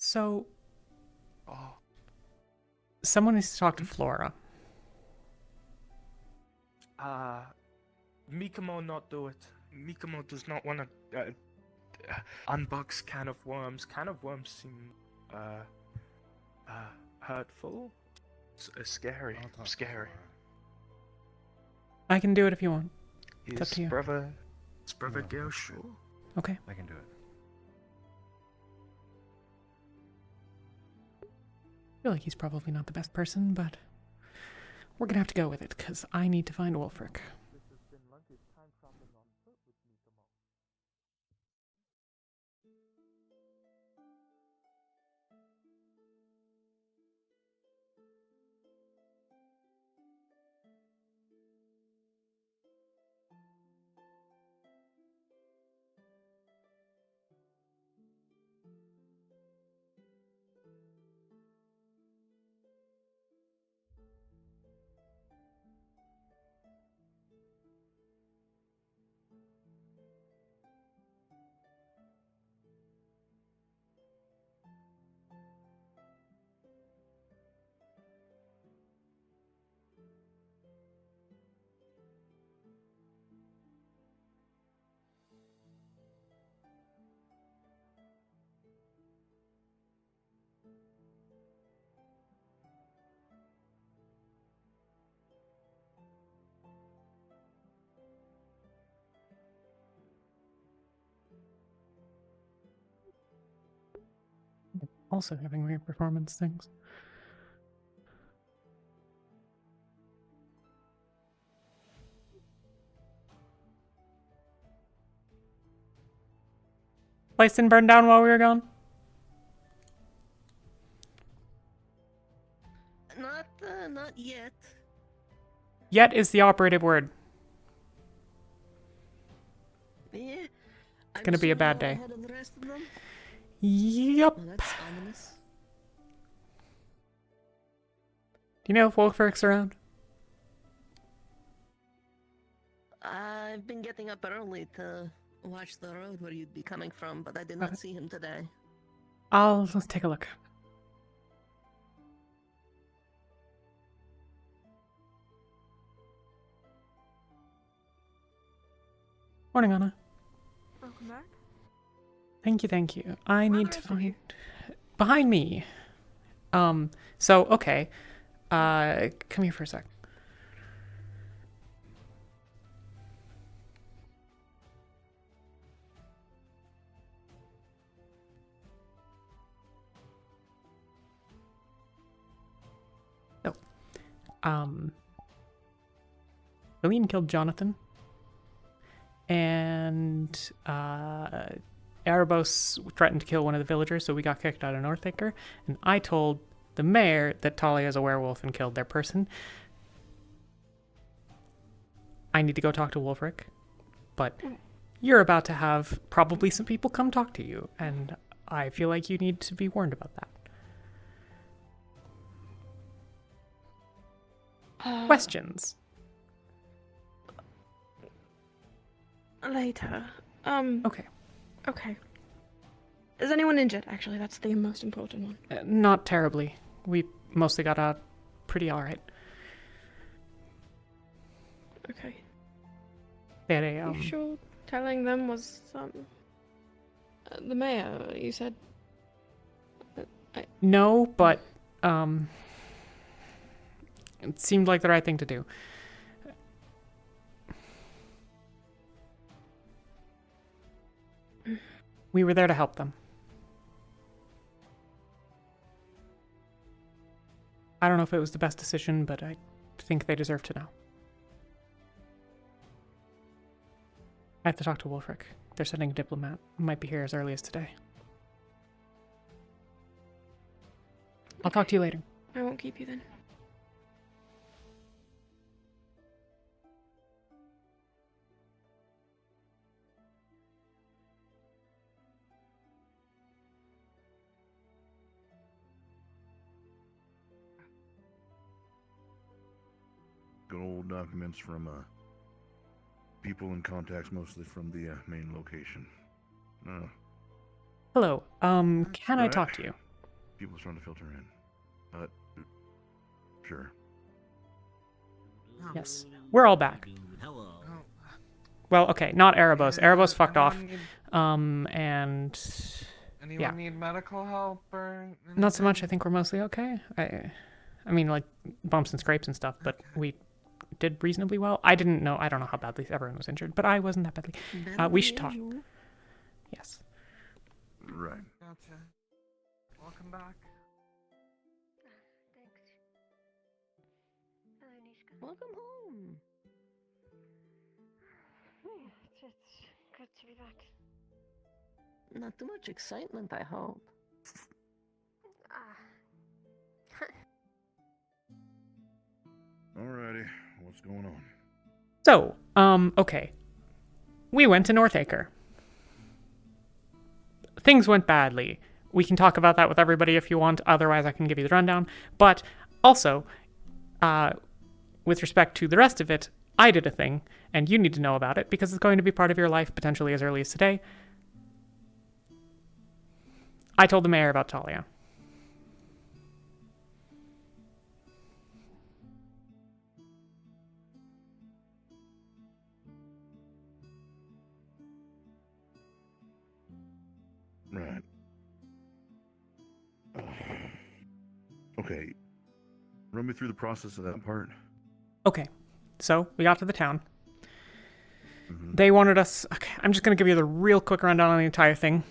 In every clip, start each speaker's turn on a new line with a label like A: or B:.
A: So,
B: Oh,
A: someone needs to talk to Flora.
B: Mikomo not do it. Mikomo does not want to unbox can of worms. Can of worms seem hurtful. Scary.
C: I'll talk to
B: Scary.
C: Flora.
A: I can do it if you want. It's up
B: Is
A: to you.
B: brother
C: No,
B: Gil
C: that's
B: sure?
C: good.
A: Okay.
C: I can do it.
A: I feel like he's probably not the best person, but we're gonna have to go with it, because I need to find Wolfric. Also having weird performance things. Place didn't burn down while we were gone?
D: Not yet.
A: Yet is the operative word.
D: Yeah.
A: It's gonna be a bad day.
D: Ahead of the rest of them?
A: Yup.
D: Oh, that's ominous.
A: Do you know if Wolfric's around?
D: I've been getting up early to watch the road where you'd be coming from, but I did not see him today.
A: Let's take a look. Morning, Anna.
E: Welcome back.
A: Thank you. I
E: Where are
A: need
E: the
A: to
E: rest of you?
A: find... Behind me. Okay. Come here for a sec. So, Eileen killed Jonathan. And, Erebos threatened to kill one of the villagers, so we got kicked out of Northaker. And I told the mayor that Talia is a werewolf and killed their person. I need to go talk to Wolfric. But you're about to have probably some people come talk to you, and I feel like you need to be warned about that. Questions?
E: Later.
A: Okay.
E: Okay. Is anyone injured? Actually, that's the most important one.
A: Not terribly. We mostly got out pretty alright.
E: Okay.
A: They had a,
E: You sure telling them was, the mayor, you said?
A: No, but, it seemed like the right thing to do. We were there to help them. I don't know if it was the best decision, but I think they deserve to know. I have to talk to Wolfric. They're sending a diplomat. Might be here as early as today. I'll talk to you later.
E: I won't keep you then.
C: Good old documents from people and contacts, mostly from the main location.
A: Hello. Can I
C: Right.
A: talk to you?
C: people are starting to filter in. But sure.
A: Yes. We're all back.
F: Hello.
B: Oh,
A: Well, okay, not Erebos. Erebos fucked off.
B: anyone need-
A: And
B: Anyone
A: yeah.
B: need medical help or
A: Not so much. I
B: anything?
A: think we're mostly okay. I mean, like bumps and scrapes and stuff, but
B: Okay.
A: we did reasonably well. I don't know how badly everyone was injured, but I wasn't that badly.
D: Better
A: We
D: than
A: should talk.
D: usual.
A: Yes.
C: Right.
B: Gotcha. Welcome back.
G: Thanks. Hello, Nishka.
D: Welcome home.
G: It's good to be back.
D: Not too much excitement, I hope.
G: Ah,
C: Alrighty. What's going on?
A: So, okay. We went to Northacre. Things went badly. We can talk about that with everybody if you want. Otherwise, I can give you the rundown. But also, with respect to the rest of it, I did a thing, and you need to know about it because it's going to be part of your life potentially as early as today. I told the mayor about Talia.
C: Right. Okay. Run me through the process of that part.
A: Okay, so we got to the town.
C: Mm-hmm.
A: They wanted us. Okay, I'm just going to give you the real quick rundown on the entire thing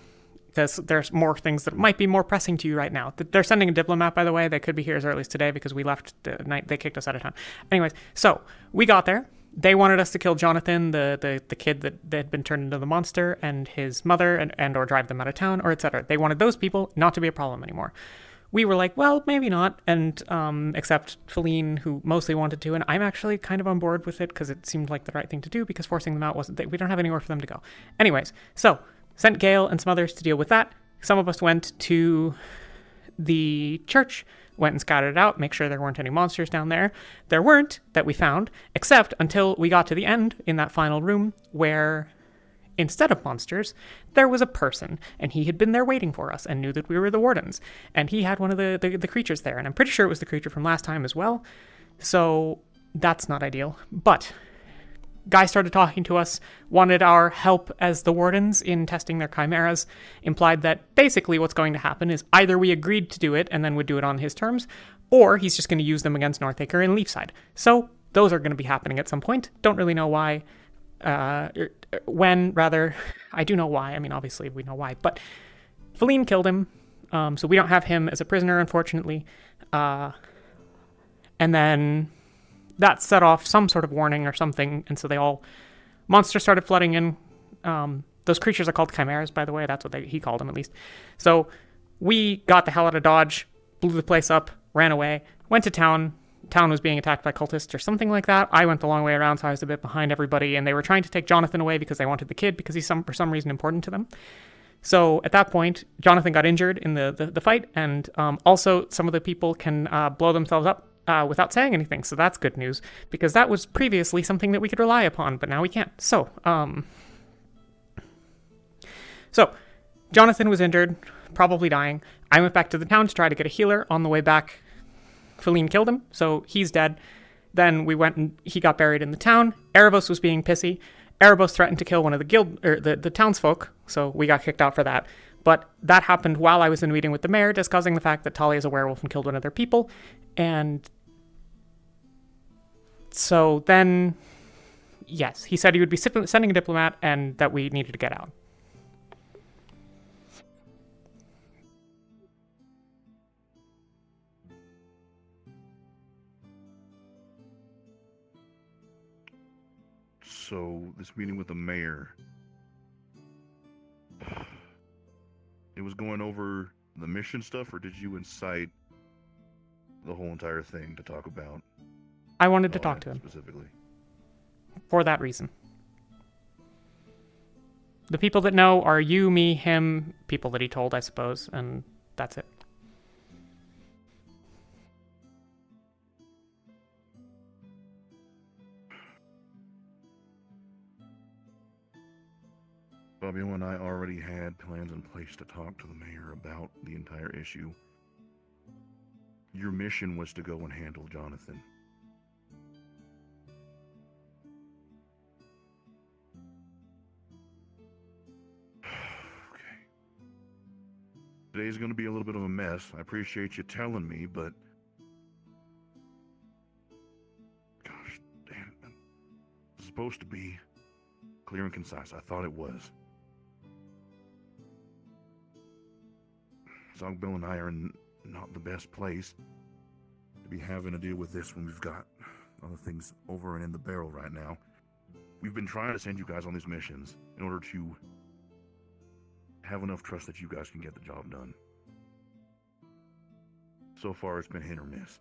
A: because there's more things that might be more pressing to you right now. They're sending a diplomat, by the way. They could be here as early as today because we left the night they kicked us out of town. Anyways, so we got there. They wanted us to kill Jonathan, the kid that had been turned into the monster, and his mother, and or drive them out of town, or etc. They wanted those people not to be a problem anymore. We were like, well, maybe not, and except Feline, who mostly wanted to, and I'm actually kind of on board with it because it seemed like the right thing to do because forcing them out wasn't. We don't have anywhere for them to go. Anyways, so sent Gale and some others to deal with that. Some of us went to the church, went and scouted it out, make sure there weren't any monsters down there. There weren't that we found, except until we got to the end in that final room where, instead of monsters, there was a person, and he had been there waiting for us and knew that we were the Wardens. And he had one of the creatures there, and I'm pretty sure it was the creature from last time as well. So that's not ideal. But guy started talking to us, wanted our help as the Wardens in testing their chimeras, implied that basically what's going to happen is either we agreed to do it and then would do it on his terms, or he's just going to use them against Northacre and Leafside. So those are going to be happening at some point. Don't really know why. When, rather. I do know why. I mean, obviously we know why. But Feline killed him, so we don't have him as a prisoner, unfortunately. And then that set off some sort of warning or something, and so monsters started flooding in. Those creatures are called chimeras, by the way. That's what he called them, at least. So we got the hell out of Dodge, blew the place up, ran away, went to town. Town was being attacked by cultists or something like that. I went the long way around, so I was a bit behind everybody, and they were trying to take Jonathan away because they wanted the kid because he's for some reason important to them. So at that point, Jonathan got injured in the fight, and also some of the people can blow themselves up without saying anything. So that's good news because that was previously something that we could rely upon, but now we can't. So Jonathan was injured, probably dying. I went back to the town to try to get a healer. On the way back, Feline killed him, so he's dead. Then we went and he got buried in the town. Erebos was being pissy. Erebos threatened to kill one of the townsfolk, so we got kicked out for that. But that happened while I was in a meeting with the mayor, discussing the fact that Talia is a werewolf and killed one of their people. And so then, yes, he said he would be sending a diplomat and that we needed to get out.
C: So, this meeting with the mayor, it was going over the mission stuff, or did you incite the whole entire thing to talk about?
A: I wanted to talk to him
C: specifically.
A: for that reason. The people that know are you, me, him, people that he told, I suppose, and that's it.
C: Fabio and I already had plans in place to talk to the mayor about the entire issue. your mission was to go and handle Jonathan. Okay. Today's going to be a little bit of a mess. I appreciate you telling me, but... Gosh, damn it. It's supposed to be clear and concise. I thought it was. Zogbill and I are in not the best place to be having to deal with this when we've got other things over and in the barrel right now. We've been trying to send you guys on these missions in order to have enough trust that you guys can get the job done. So far, it's been hit or miss.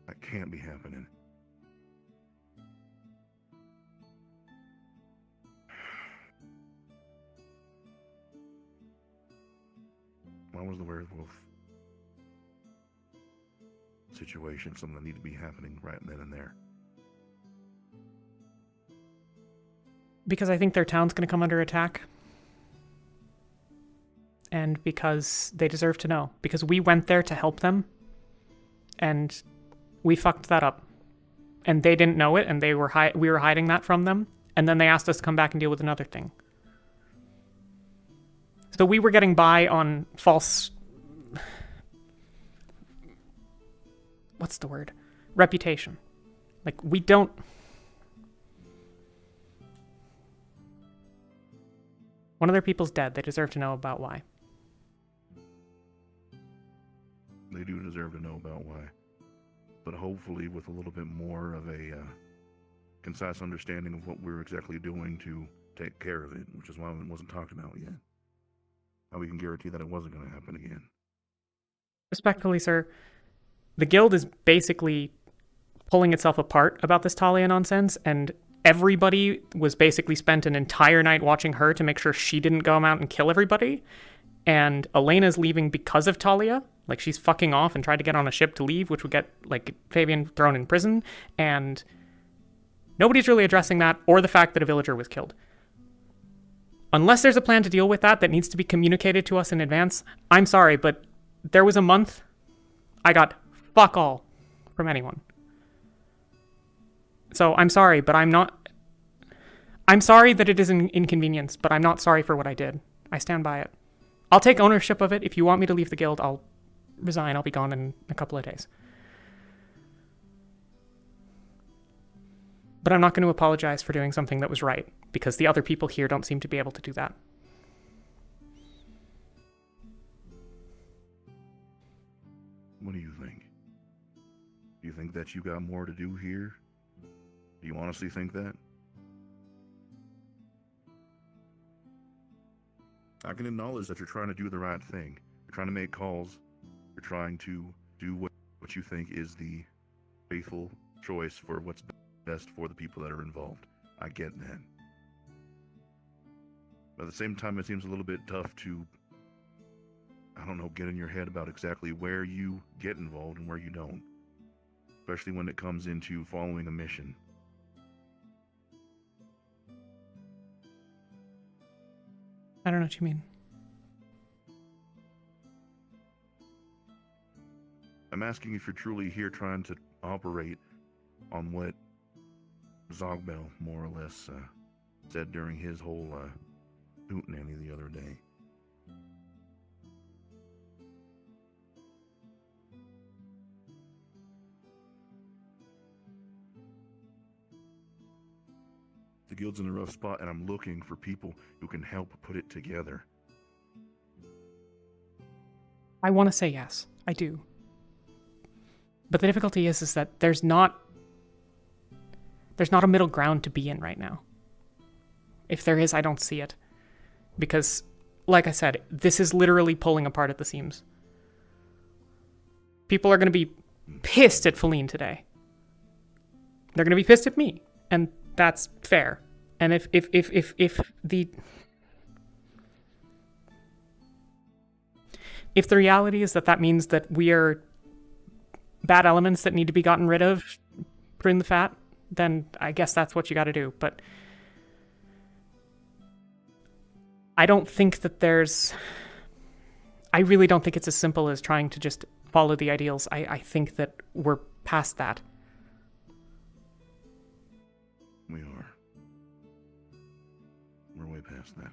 C: That can't be happening. Why was the werewolf situation something that needed to be happening right then and there?
A: Because I think their town's going to come under attack. And because they deserve to know. Because we went there to help them. And we fucked that up. And they didn't know it, and we were hiding that from them. And then they asked us to come back and deal with another thing. So we were getting by on false... What's the word? Reputation. Like, we don't... One of their people's dead. They deserve to know about why.
C: They do deserve to know about why. But hopefully with a little bit more of a concise understanding of what we're exactly doing to take care of it, which is why it wasn't talked about yet. How we can guarantee that it wasn't going to happen again.
A: Respectfully, sir, the guild is basically pulling itself apart about this Talia nonsense, and everybody was basically spent an entire night watching her to make sure she didn't go out and kill everybody. And Elena's leaving because of Talia. Like, she's fucking off and tried to get on a ship to leave, which would get, like, Fabian thrown in prison. And nobody's really addressing that, or the fact that a villager was killed. Unless there's a plan to deal with that needs to be communicated to us in advance, I'm sorry, but there was a month I got fuck all from anyone. So I'm sorry, but I'm sorry that it is an inconvenience, but I'm not sorry for what I did. I stand by it. I'll take ownership of it. If you want me to leave the guild, I'll resign. I'll be gone in a couple of days. But I'm not going to apologize for doing something that was right, because the other people here don't seem to be able to do that.
C: What do you think? Do you think that you got more to do here? Do you honestly think that? I can acknowledge that you're trying to do the right thing. You're trying to make calls. You're trying to do what you think is the faithful choice for what's best for the people that are involved. I get that. But at the same time, it seems a little bit tough to, I don't know, get in your head about exactly where you get involved and where you don't. Especially when it comes into following a mission.
A: I don't know what you mean.
C: I'm asking if you're truly here trying to operate on what Zogbel more or less said during his whole hootenanny the other day. The guild's in a rough spot, and I'm looking for people who can help put it together.
A: I want to say yes. I do. But the difficulty is that there's not a middle ground to be in right now. If there is, I don't see it. Because, like I said, this is literally pulling apart at the seams. People are going to be pissed at Feline today. They're going to be pissed at me. And that's fair. And if the reality is that means that we are bad elements that need to be gotten rid of, prune the fat, then I guess that's what you got to do. But I don't think that I really don't think it's as simple as trying to just follow the ideals. I think that we're past that.
C: We are. We're way past that.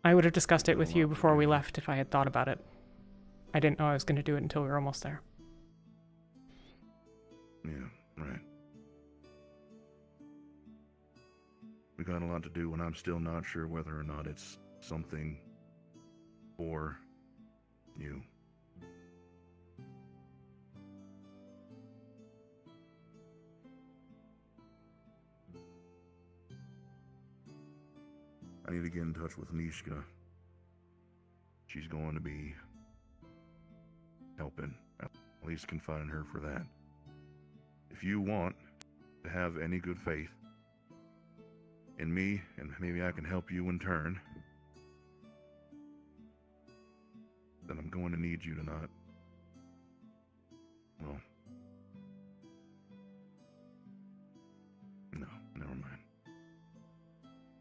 A: I would have discussed it with
C: Well,
A: you before we left if I had thought about it. I didn't know I was going to do it until we were almost there.
C: Yeah, right. We got a lot to do, and I'm still not sure whether or not it's something for you. I need to get in touch with Nishka. She's going to be helping. At least confide in her for that. If you want to have any good faith in me, and maybe I can help you in turn, then I'm going to need you to not... Well... No, never mind.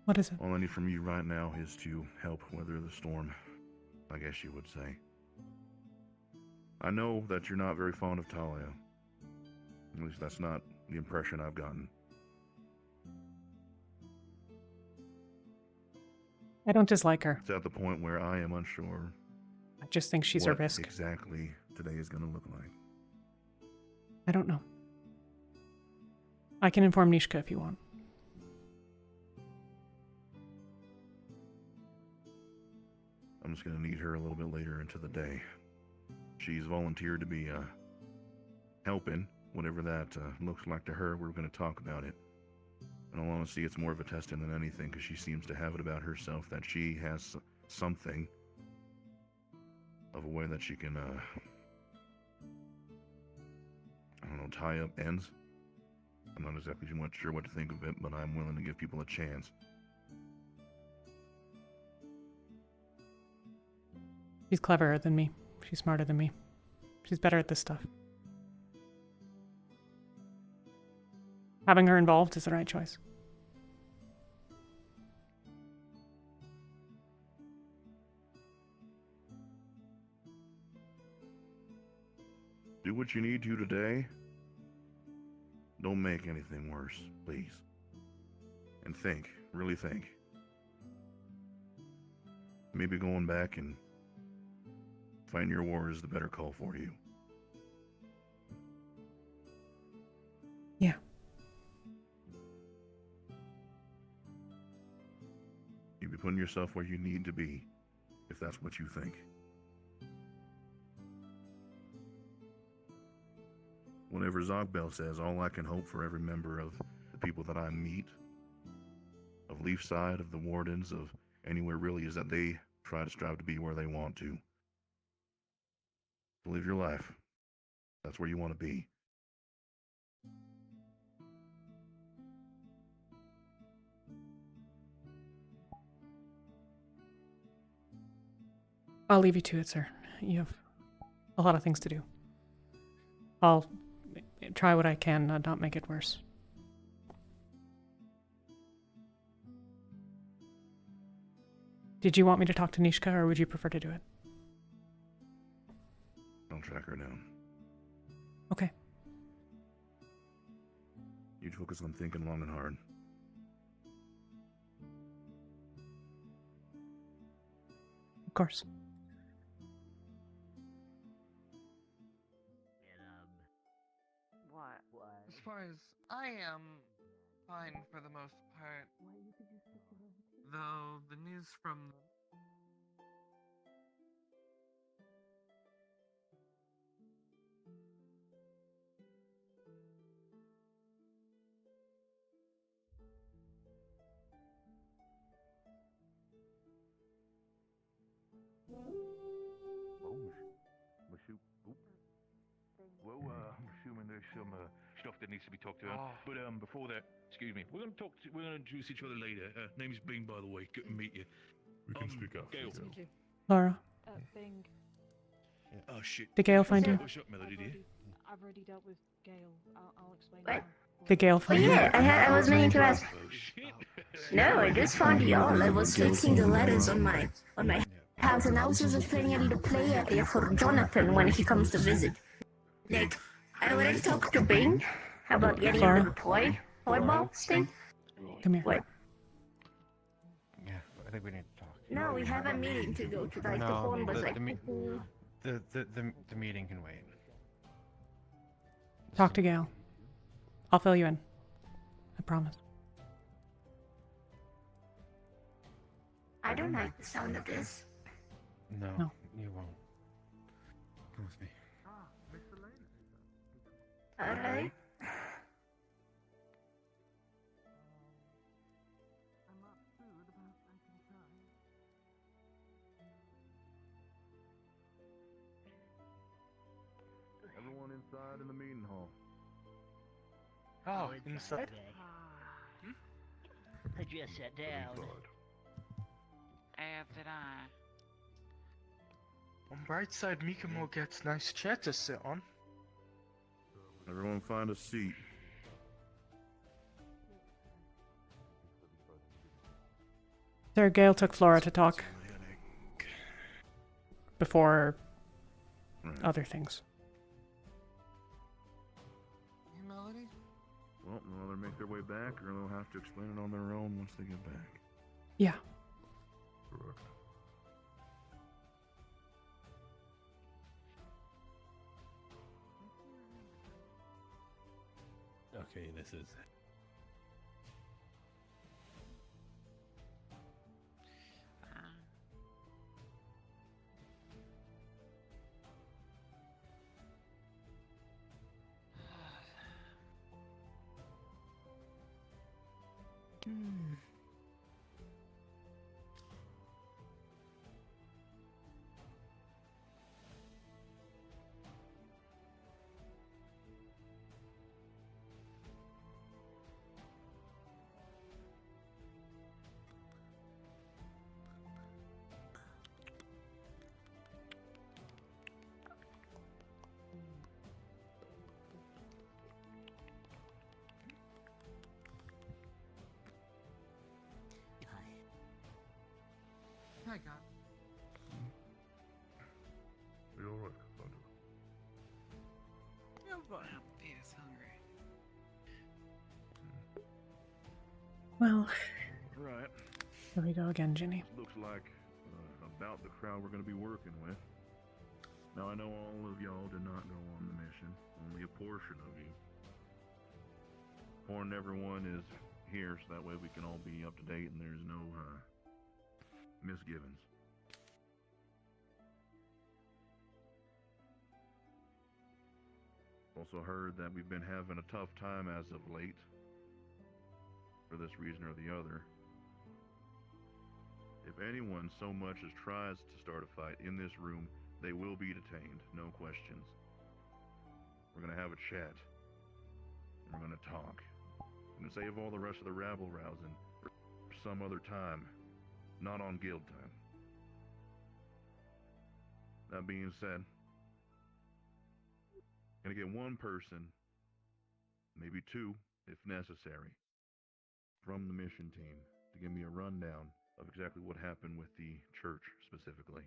A: What is it?
C: All I need from you right now is to help weather the storm, I guess you would say. I know that you're not very fond of Talia. At least that's not the impression I've gotten.
A: I don't dislike her.
C: It's at the point where I am unsure
A: I just think she's a
C: what
A: risk.
C: exactly today is going to look like.
A: I don't know. I can inform Nishka if you want.
C: I'm just going to need her a little bit later into the day. She's volunteered to be helping, whatever that looks like to her. We're going to talk about it. In all honesty, it's more of a testing than anything, because she seems to have it about herself that she has something of a way that she can, I don't know, tie up ends. I'm not exactly sure what to think of it, but I'm willing to give people a chance.
A: She's cleverer than me. She's smarter than me. She's better at this stuff. Having her involved is the right choice.
C: Do what you need to today. Don't make anything worse, please. And think, really think. Maybe going back and fighting your war is the better call for you.
A: Yeah.
C: You'd be putting yourself where you need to be, if that's what you think. Whenever Zogbel says, all I can hope for every member of the people that I meet, of Leafside, of the Wardens, of anywhere really, is that they try to strive to be where they want to. Live your life. That's where you want to be.
A: I'll leave you to it, sir. You have a lot of things to do. I'll try what I can, not make it worse. Did you want me to talk to Nishka, or would you prefer to do it?
C: Don't track her down.
A: Okay.
C: You'd focus on thinking long and hard.
A: Of course.
F: As far as I am, fine for the most part. Though the news from
H: Well, I'm assuming there's some stuff that needs to be talked about. But before that, excuse me, we're gonna introduce each other later. Name's Bing, by the way. Good to meet you.
I: We can speak after.
H: Gale.
A: Laura,
G: Bing.
H: Oh shit.
A: did Gale find you?
H: What's up, Melody, dear?
G: I've already dealt with Gale. I'll explain
J: What?
G: now.
A: Did Gale find you?
J: Yeah, I was meaning to ask.
H: Oh shit.
J: No, I just found y'all. I was fixing the letters on my.
I: House announcers is playing a little play area for Jonathan when he comes to visit. Like, I already talked to Bing. How about getting a little toy box thing?
A: Come here.
I: What?
J: Yeah, I think we need to talk.
I: No, we have a meeting to go to. Like, the
J: No,
I: phone was
J: the,
I: like...
J: the meeting can wait.
A: Talk to Gale. I'll fill you in. I promise.
I: I don't like the sound of this.
J: No, you won't. Come with me.
I: Alright.
C: Everyone inside in the meeting hall.
B: Oh, inside?
K: I just sat down.
F: As did I.
B: On bright side, Mikamo gets nice chair to sit on.
C: Everyone find a seat.
A: Sir Gale took Flora to talk. Before other things.
F: Melody?
C: Well, they'll either make their way back, or they'll have to explain it on their own once they get back.
A: Yeah.
J: Okay, this is.
F: I got.
C: Are you alright, Thunder?
F: Yeah, but he is hungry.
A: Well,
C: Right.
A: here we go again, Ginny.
C: Looks like about the crowd we're going to be working with. Now, I know all of y'all did not go on the mission. Only a portion of you. Important everyone is here, so that way we can all be up to date and there's no misgivings. Also heard that we've been having a tough time as of late. For this reason or the other. If anyone so much as tries to start a fight in this room, they will be detained, no questions. We're gonna have a chat. And we're gonna talk. I'm gonna save all the rest of the rabble rousing for some other time. Not on guild time. That being said, gonna get one person, maybe two, if necessary, from the mission team to give me a rundown of exactly what happened with the church specifically.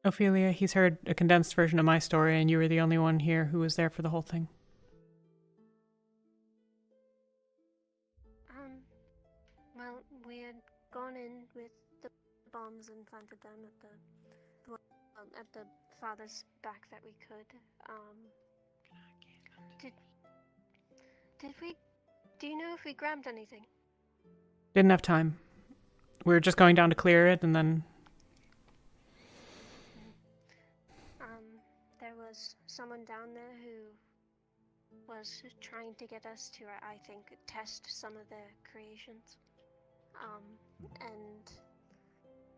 A: Ophelia, he's heard a condensed version of my story, and you were the only one here who was there for the whole thing.
I: Well, we had gone in with the bombs and planted them at the father's back that we could. Did we? Do you know if we grabbed anything?
A: Didn't have time. We were just going down to clear it, and then...
I: There was someone down there who was trying to get us to, I think, test some of their creations. And,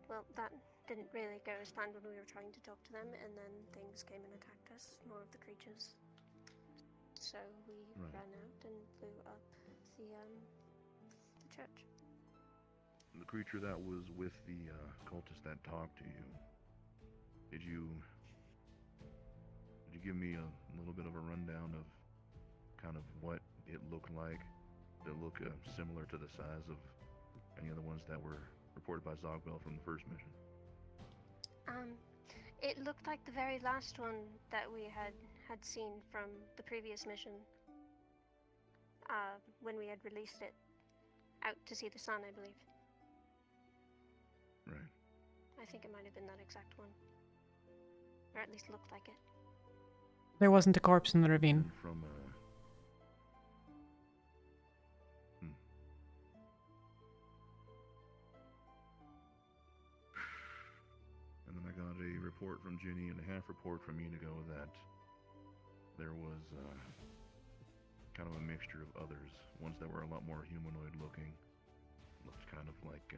I: well, that didn't really go as planned when we were trying to talk to them, and then things came and attacked us, more of the creatures. So we ran out and blew up the church.
C: The creature that was with the cultist that talked to you, did you give me a little bit of a rundown of kind of what it look like? Did it look similar to the size of any other ones that were reported by Zogbel from the first mission?
I: It looked like the very last one that we had seen from the previous mission. When we had released it out to see the sun, I believe.
C: Right.
I: I think it might have been that exact one. Or at least looked like it.
A: There wasn't a corpse in the ravine.
C: And from And then I got a report from Ginny and a half report from Inigo that there was kind of a mixture of others. Ones that were a lot more humanoid looking. Looked kind of like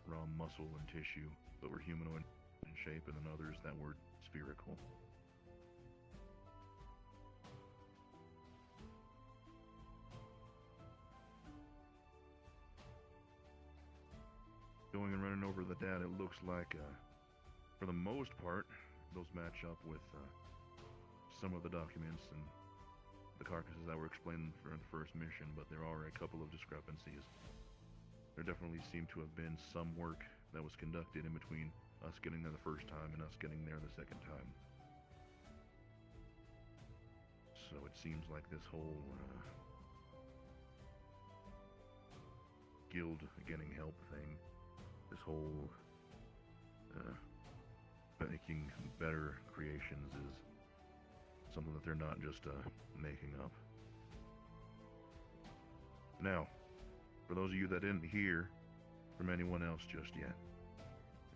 C: raw muscle and tissue, but were humanoid in shape, and then others that were spherical. Going and running over the data, it looks like, for the most part, those match up with some of the documents and the carcasses that were explained for the first mission, but there are a couple of discrepancies. There definitely seemed to have been some work that was conducted in between us getting there the first time and us getting there the second time. So it seems like this whole guild getting help thing, this whole making better creations is something that they're not just making up. Now, for those of you that didn't hear from anyone else just yet,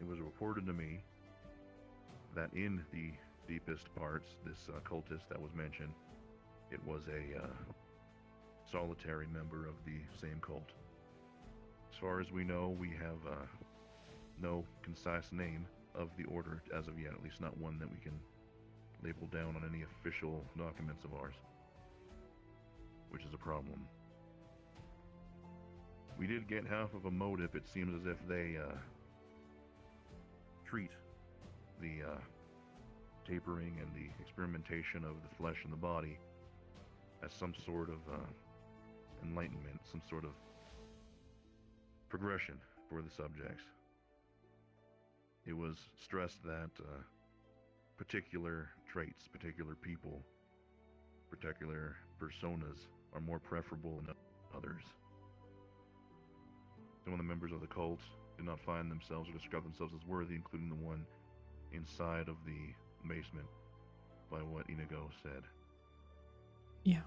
C: it was reported to me that in the deepest parts, this cultist that was mentioned, it was a solitary member of the same cult. As far as we know, we have no concise name of the order as of yet, at least not one that we can label down on any official documents of ours, which is a problem. We did get half of a motive. It seems as if they treat the tapering and the experimentation of the flesh and the body as some sort of enlightenment, some sort of progression for the subjects. It was stressed that particular traits, particular people, particular personas are more preferable than others. Some of the members of the cult did not find themselves or describe themselves as worthy, including the one inside of the basement, by what Inigo said.
A: Yeah.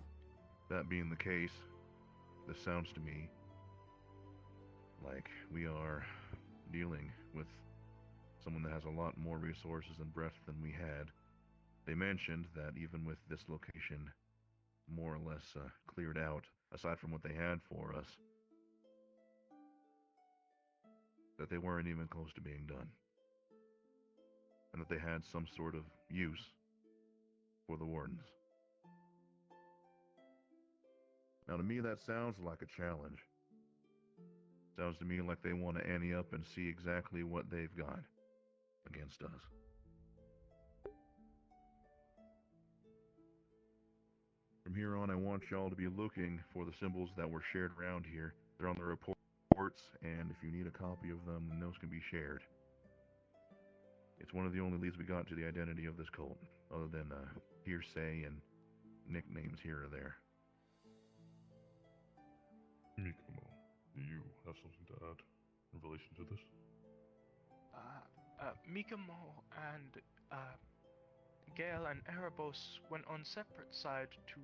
C: That being the case, this sounds to me like we are dealing with someone that has a lot more resources and breadth than we had. They mentioned that even with this location more or less cleared out, aside from what they had for us, that they weren't even close to being done. And that they had some sort of use for the Wardens. Now to me that sounds like a challenge. Sounds to me like they want to ante up and see exactly what they've got against us. From here on, I want y'all to be looking for the symbols that were shared around here. They're on the reports, and if you need a copy of them, then those can be shared. It's one of the only leads we got to the identity of this cult, other than hearsay and nicknames here or there.
H: Mikomo, do you have something to add in relation to this?
B: Mikomo and Gale and Erebos went on separate side to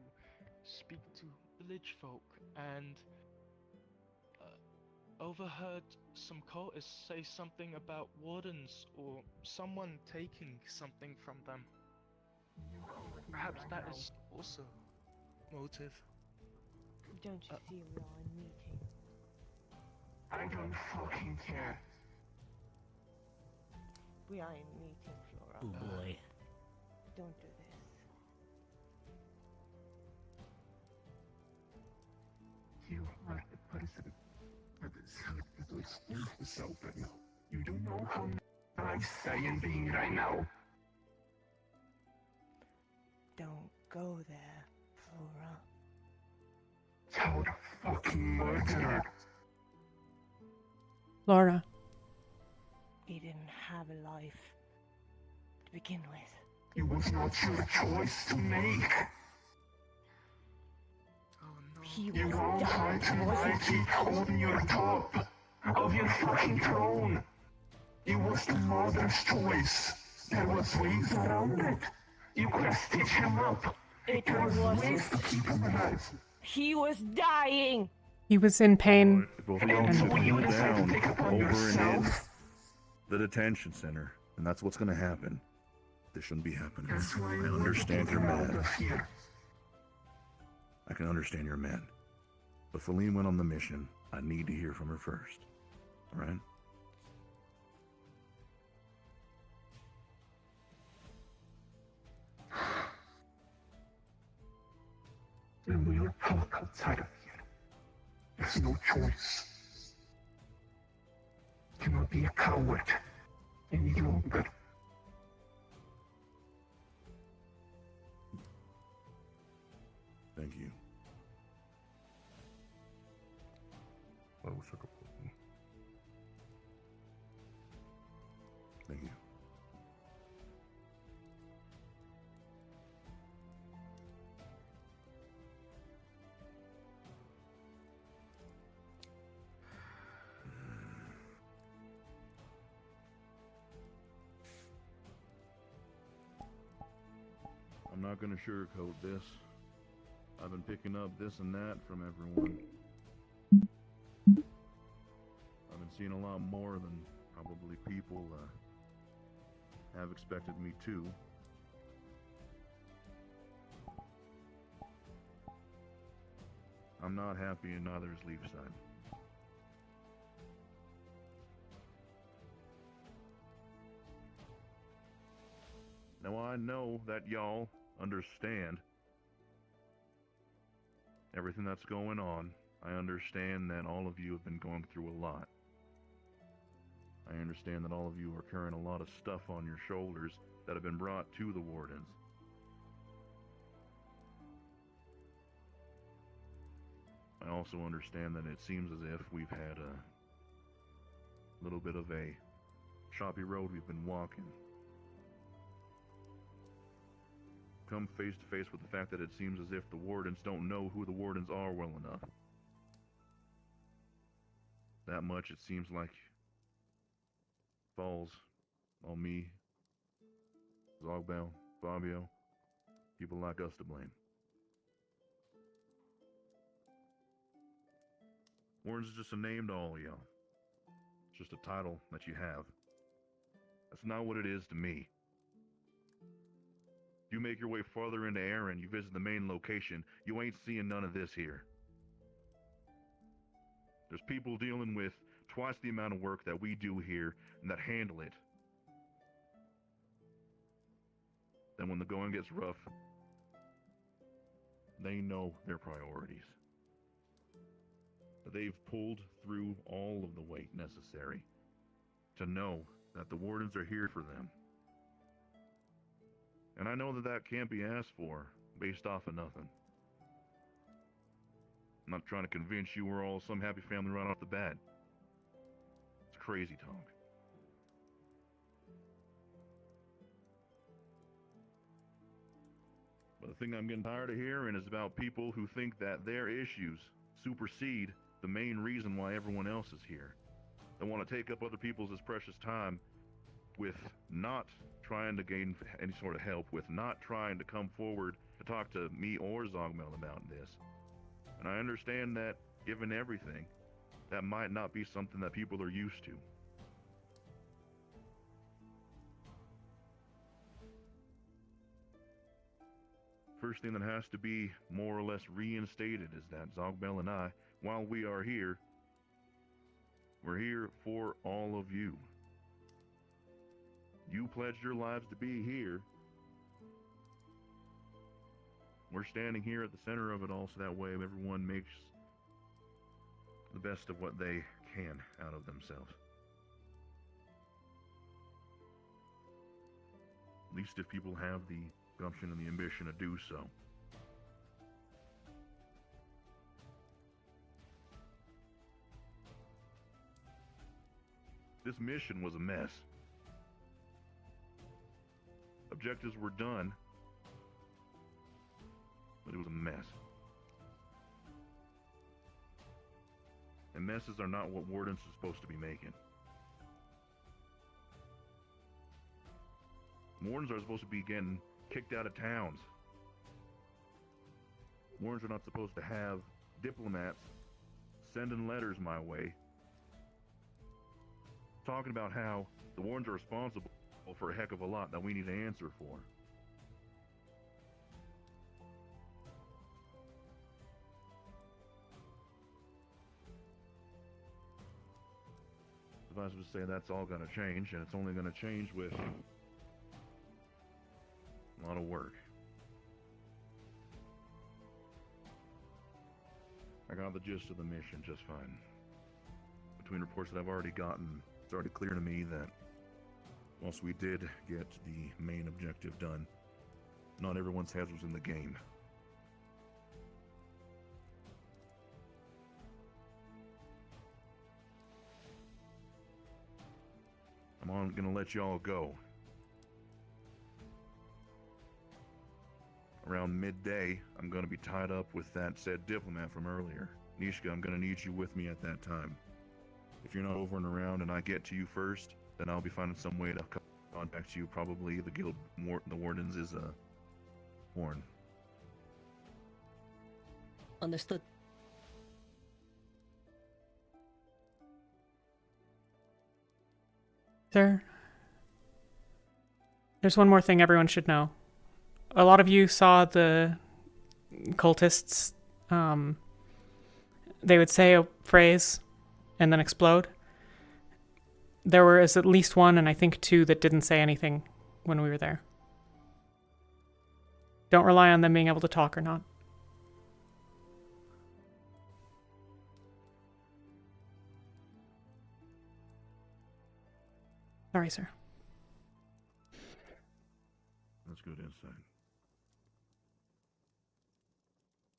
B: speak to village folk and overheard some cultists say something about wardens or someone taking something from them. Perhaps that is also motive.
G: Don't you see we are in meeting?
K: I don't fucking care.
G: We are in meeting, Flora.
J: Oh boy.
G: Don't do this.
K: You are the person that is to excuse this open. You don't know how nice I am being right now.
G: Don't go there, Flora.
K: child fucking murderer.
A: Laura.
G: He didn't have a life to begin with.
K: It was not your choice to make.
G: He
K: You
G: was
K: all tried to
G: dying, wasn't
K: keep holding your top of your fucking throne. It was the mother's choice. There was ways around it. You could have stitched him up.
G: It
K: There was
G: wasn't.
K: ways to keep him alive.
G: He was dying!
A: He was in pain.
C: Both of y'all
K: And
C: should
K: so you
C: move
K: decided to
C: down
K: take upon
C: over and in
K: yourself.
C: the detention center, and that's what's gonna happen. This shouldn't be happening.
K: That's why
C: I
K: you want to
C: understand
K: get
C: you're
K: him out
C: mad.
K: of here.
C: I can understand you're mad. But Feline went on the mission. I need to hear from her first. Alright?
K: And we'll talk outside of here. There's no choice. Cannot be a coward any longer.
C: Thank you. Thank you. I'm not gonna sugarcoat this. I've been picking up this and that from everyone. I've been seeing a lot more than probably people have expected me to. I'm not happy, and neither is Leafside. Now I know that y'all understand everything that's going on. I understand that all of you have been going through a lot. I understand that all of you are carrying a lot of stuff on your shoulders that have been brought to the Wardens. I also understand that it seems as if we've had a little bit of a choppy road we've been walking. Come face to face with the fact that it seems as if the Wardens don't know who the Wardens are well enough. That much it seems like falls on me, Zogbel, Fabio, people like us to blame. Wardens is just a name to all y'all. It's just a title that you have. That's not what it is to me. You make your way farther into Erin, you visit the main location, you ain't seeing none of this here. There's people dealing with twice the amount of work that we do here and that handle it. Then when the going gets rough, they know their priorities. They've pulled through all of the weight necessary to know that the Wardens are here for them. And I know that that can't be asked for based off of nothing. I'm not trying to convince you we're all some happy family right off the bat. It's crazy talk. But the thing I'm getting tired of hearing is about people who think that their issues supersede the main reason why everyone else is here. They want to take up other people's precious time with not trying to gain any sort of help, with not trying to come forward to talk to me or Zogmel about this. And I understand that, given everything, that might not be something that people are used to. First thing that has to be more or less reinstated is that Zogbel and I, while we are here, we're here for all of you. You pledged your lives to be here. We're standing here at the center of it all, so that way everyone makes the best of what they can out of themselves. At least if people have the gumption and the ambition to do so. This mission was a mess. Objectives were done, but it was a mess. And messes are not what Wardens are supposed to be making. Wardens are supposed to be getting kicked out of towns. Wardens are not supposed to have diplomats sending letters my way talking about how the Wardens are responsible for a heck of a lot that we need to answer for. Suffice it to say, that's all going to change, and it's only going to change with a lot of work. I got the gist of the mission just fine. Between reports that I've already gotten, it's already clear to me that whilst we did get the main objective done, not everyone's head was in the game. I'm gonna let y'all go. Around midday, I'm gonna be tied up with that said diplomat from earlier. Nishka, I'm gonna need you with me at that time. If you're not over and around and I get to you first, then I'll be finding some way to contact you. Probably the guild, the Wardens is Horn.
D: Understood.
A: Sir, there's one more thing everyone should know. A lot of you saw the cultists, they would say a phrase and then explode. There was at least one, and I think two, that didn't say anything when we were there. Don't rely on them being able to talk or not. Sorry, sir.
C: That's good insight.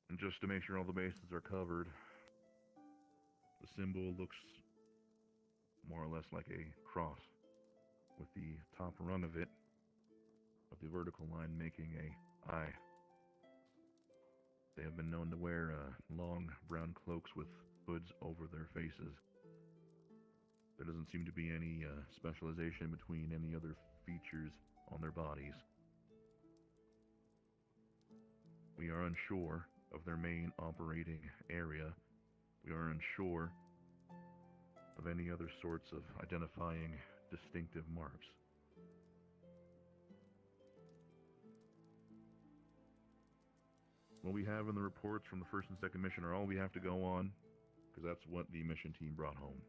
C: And just to make sure all the bases are covered, the symbol looks more or less like a cross, with the top rung of it, of the vertical line making a eye. They have been known to wear long brown cloaks with hoods over their faces. There doesn't seem to be any specialization between any other features on their bodies. We are unsure of their main operating area. We are unsure of any other sorts of identifying distinctive marks. What we have in the reports from the first and second mission are all we have to go on, because that's what the mission team brought home.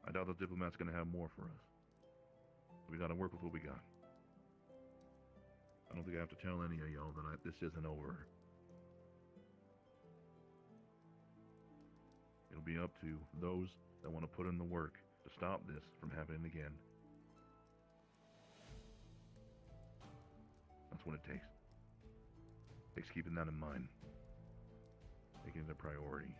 C: I doubt the diplomat's going to have more for us. We got to work with what we got. I don't think I have to tell any of y'all that this isn't over. It'll be up to those that want to put in the work to stop this from happening again. That's what it takes. It takes keeping that in mind. Making it a priority.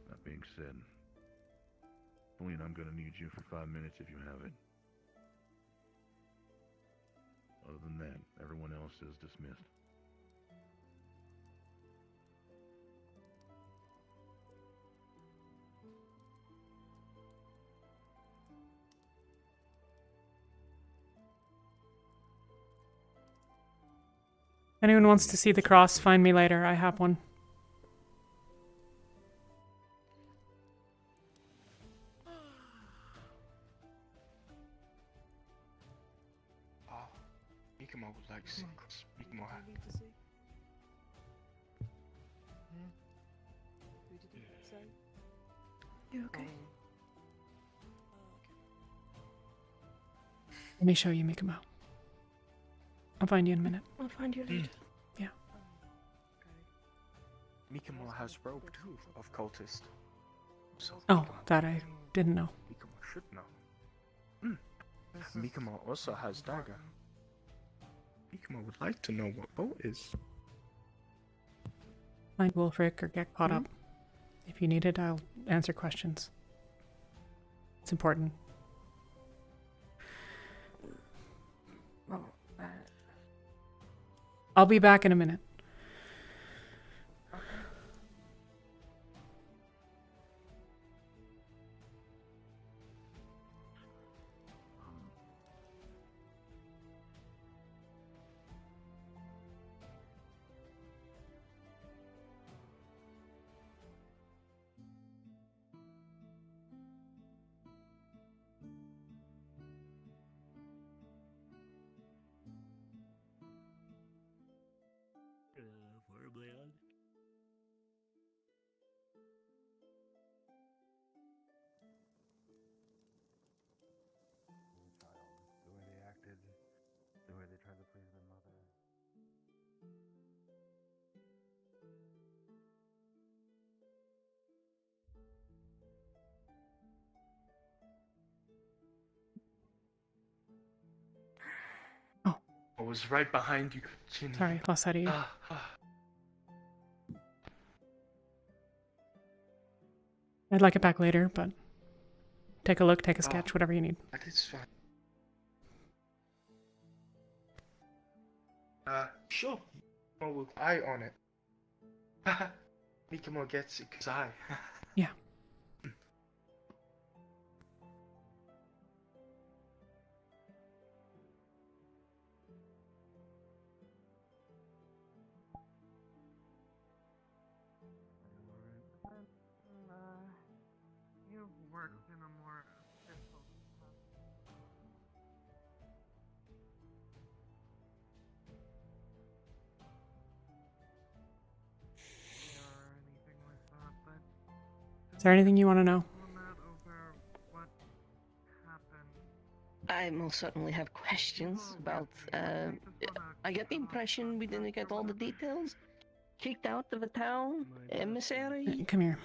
C: That being said, Pauline, I'm gonna need you for 5 minutes if you have it. Other than that, everyone else is dismissed.
A: Anyone wants to see the cross, find me later. I have one.
B: Mikamo would like to see cross. Mikamo had.
E: You okay?
A: Let me show you Mikamo. I'll find you in a minute.
E: I'll find you later.
A: Yeah.
B: Mikamo has rope of cultist. So
A: Oh, that I didn't know.
B: Mikamo should know. Mikama also has dagger. Mikama would like to know what boat is.
A: Find Wolfric or get caught up. If you need it, I'll answer questions. It's important.
G: Well,
A: I'll be back in a minute.
J: The way they acted, the way they tried to please their mother.
B: I was right behind you, Ginny.
A: Sorry, lost sight of you. I'd like it back later, but take a look, take a sketch, whatever you need.
B: That is fine. Sure. Oh, with eye on it. Mikamo gets it, 'cause I.
A: Yeah.
F: You've worked in a more official capacity. Or anything like that, but
A: Is there anything you want to know?
F: over what happened.
D: I most certainly have questions about. I get the impression we didn't get all the details. Kicked out of a town, emissary.
A: Come here.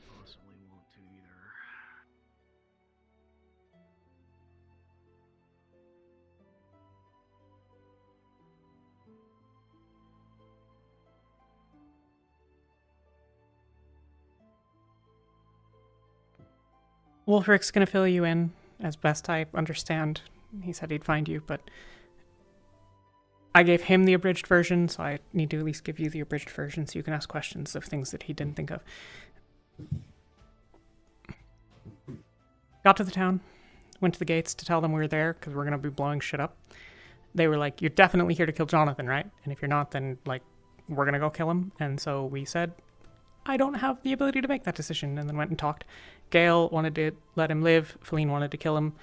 J: Possibly won't to either.
A: Wolfric's gonna fill you in as best I understand. He said he'd find you, but I gave him the abridged version, so I need to at least give you the abridged version so you can ask questions of things that he didn't think of. Got to the town, went to the gates to tell them we were there because we're gonna be blowing shit up. They were like, "You're definitely here to kill Jonathan, right? And if you're not, then like we're gonna go kill him." And so we said, "I don't have the ability to make that decision," and then went and talked. Gale wanted to let him live. Feline wanted to kill him.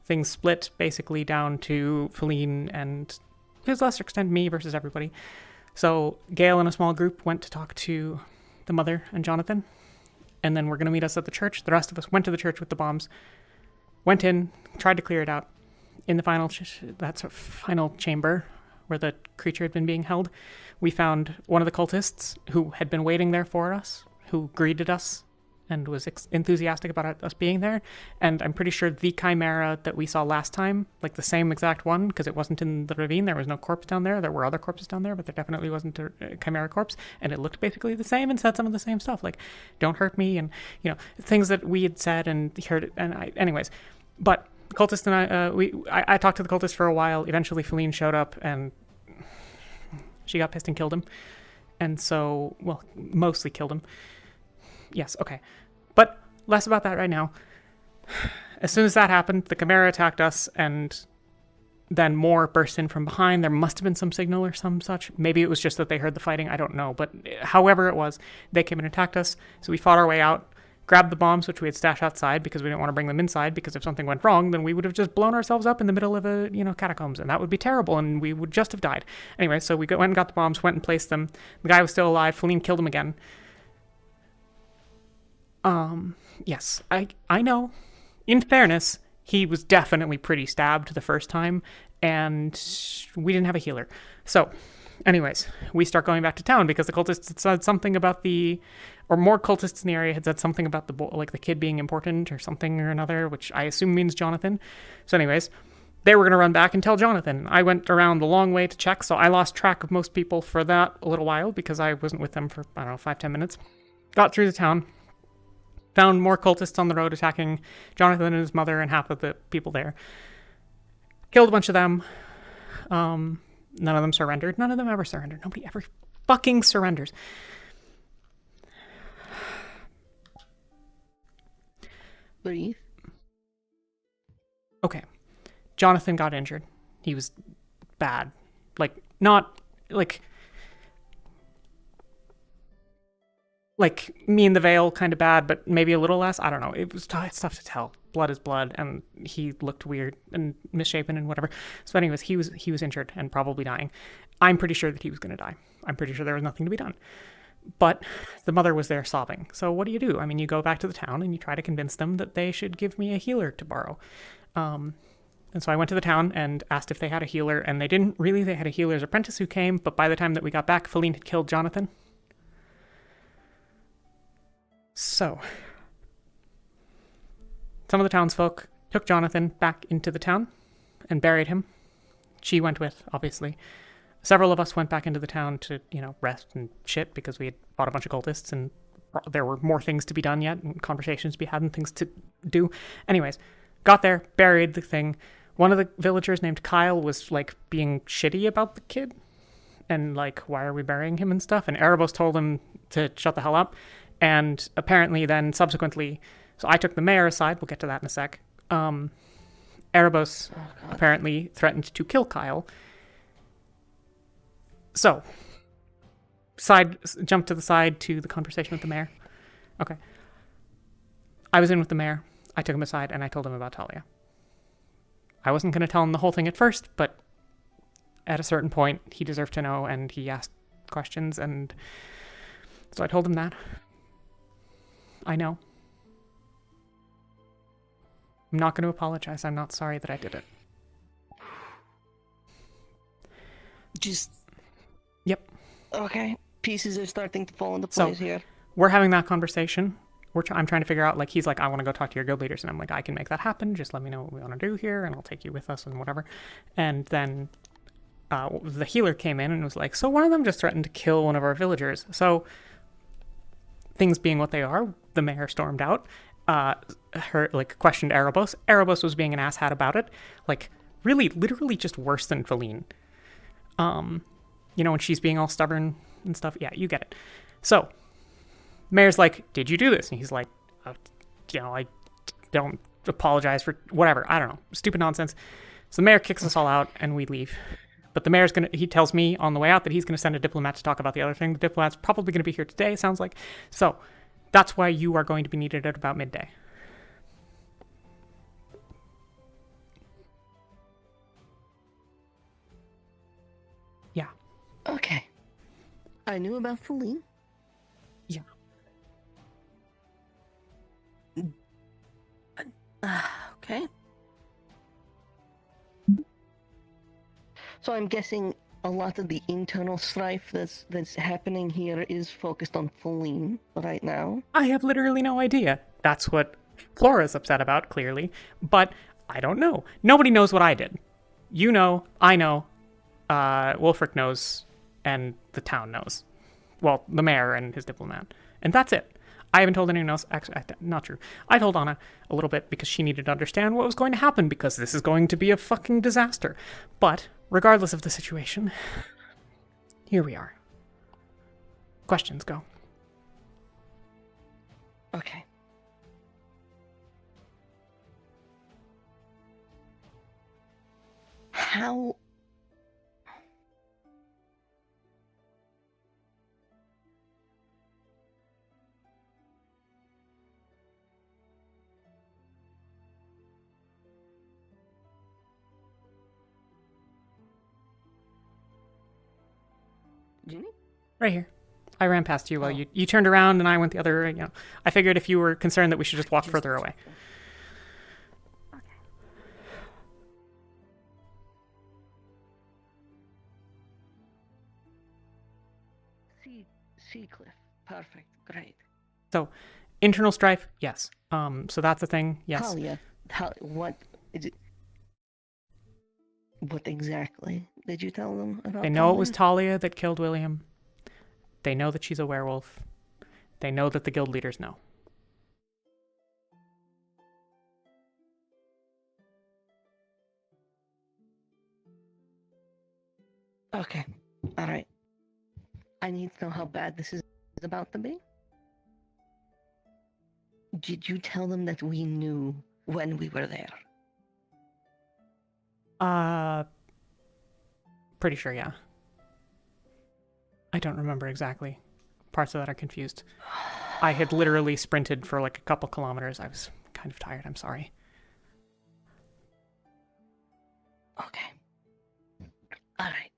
A: Things split basically down to Feline and, to a lesser extent, me versus everybody. So Gale and a small group went to talk to the mother and Jonathan, and then we're going to meet us at the church. The rest of us went to the church with the bombs, went in, tried to clear it out. In the final chamber where the creature had been being held, we found one of the cultists who had been waiting there for us, who greeted us and was enthusiastic about us being there. And I'm pretty sure the chimera that we saw last time, like the same exact one, because it wasn't in the ravine, there was no corpse down there. There were other corpses down there, but there definitely wasn't a chimera corpse. And it looked basically the same and said some of the same stuff, like, "Don't hurt me," and, you know, things that we had said and heard. Anyways, but cultist and I talked to the cultist for a while. Eventually Feline showed up and she got pissed and killed him. And so, well, mostly killed him. Yes, okay. But less about that right now. As soon as that happened, the Chimera attacked us, and then more burst in from behind. There must have been some signal or some such. Maybe it was just that they heard the fighting, I don't know. But however it was, they came and attacked us. So we fought our way out, grabbed the bombs, which we had stashed outside because we didn't want to bring them inside, because if something went wrong, then we would have just blown ourselves up in the middle of a, catacombs, and that would be terrible, and we would just have died. Anyway, so we went and got the bombs, went and placed them. The guy was still alive. Feline killed him again. Yes, I know. In fairness, he was definitely pretty stabbed the first time, and we didn't have a healer. So, Anyways, we start going back to town because the cultists had said something about or more cultists in the area had said something about the kid being important or something or another, which I assume means Jonathan. So anyways, they were going to run back and tell Jonathan. I went around the long way to check, so I lost track of most people for that a little while because I wasn't with them for, 5-10 minutes. Got through the town, found more cultists on the road attacking Jonathan and his mother and half of the people there. Killed a bunch of them. None of them surrendered. None of them ever surrendered. Nobody ever fucking surrenders.
D: Breathe.
A: Okay. Jonathan got injured. He was bad. Not me in the Veil kind of bad, but maybe a little less. I don't know. It's tough to tell. Blood is blood, and he looked weird and misshapen and whatever. So anyways, he was injured and probably dying. I'm pretty sure that he was going to die. I'm pretty sure there was nothing to be done. But the mother was there sobbing. So what do? I mean, you go back to the town and you try to convince them that they should give me a healer to borrow. And so I went to the town and asked if they had a healer, and they didn't really. They had a healer's apprentice who came, but by the time that we got back, Feline had killed Jonathan. So, some of the townsfolk took Jonathan back into the town and buried him. She went with, obviously. Several of us went back into the town to, rest and shit because we had fought a bunch of cultists and there were more things to be done yet and conversations to be had and things to do. Anyways, got there, buried the thing. One of the villagers named Kyle was, being shitty about the kid and, why are we burying him and stuff? And Erebos told him to shut the hell up. And apparently then, subsequently, so I took the mayor aside. We'll get to that in a sec. Erebos apparently threatened to kill Kyle. So, jump to the side to the conversation with the mayor. Okay. I was in with the mayor. I took him aside and I told him about Talia. I wasn't going to tell him the whole thing at first, but at a certain point, he deserved to know and he asked questions, and so I told him that. I know. I'm not going to apologize. I'm not sorry that I did it. Yep.
D: Okay. Pieces are starting to fall into place here.
A: We're having that conversation. I'm trying to figure out, he's like, I want to go talk to your guild leaders. And I'm like, I can make that happen. Just let me know what we want to do here, and I'll take you with us and whatever. And then the healer came in and was like, so one of them just threatened to kill one of our villagers. So things being what they are, the mayor stormed out, questioned Erebos. Erebos was being an asshat about it. Really, literally just worse than Feline. When she's being all stubborn and stuff. Yeah, you get it. So, mayor's like, did you do this? And he's like, I don't apologize for whatever. I don't know. Stupid nonsense. So the mayor kicks us all out and we leave. But the mayor's he tells me on the way out that he's going to send a diplomat to talk about the other thing. The diplomat's probably going to be here today, it sounds like. So, that's why you are going to be needed at about midday. Yeah.
D: Okay. I knew about Feline.
A: Yeah.
D: Okay. So I'm guessing a lot of the internal strife that's happening here is focused on Feline right now.
A: I have literally no idea. That's what Flora's upset about, clearly. But I don't know. Nobody knows what I did. You know, I know, Wolfric knows, and the town knows. Well, the mayor and his diplomat. And that's it. I haven't told anyone else. Actually, not true. I told Anna a little bit because she needed to understand what was going to happen because this is going to be a fucking disaster. But, regardless of the situation, here we are. Questions, go.
D: Okay. How... Ginny?
A: Right here. I ran past you while you turned around and I went the other, I figured if you were concerned that we should just walk further away.
I: Okay.
D: Seacliff. Perfect. Great.
A: So, internal strife, yes. So that's a thing, yes.
D: Talia, what is it? What exactly did you tell them about?
A: They know it was Talia that killed William. They know that she's a werewolf. They know that the guild leaders know.
D: Okay. All right. I need to know how bad this is about to be. Did you tell them that we knew when we were there?
A: Pretty sure, yeah. I don't remember exactly. Parts of that are confused. I had literally sprinted for like a couple kilometers. I was kind of tired, I'm sorry.
D: Okay. All right.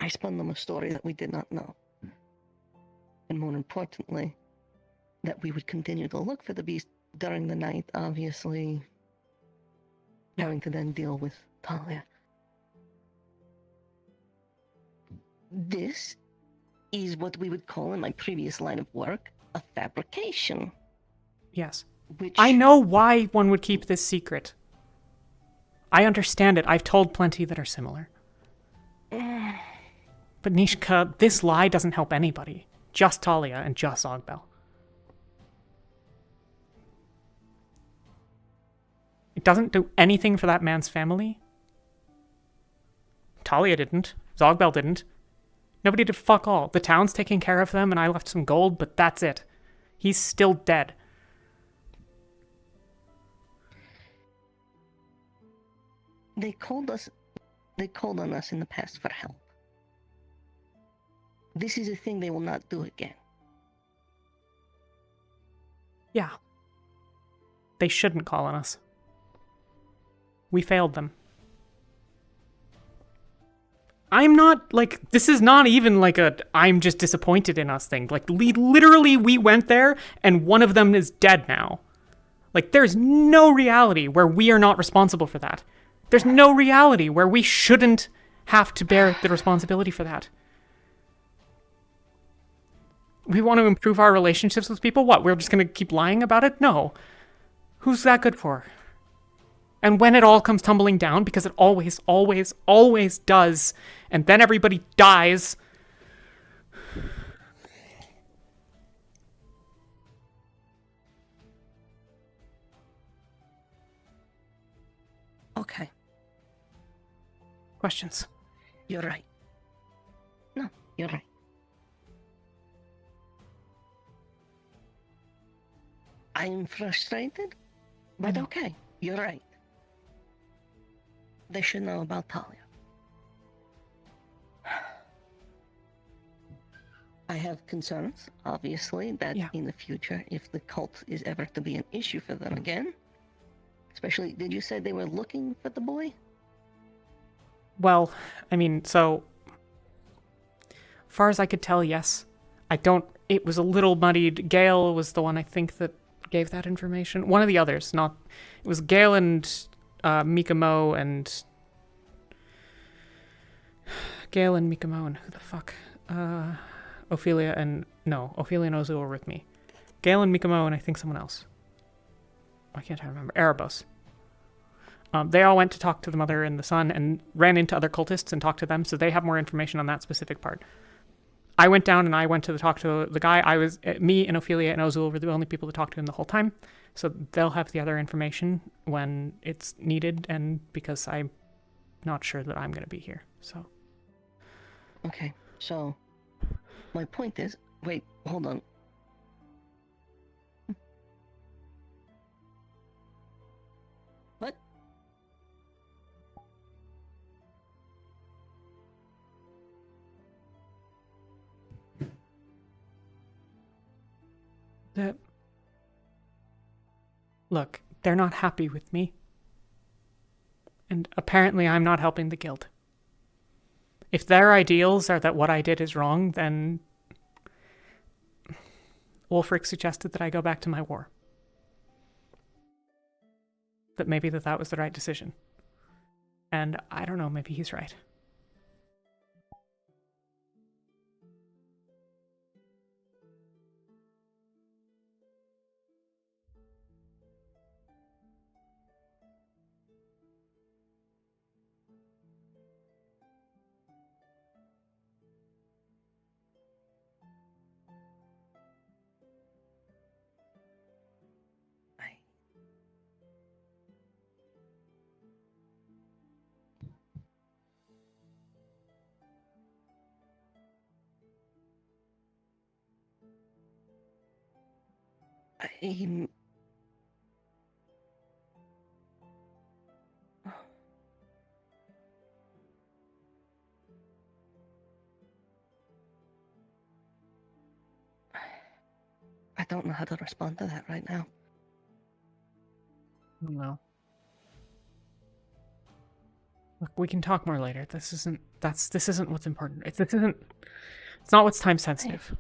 D: I spun them a story that we did not know. And more importantly, that we would continue to look for the beast during the night, obviously having to then deal with Talia. This is what we would call in my previous line of work a fabrication.
A: Yes.
D: Which
A: I know why one would keep this secret. I understand it. I've told plenty that are similar. But Nishka, this lie doesn't help anybody. Just Talia and just Ogbel. It doesn't do anything for that man's family. Talia didn't. Zogbel didn't. Nobody did fuck all. The town's taking care of them and I left some gold, but that's it. He's still dead.
D: They called on us in the past for help. This is a thing they will not do again.
A: Yeah. They shouldn't call on us. We failed them. I'm not, like, this is not even like a I'm just disappointed in us thing. Like, literally we went there and one of them is dead now. Like, there's no reality where we are not responsible for that. There's no reality where we shouldn't have to bear the responsibility for that. We want to improve our relationships with people? What, we're just going to keep lying about it? No. Who's that good for? And when it all comes tumbling down, because it always, always, always does, and then everybody dies.
D: Okay.
A: Questions?
D: You're right. No, you're right. I'm frustrated, but okay, you're right. They should know about Talia. I have concerns, obviously, that in the future, if the cult is ever to be an issue for them again, especially, did you say they were looking for the boy?
A: Well, I mean, so, far as I could tell, yes. It was a little muddied. Gale was the one I think that gave that information. One of the others, it was Gale and Mikamo and who the fuck? Ophelia and Ozu were with me. Gale and Mikamo and I think someone else. Why can't I remember? Erebos. They all went to talk to the mother and the son and ran into other cultists and talked to them, so they have more information on that specific part. I went down and I went to talk to the guy. Me and Ophelia and Ozul were the only people to talk to him the whole time, so they'll have the other information when it's needed, and because I'm not sure that I'm going to be here, so.
D: Okay, so my point is, wait, hold on. What?
A: Look, they're not happy with me. And apparently I'm not helping the guild. If their ideals are that what I did is wrong, then Wolfric suggested that I go back to my war. That maybe that was the right decision. And I don't know, maybe he's right.
D: I don't know how to respond to that right now.
A: No. Look, we can talk more later. This isn't what's important. It's not what's time sensitive.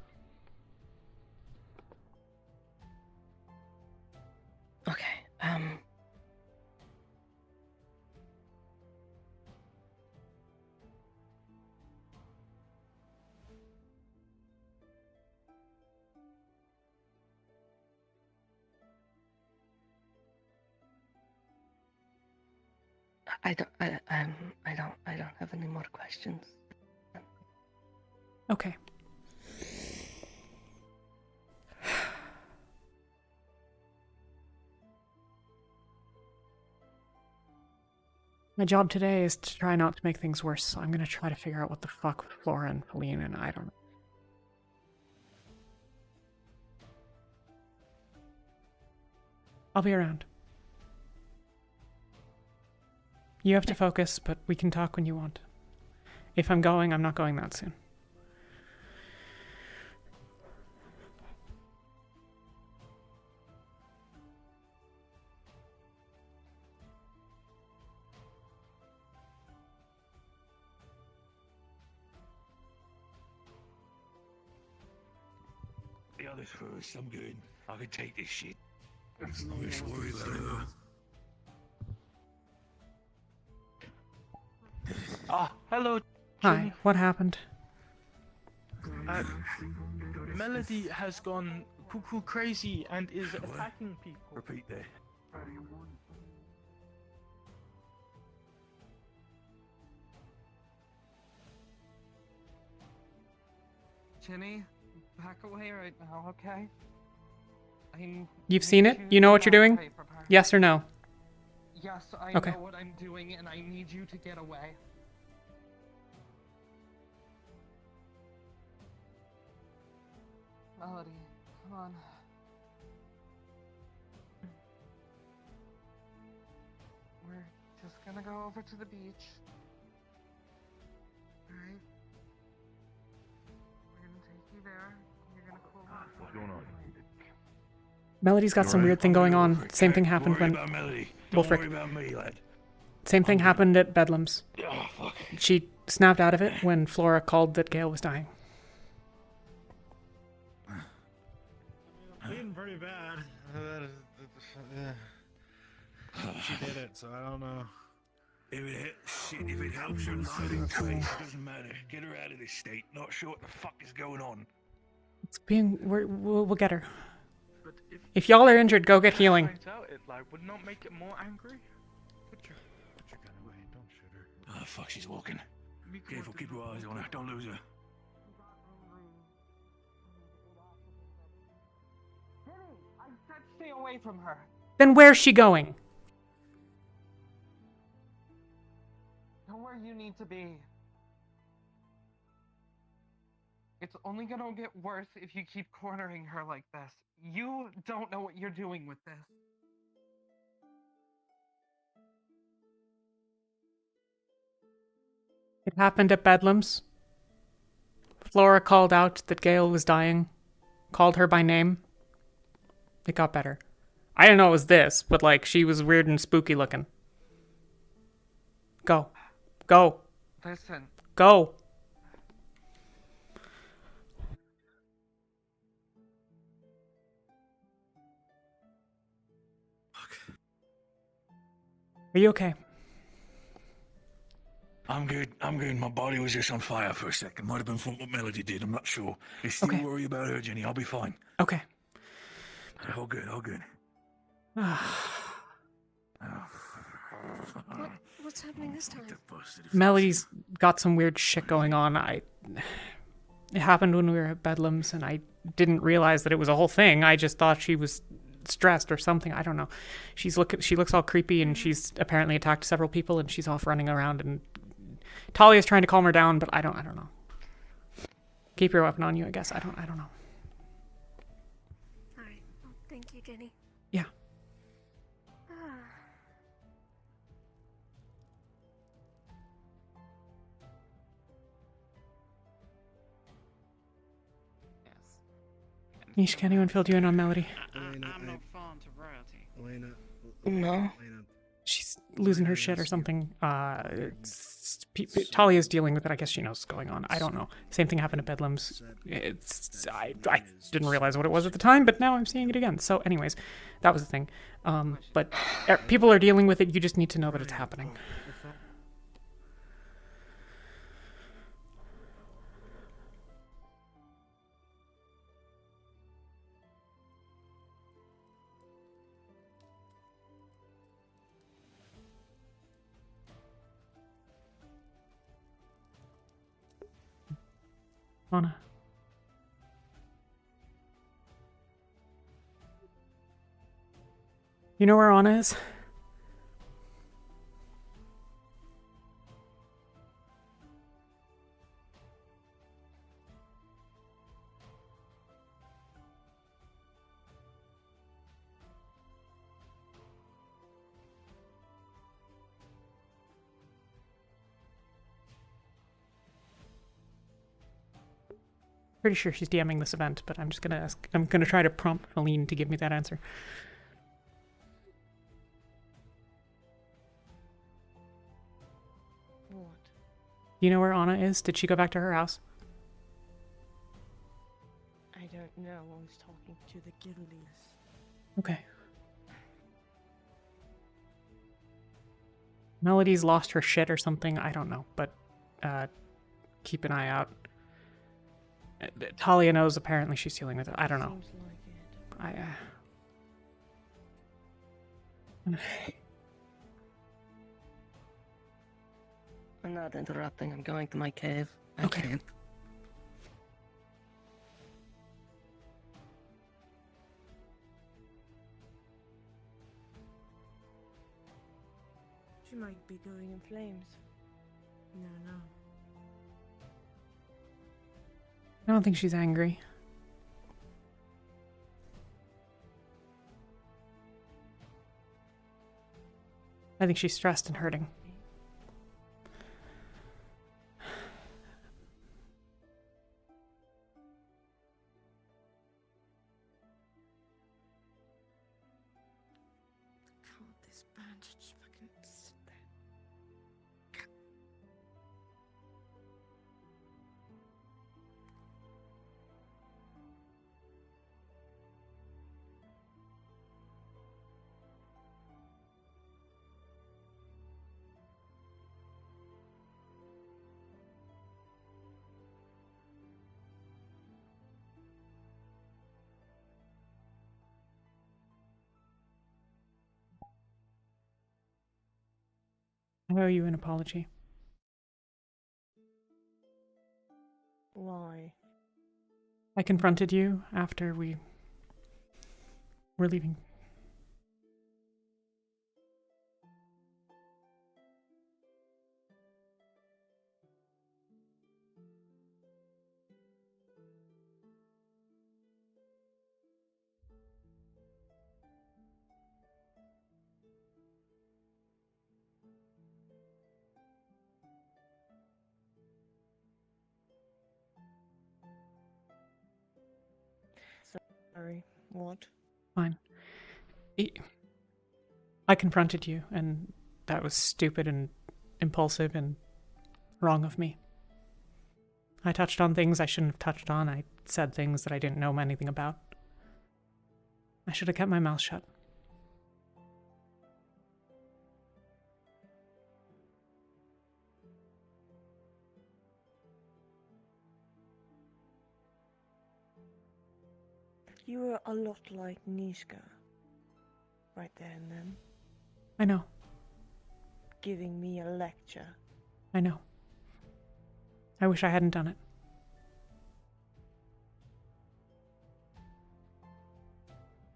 D: Okay. I don't have any more questions.
A: Okay. My job today is to try not to make things worse, so I'm gonna try to figure out what the fuck with Flora and Feline, and I don't know. I'll be around. You have to focus, but we can talk when you want. If I'm going, I'm not going that soon.
H: The others first. I'm good. I can take this shit. I'm just worried about her.
B: Ah, hello.
A: Hi,
B: Ginny.
A: what happened?
B: Melody has gone cuckoo crazy and is attacking people.
H: Repeat that.
F: Ginny, back away right now, okay?
A: You've seen it? You know what you're doing? Yes or no?
F: Yes, I
A: Okay.
F: know what I'm doing, and I need you to get away. Melody, come on. We're just gonna go over to the beach. Alright? We're gonna take you there. You're gonna cool off.
H: What's going on?
A: Melody's got some weird thing going on. Same thing happened
H: Don't worry
A: when...
H: about Melody.
A: Well,
H: Don't
A: frick.
H: worry about me, lad.
A: Same thing happened at Bedlam's.
H: Oh, fuck.
A: She snapped out of it when Flora called that Gale was dying.
J: Bleeding pretty bad. She did it, so I don't know.
H: If it helps her not, it doesn't matter. Get her out of this state. Not sure what the fuck is going on.
A: It's being... We'll get her.
B: But
A: If y'all are injured, go get healing.
B: finds out, it would not make it more angry.
J: Put your gun away. Don't shoot her.
H: Oh, fuck, she's walking.
B: We could
H: Careful, keep your eyes on her. Don't lose her.
F: I said stay away from her.
A: Then where's she going?
F: Go where you need to be. It's only gonna get worse if you keep cornering her like this. You don't know what you're doing with this.
A: It happened at Bedlam's. Flora called out that Gale was dying. Called her by name. It got better. I didn't know it was this, but like, she was weird and spooky looking. Go. Go.
F: Listen,
A: Go. Are you okay?
H: I'm good. My body was just on fire for a second. Might have been from what Melody did. I'm not sure. You still
A: Okay.
H: worry about her, Ginny. I'll be fine.
A: Okay.
H: All good. All good.
I: What's happening this time?
A: Melody's got some weird shit going on. It happened when we were at Bedlam's, and I didn't realize that it was a whole thing. I just thought she was stressed or something. I don't know. She looks all creepy, and she's apparently attacked several people, and she's off running around. And Talia's trying to calm her down, but I don't know. Keep your weapon on you, I guess. I don't know.
I: Alright, well, thank Thank you, Ginny.
A: Yeah.
I: Ah.
A: Nish, can anyone fill you in on Melody?
L: I'm not fond of royalty.
J: Elena.
D: No.
J: Elena.
A: She's losing her shit or something. Talia's dealing with it. I guess she knows what's going on. I don't know. Same thing happened at Bedlam's. I didn't realize what it was at the time, but now I'm seeing it again. So anyways, that was the thing. But people are dealing with it. You just need to know that it's happening. Anna. You know where Anna is? Pretty sure she's DMing this event, but I'm just gonna ask. I'm gonna try to prompt Aline to give me that answer.
G: What?
A: You know where Anna is? Did she go back to her house?
G: I don't know. I was talking to the Gillies.
A: Okay. Melody's lost her shit or something. I don't know, but keep an eye out. Talia knows. Apparently, she's dealing with it. I don't know.
G: Seems like it.
D: I'm not interrupting. I'm going to my cave. I
A: Okay.
D: can't.
G: She might be going in flames. You never know.
A: I don't think she's angry. I think she's stressed and hurting.
G: Can't this bandage just fucking sit there?
A: I owe you an apology.
G: Why?
A: I confronted you after we were leaving.
G: Sorry. What?
A: Fine. I confronted you, and that was stupid and impulsive and wrong of me. I touched on things I shouldn't have touched on. I said things that I didn't know anything about. I should have kept my mouth shut.
G: You were a lot like Nishka. Right there and then.
A: I know.
G: Giving me a lecture.
A: I know. I wish I hadn't done it.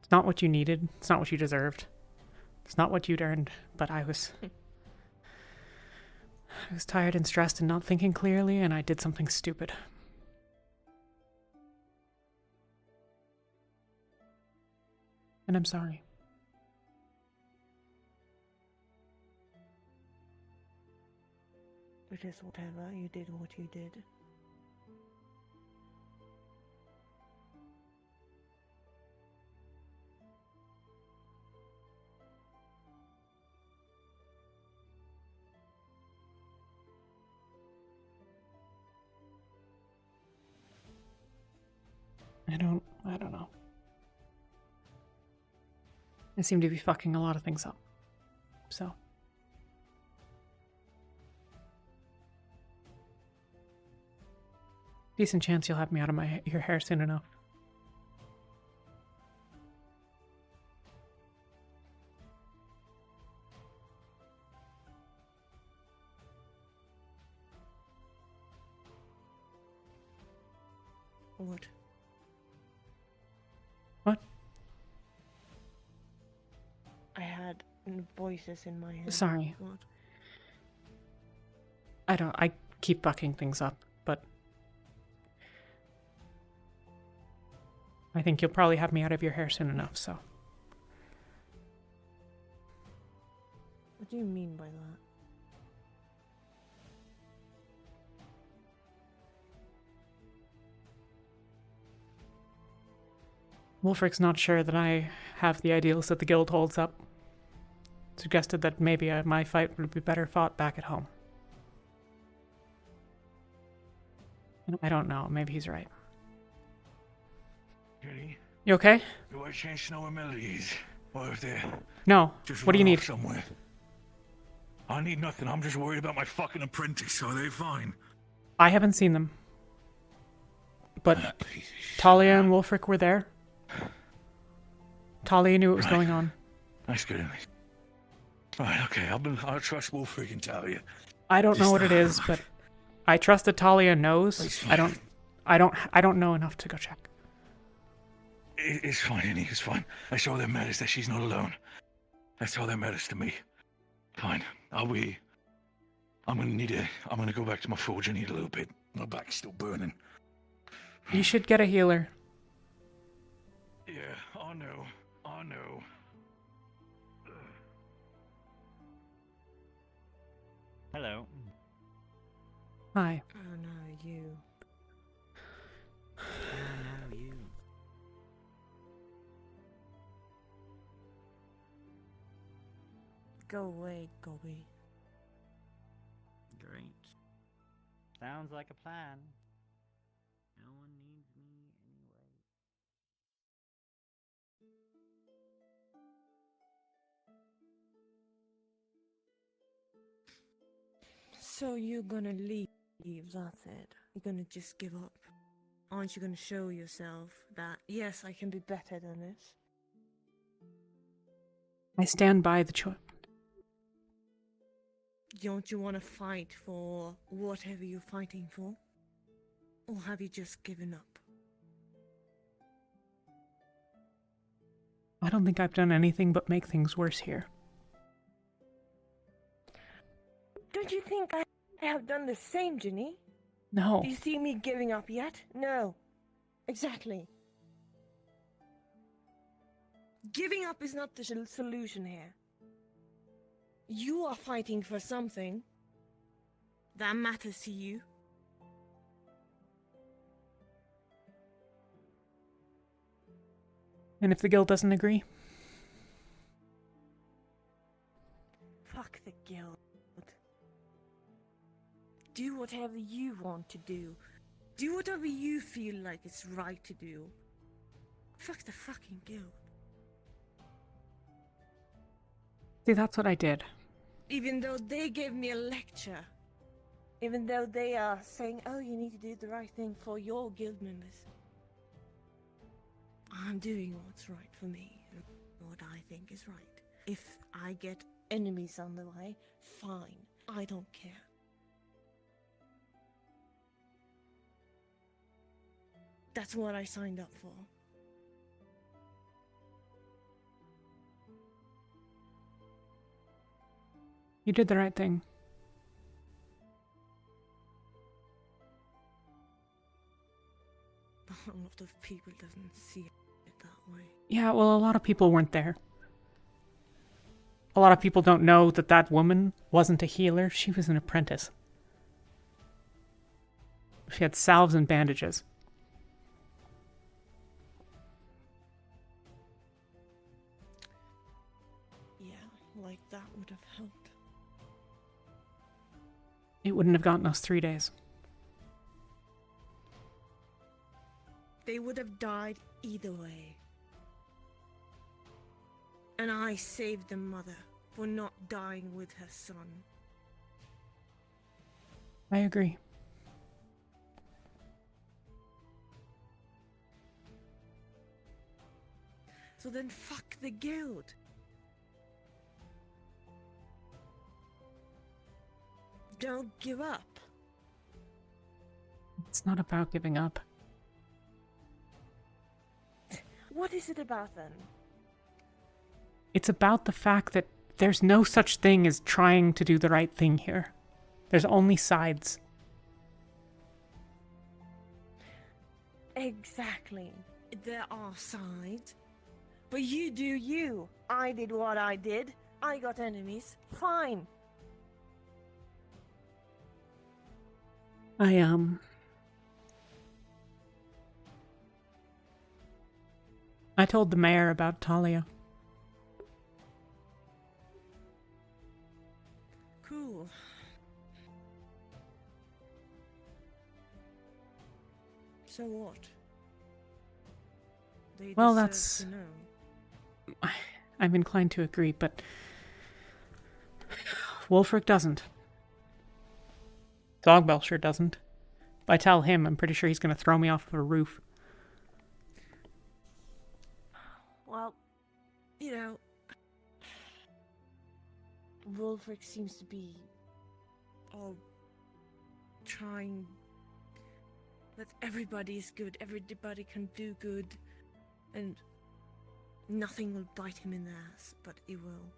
A: It's not what you needed. It's not what you deserved. It's not what you'd earned. But I was tired and stressed and not thinking clearly, and I did something stupid. And I'm sorry.
G: It is whatever. You did what you did.
A: I don't know. I seem to be fucking a lot of things up. So. Decent chance you'll have me out of your hair soon enough.
G: What?
A: What?
G: I had voices in my head.
A: Sorry.
G: What?
A: I keep fucking things up, but I think you'll probably have me out of your hair soon enough, so.
G: What do you mean by that?
A: Wulfric's not sure that I have the ideals that the guild holds up. Suggested that maybe my fight would be better fought back at home. I don't know. Maybe he's right.
H: Ginny,
A: You okay?
H: do I change snow and melodies? Or if they're
A: No.
H: just
A: What do you
H: run
A: need?
H: off somewhere? I need nothing. I'm just worried about my fucking apprentice. Are they fine?
A: I haven't seen them. But Talia and Wulfric were there. Talia knew what was going on.
H: That's good. Right, okay. I'll trust Wolfric and Talia.
A: I don't know what it is, but I trust that Talia knows. I don't know enough to go check.
H: It's fine, Annie. It's fine. That's all that matters. That she's not alone. That's all that matters to me. Fine. I'm gonna go back to my forge and eat a little bit. My back's still burning.
A: You should get a healer.
H: Yeah, I know.
M: Hello.
A: Hi.
G: Oh no, you.
M: Oh no, you.
G: Go away, Gobby.
M: Great. Sounds like a plan. No one needs me anyway.
G: So you're gonna leave, that's it. You're gonna just give up. Aren't you gonna show yourself that, yes, I can be better than this?
A: I stand by the choice.
G: Don't you want to fight for whatever you're fighting for? Or have you just given up?
A: I don't think I've done anything but make things worse here.
G: Don't you think I have done the same, Ginny?
A: No.
G: Do you see me giving up yet? No. Exactly. Giving up is not the solution here. You are fighting for something that matters to you.
A: And if the guild doesn't agree?
G: Fuck the guild. Do whatever you want to do. Do whatever you feel like it's right to do. Fuck the fucking guild.
A: See, that's what I did.
G: Even though they gave me a lecture. Even though they are saying, oh, you need to do the right thing for your guild members. I'm doing what's right for me. And what I think is right. If I get enemies on the way, fine. I don't care. That's what I signed up for.
A: You did the right thing.
G: A lot of people doesn't see it that way.
A: Yeah, well, a lot of people weren't there. A lot of people don't know that that woman wasn't a healer. She was an apprentice. She had salves and bandages.
G: Yeah, like that would have helped.
A: It wouldn't have gotten us 3 days.
G: They would have died either way. And I saved the mother for not dying with her son.
A: I agree.
G: So then fuck the guild. Don't give up.
A: It's not about giving up.
G: What is it about then?
A: It's about the fact that there's no such thing as trying to do the right thing here. There's only sides.
G: Exactly. There are sides. But you do you. I did what I did. I got enemies. Fine.
A: I told the mayor about Talia.
G: Cool. So what? They
A: Well,
G: deserve
A: that's...
G: to know.
A: I'm inclined to agree, but... Wulfric doesn't. Dogbell sure doesn't. If I tell him, I'm pretty sure he's going to throw me off of a roof.
G: Well, you know, Wulfric seems to be all trying that everybody is good, everybody can do good, and nothing will bite him in the ass, but it will.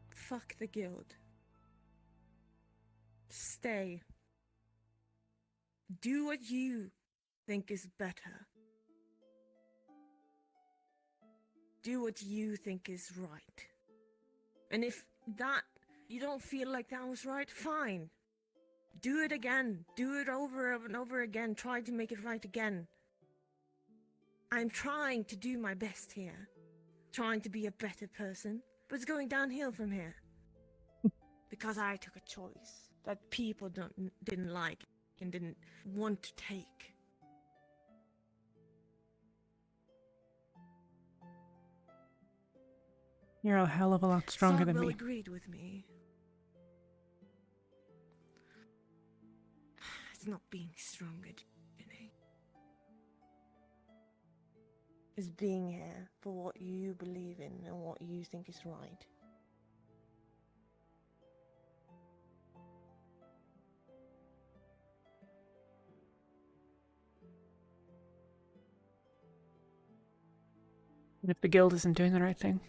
G: Fuck the guild. Stay. Do what you think is better. Do what you think is right. And if that, you don't feel like that was right, fine. Do it again. Do it over and over again. Try to make it right again. I'm trying to do my best here. Trying to be a better person. But it's going downhill from here. Because I took a choice that people didn't like and didn't want to take.
A: You're a hell of a lot stronger than me.
G: Agreed with me. It's not being stronger, Ginny. It's being here for what you believe in and what you think is right.
A: And if the guild isn't doing the right thing?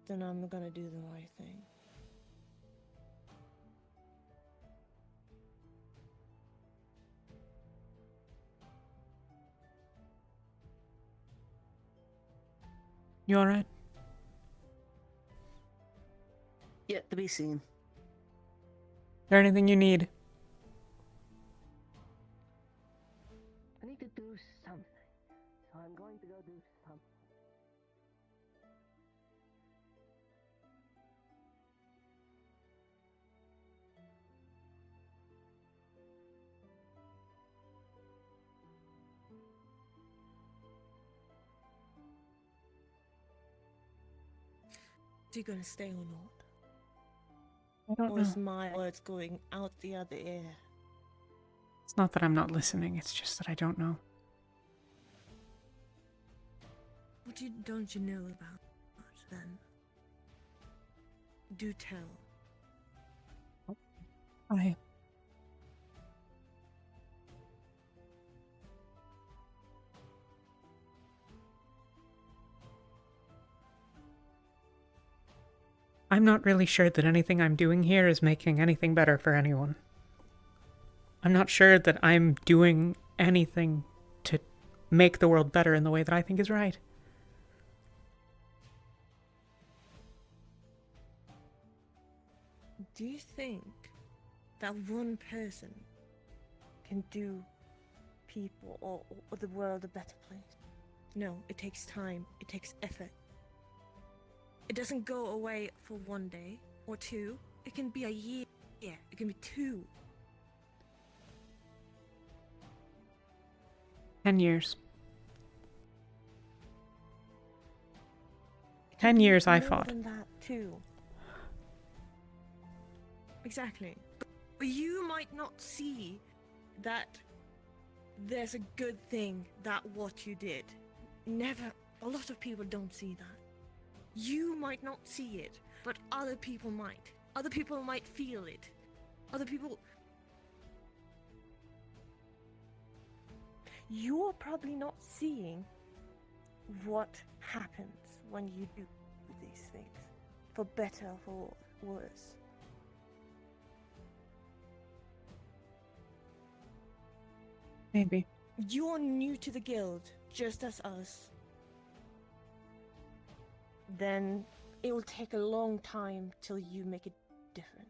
G: Then I'm gonna do the right thing.
A: You alright?
D: Yet to be seen.
A: Is there anything you need?
D: I need to do something. So I'm going to go do something.
G: Are you gonna stay or not?
A: I don't
G: Or is
A: know.
G: my words going out the other ear?
A: It's not that I'm not listening, it's just that I don't know.
G: What don't you know about it, then? Do tell.
A: I'm not really sure that anything I'm doing here is making anything better for anyone. I'm not sure that I'm doing anything to make the world better in the way that I think is right.
G: Do you think that one person can do people or the world a better place? No, it takes time, it takes effort. It doesn't go away for one day or two. It can be a year, it can be 2.
A: 10 years. 10 years I
G: More
A: fought.
G: than that too. Exactly. But you might not see that there's a good thing that what you did. Never. A lot of people don't see that. You might not see it, but other people might. Other people might feel it. Other people. You're probably not seeing what happens when you do these things, for better or for worse.
A: Maybe.
G: You're new to the guild, just as us. Then it will take a long time till you make a difference.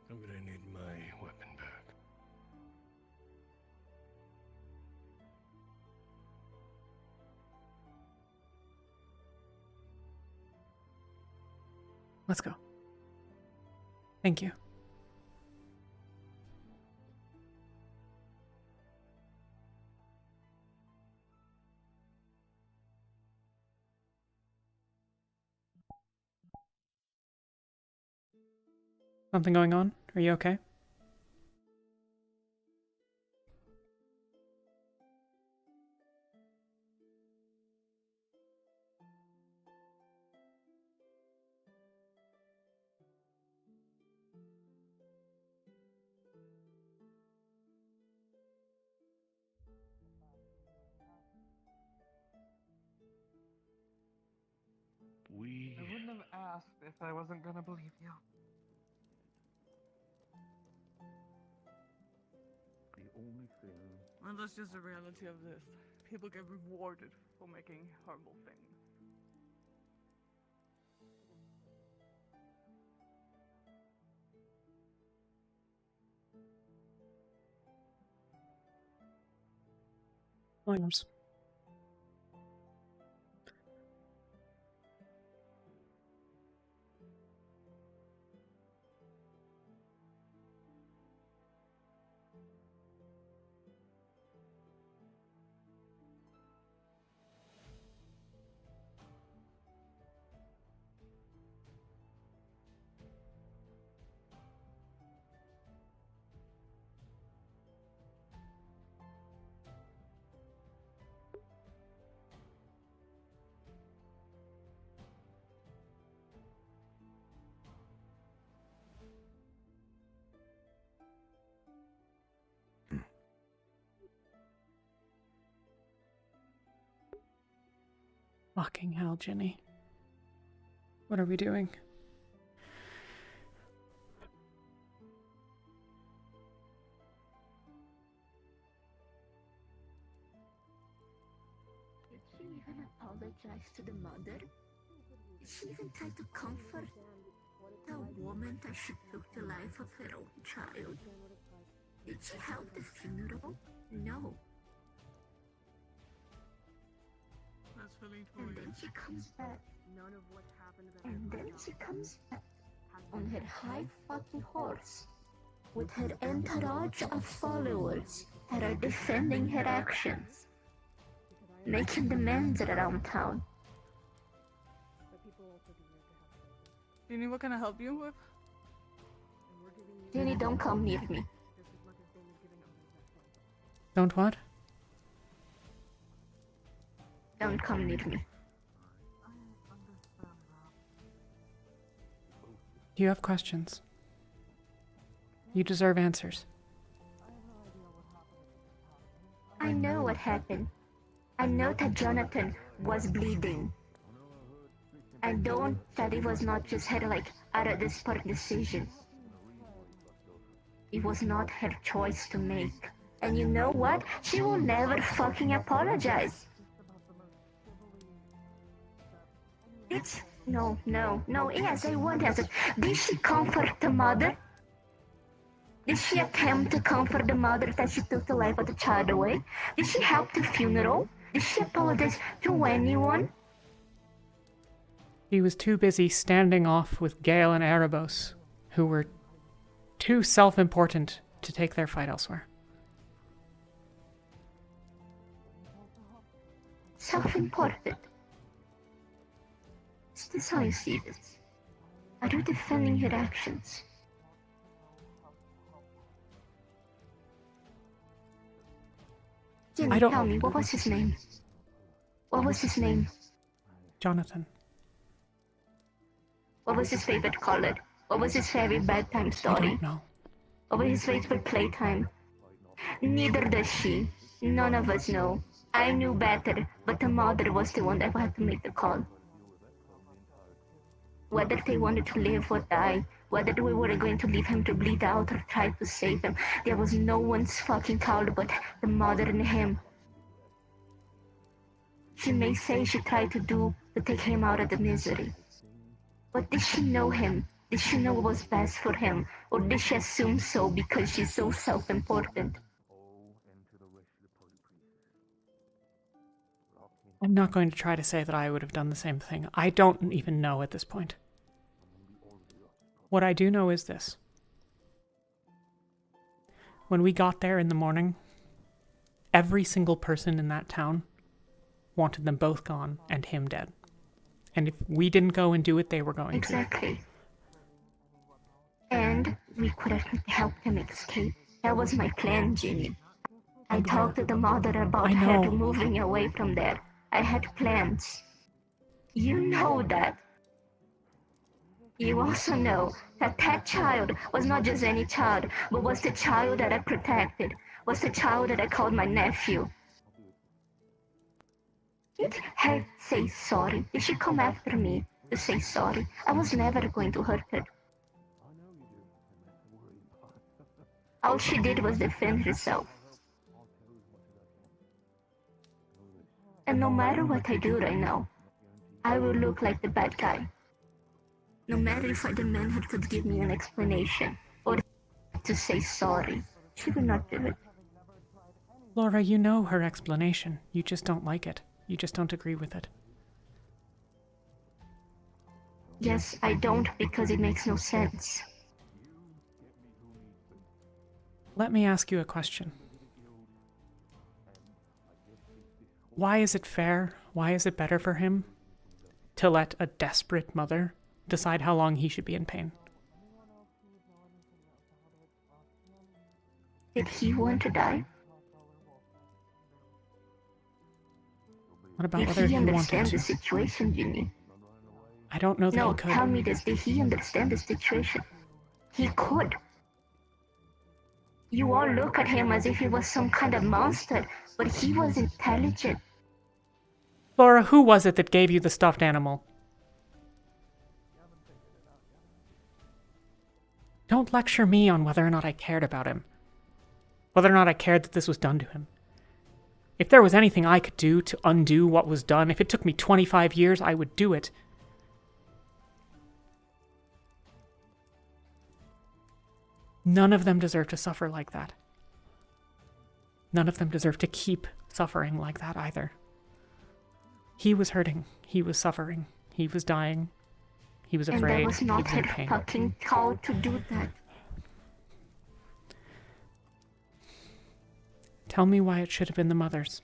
J: I'm gonna need my weapon back.
A: Let's go. Thank you. Something going on? Are you okay?
F: I wouldn't have asked if I wasn't gonna believe you.
H: The only thing.
L: Well, that's just the reality of this. People get rewarded for making horrible things.
A: All yours. Fucking hell, Ginny. What are we doing?
N: Did she even apologize to the mother? Did she even try to comfort the woman that she took the life of her own child? Did she help the funeral? No.
L: That's feeling
N: And then she comes back. And then she comes back on her high fucking horse with her entourage of followers that are defending her actions, making demands around town.
L: Ginny, what can I help you with?
N: Ginny, don't come near me.
A: Don't what?
N: Don't come near me.
A: Do you have questions? You deserve answers.
N: I know what happened. I know that Jonathan was bleeding. I know that it was not just her out of this spur decision. It was not her choice to make. And you know what? She will never fucking apologize. It's no. Yes, I want answers. Did she comfort the mother? Did she attempt to comfort the mother that she took the life of the child away? Did she help the funeral? Did she apologize to anyone?
A: He was too busy standing off with Gale and Erebos, who were too self-important to take their fight elsewhere.
N: Self-important? Is this how you see this? Are you defending her actions? Ginny, tell me, what was his name? What was his name?
A: Jonathan.
N: What was his favorite color? What was his favorite bedtime story?
A: I don't know.
N: What was his favorite playtime? Neither does she. None of us know. I knew better, but the mother was the one that had to make the call. Whether they wanted to live or die, whether we were going to leave him to bleed out or try to save him, there was no one's fucking call but the mother and him. She may say she tried to take him out of the misery. But did she know him? Did she know what was best for him? Or did she assume so because she's so self-important?
A: I'm not going to try to say that I would have done the same thing. I don't even know at this point. What I do know is this. When we got there in the morning, every single person in that town wanted them both gone and him dead. And if we didn't go and do it, they were going
N: Exactly. And we could have helped him escape. That was my plan, Ginny. I talked to the mother about her moving away from there. I had plans. You know that. You also know that that child was not just any child, but was the child that I protected, was the child that I called my nephew. Did her say sorry? Did she come after me to say sorry? I was never going to hurt her. All she did was defend herself. And no matter what I do right now, I will look like the bad guy. No matter if I demand her to give me an explanation or to say sorry, she will not do it.
A: Laura, you know her explanation. You just don't like it. You just don't agree with it.
N: Yes, I don't because it makes no sense.
A: Let me ask you a question. Why is it fair? Why is it better for him to let a desperate mother decide how long he should be in pain?
N: Did he want to die?
A: What about whether
N: Did
A: he
N: he
A: wanted
N: understand
A: to?
N: the situation, Ginny?
A: I don't know that
N: No,
A: he could.
N: tell me this. Did he understand the situation? He could. You all look at him as if he was some kind of monster, but he was intelligent.
A: Laura, who was it that gave you the stuffed animal? Don't lecture me on whether or not I cared about him. Whether or not I cared that this was done to him. If there was anything I could do to undo what was done, if it took me 25 years, I would do it. None of them deserve to suffer like that. None of them deserve to keep suffering like that either. He was hurting. He was suffering. He was dying. He was afraid.
N: And that was not
A: he was in
N: her
A: pain.
N: fucking call to do that.
A: Tell me why it should have been the mother's.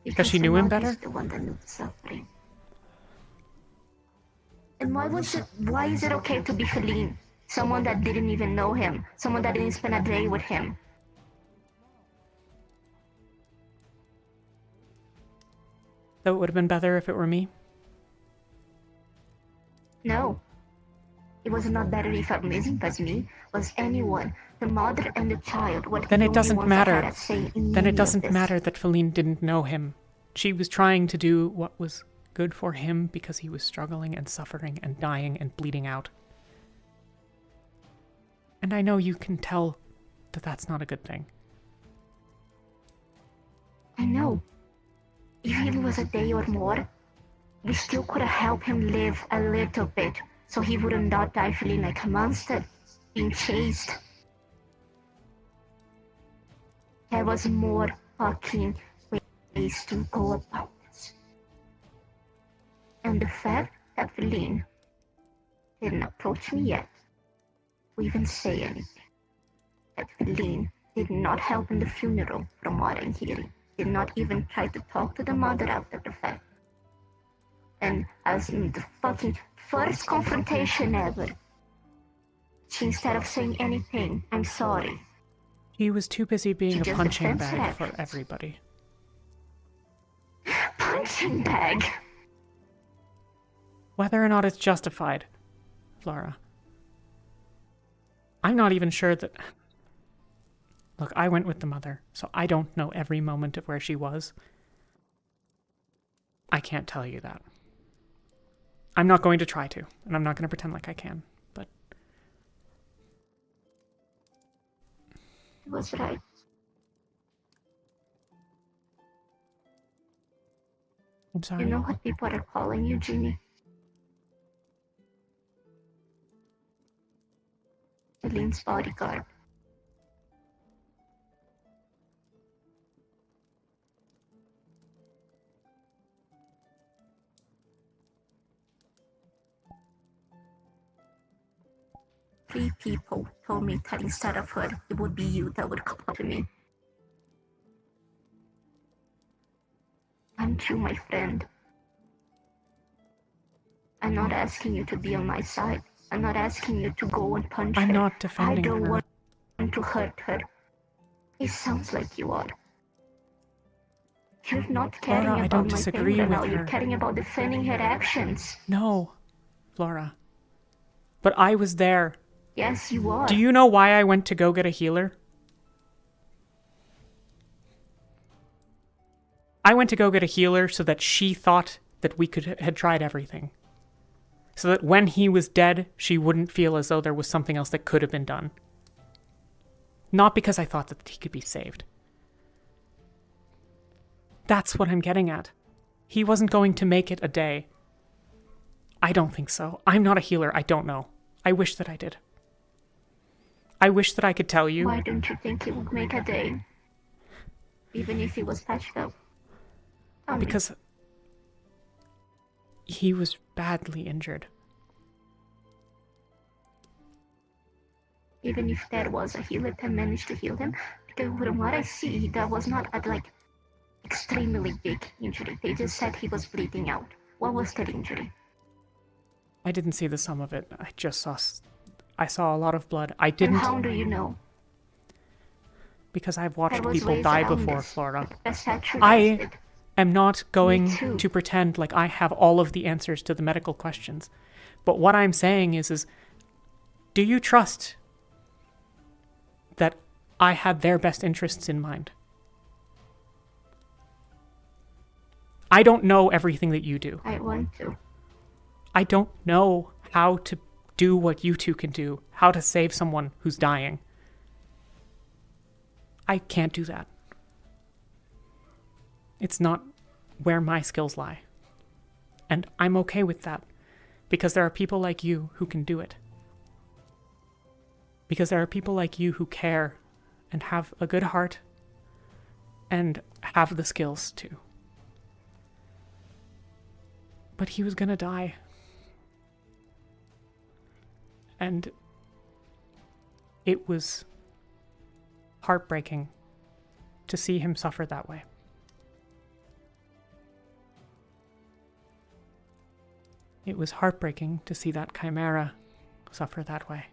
A: Because she
N: the
A: knew him
N: mother's
A: better?
N: The one that knew the suffering. And why is it okay to be Feline? Someone that didn't even know him. Someone that didn't spend a day with him.
A: So it would have been better if it were me?
N: No. It was not better if amazing as me was anyone. The mother and the child were
A: Then
N: the
A: it
N: only
A: doesn't
N: ones that had
A: matter.
N: a say in
A: Then
N: any
A: it
N: of
A: doesn't
N: this.
A: matter that Feline didn't know him. She was trying to do what was good for him because he was struggling and suffering and dying and bleeding out. And I know you can tell that that's not a good thing.
N: I know. If it was a day or more, we still could have helped him live a little bit, so he wouldn't not die feeling like a monster, being chased. There was more fucking ways to go about this. And the fact that Feline didn't approach me yet, or even say anything, that Feline did not help in the funeral, from what I'm hearing, did not even try to talk to the mother after the fact. And as in the fucking first confrontation ever, she, instead of saying anything, I'm sorry.
A: He was too busy being
N: She
A: a
N: just
A: punching
N: defends her
A: bag for
N: actions.
A: everybody.
N: Punching bag.
A: Whether or not it's justified, Flora. I'm not even sure that... Look, I went with the mother, so I don't know every moment of where she was. I can't tell you that. I'm not going to try to, and I'm not going to pretend like I can, but...
N: He was right.
A: I'm sorry.
N: You know what people are calling you, Ginny? Feline's bodyguard. Three people told me that instead of her, it would be you that would come to me. I'm true, my friend. I'm not asking you to be on my side. I'm not asking you to go and punch her.
A: I'm not defending
N: I don't
A: her.
N: want to hurt her. It sounds like you are. You're not caring
A: Flora, I
N: about
A: don't
N: my
A: disagree
N: pain right
A: with
N: now. You're
A: her.
N: caring about defending her actions.
A: No, Flora. But I was there.
N: Yes, you are.
A: Do you know why I went to go get a healer? I went to go get a healer so that she thought that we had tried everything. So that when he was dead, she wouldn't feel as though there was something else that could have been done. Not because I thought that he could be saved. That's what I'm getting at. He wasn't going to make it a day. I don't think so. I'm not a healer. I don't know. I wish that I did. I wish that I could tell you.
N: Why don't you think he would make a day? Even if he was patched up? Tell me.
A: Because he was badly injured.
N: Even if there was a healer that managed to heal him, because from what I see, that was not a, extremely big injury. They just said he was bleeding out. What was that injury?
A: I didn't see the sum of it. I saw a lot of blood. I didn't...
N: And how do you know?
A: Because I've watched
N: There was
A: people
N: ways
A: die
N: around
A: before,
N: this.
A: Flora.
N: Best actually
A: I
N: did.
A: am not going
N: too.
A: to pretend like I have all of the answers to the medical questions. But what I'm saying is do you trust that I had their best interests in mind? I don't know everything that you do.
N: I want to.
A: I don't know how to do what you two can do, how to save someone who's dying. I can't do that. It's not where my skills lie. And I'm okay with that, because there are people like you who can do it. Because there are people like you who care and have a good heart and have the skills too. But he was gonna die. And it was heartbreaking to see him suffer that way. It was heartbreaking to see that chimera suffer that way.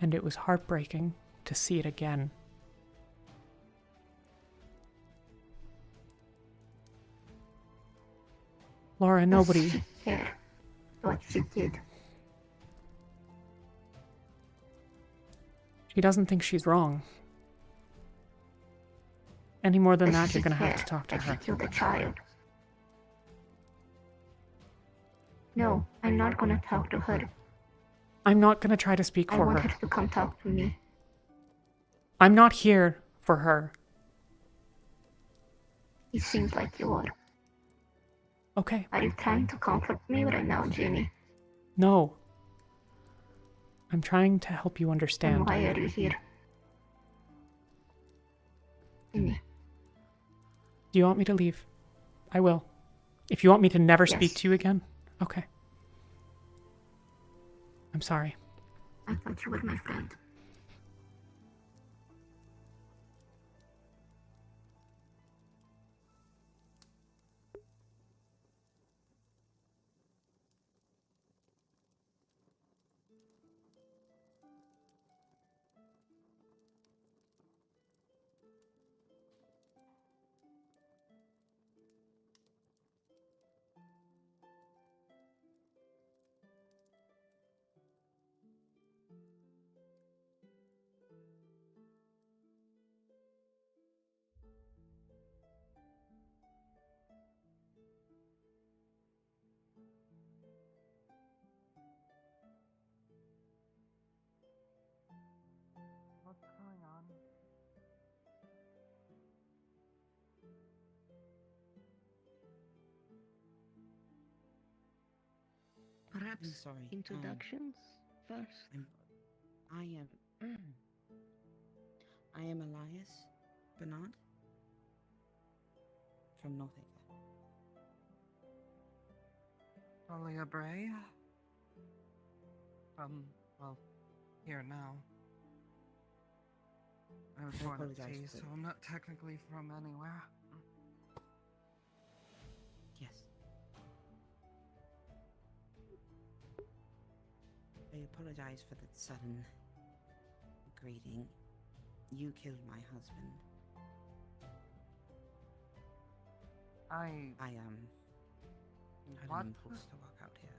A: And it was heartbreaking to see it again. Laura, nobody
N: care what she did.
A: She doesn't think she's wrong. Any more than
N: Does
A: that,
N: she
A: you're gonna have
N: care
A: to talk to
N: that
A: her.
N: she killed a child? No, I'm not gonna talk to her.
A: I'm not gonna try to speak
N: I
A: for
N: want
A: her.
N: her to come talk to me.
A: I'm not here for her.
N: It seems like you are.
A: Okay.
N: Are you trying to comfort me right now, Ginny?
A: No. I'm trying to help you
N: Then
A: understand.
N: why are you here? Ginny.
A: Do you want me to leave? I will. If you want me to never speak
N: Yes.
A: to you again, okay. I'm sorry.
N: I thought you were my friend.
F: What's going on?
D: Perhaps
O: I'm sorry.
D: introductions first.
O: I am. I am Elias Bernard from Northaker.
F: Talia Bray? Well, here now. I was
O: I
F: born at
O: apologize
F: sea,
O: for-
F: so I'm not technically from anywhere.
O: Yes. I apologize for the sudden greeting. You killed my husband. I had
F: What?
O: an impulse to walk out here.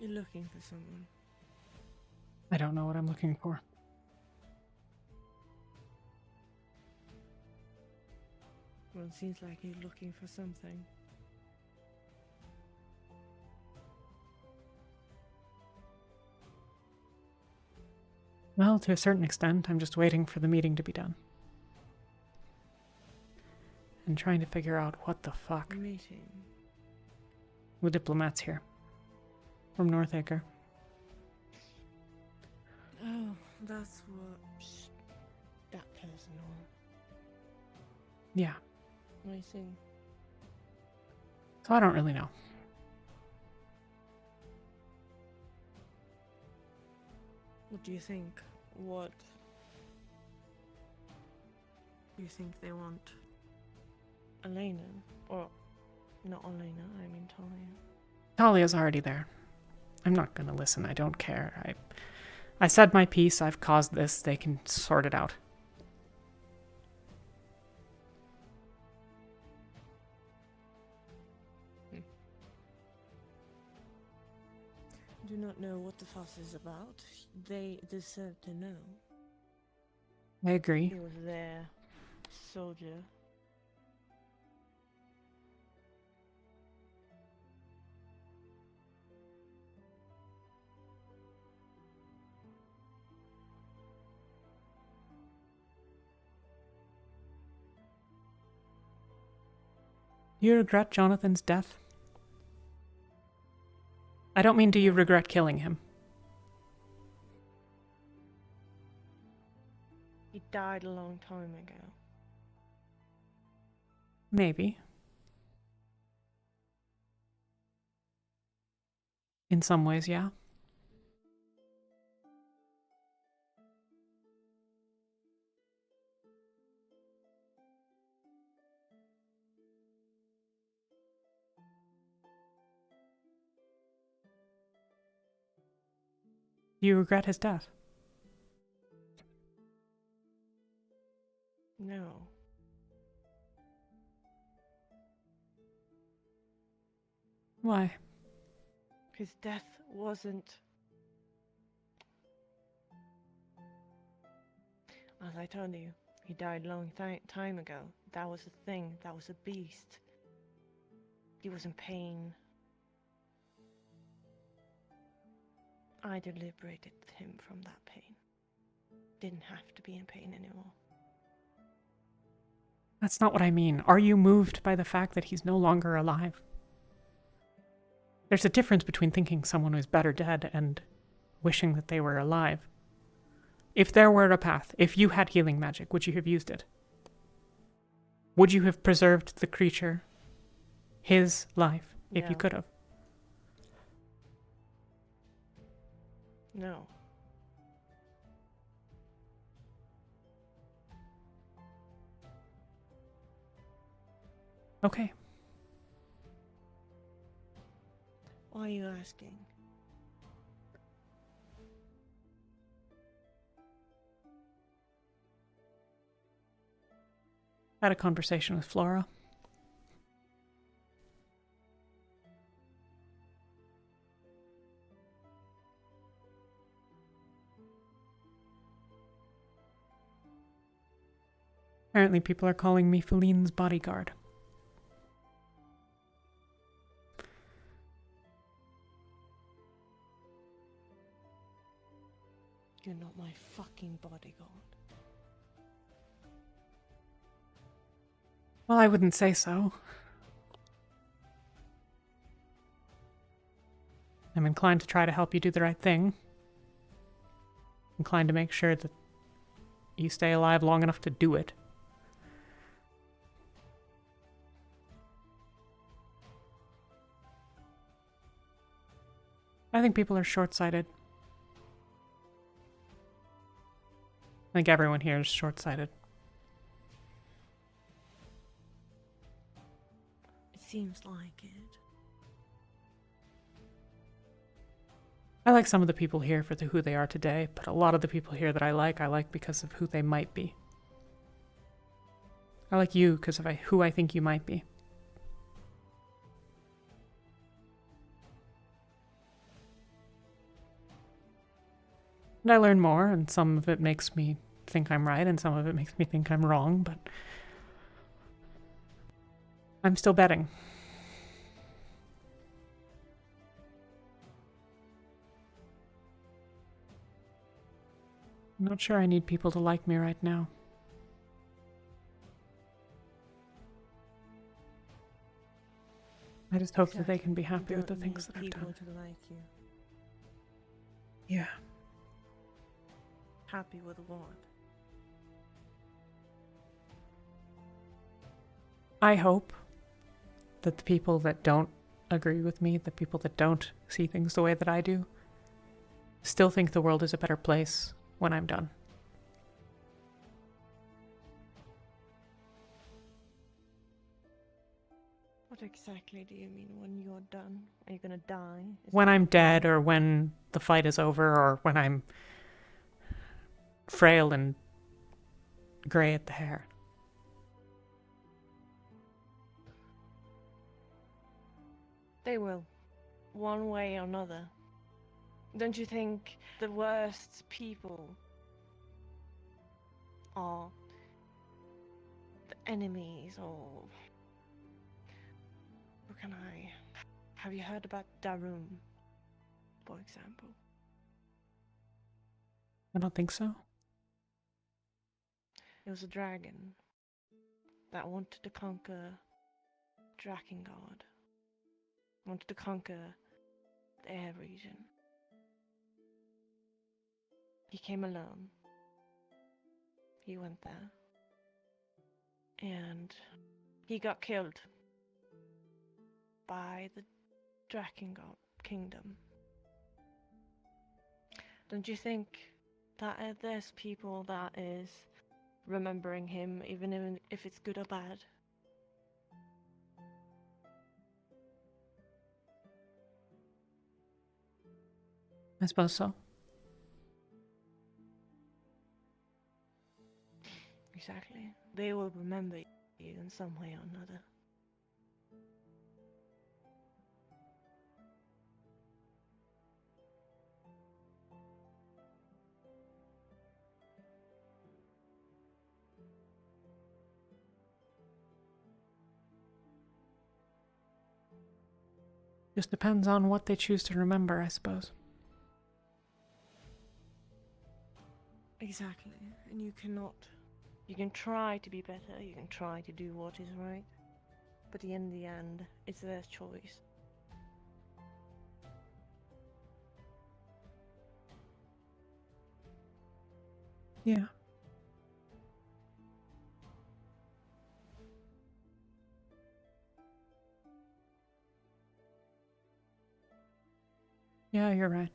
G: You're looking for someone.
A: I don't know what I'm looking for.
G: Well, it seems like you're looking for something.
A: Well, to a certain extent, I'm just waiting for the meeting to be done. And trying to figure out what the fuck.
G: Meeting.
A: The diplomat's here. From Northaker.
G: Oh, that's what that person or
A: Yeah.
G: I see.
A: So I don't really know.
G: What do you think? What do you think they want? Elena? Or not Elena, I mean Talia.
A: Talia's already there. I'm not gonna listen. I don't care. I said my piece. I've caused this. They can sort it out.
G: Do not know what the fuss is about. They deserve to know.
A: I agree.
G: He was there, soldier.
A: Do you regret Jonathan's death? I don't mean do you regret killing him.
G: He died a long time ago.
A: Maybe. In some ways, yeah. Do you regret his death?
G: No.
A: Why?
G: His death wasn't... As I told you, he died a long time ago. That was a thing. That was a beast. He was in pain. I liberated him from that pain. Didn't have to be in pain anymore.
A: That's not what I mean. Are you moved by the fact that he's no longer alive? There's a difference between thinking someone was better dead and wishing that they were alive. If there were a path, if you had healing magic, would you have used it? Would you have preserved the creature, his life, if you
G: No.
A: could have?
G: No.
A: Okay.
G: Why are you asking?
A: I had a conversation with Flora. Apparently people are calling me Feline's bodyguard.
G: You're not my fucking bodyguard.
A: Well, I wouldn't say so. I'm inclined to try to help you do the right thing. Inclined to make sure that you stay alive long enough to do it. I think people are short-sighted. I think everyone here is short-sighted.
G: It seems like it.
A: I like some of the people here for who they are today, but a lot of the people here that I like because of who they might be. I like you because of who I think you might be. And I learn more, and some of it makes me think I'm right, and some of it makes me think I'm wrong, but I'm still betting. I'm not sure I need people to like me right now. I just hope that they can be happy with the things that I've done.
G: To like you.
A: Yeah.
G: Happy with what?
A: I hope that the people that don't agree with me, the people that don't see things the way that I do, still think the world is a better place when I'm done.
G: What exactly do you mean when you're done? Are you gonna die?
A: When I'm dead, or when the fight is over, or when I'm frail and grey at the hair.
G: They will. One way or another. Don't you think the worst people
E: are the enemies, or what can I? Have you heard about Darum, for example?
A: I don't think so.
E: It was a dragon that wanted to conquer Drakengard. Wanted to conquer the air region. He came alone. He went there. And he got killed by the Drakengard kingdom. Don't you think that there's people that is remembering him, even if it's good or bad?
A: I suppose so.
E: Exactly. They will remember you in some way or another.
A: Just depends on what they choose to remember, I suppose.
E: Exactly. And you cannot. You can try to be better, you can try to do what is right, but in the end, it's their choice.
A: Yeah. Yeah, you're right.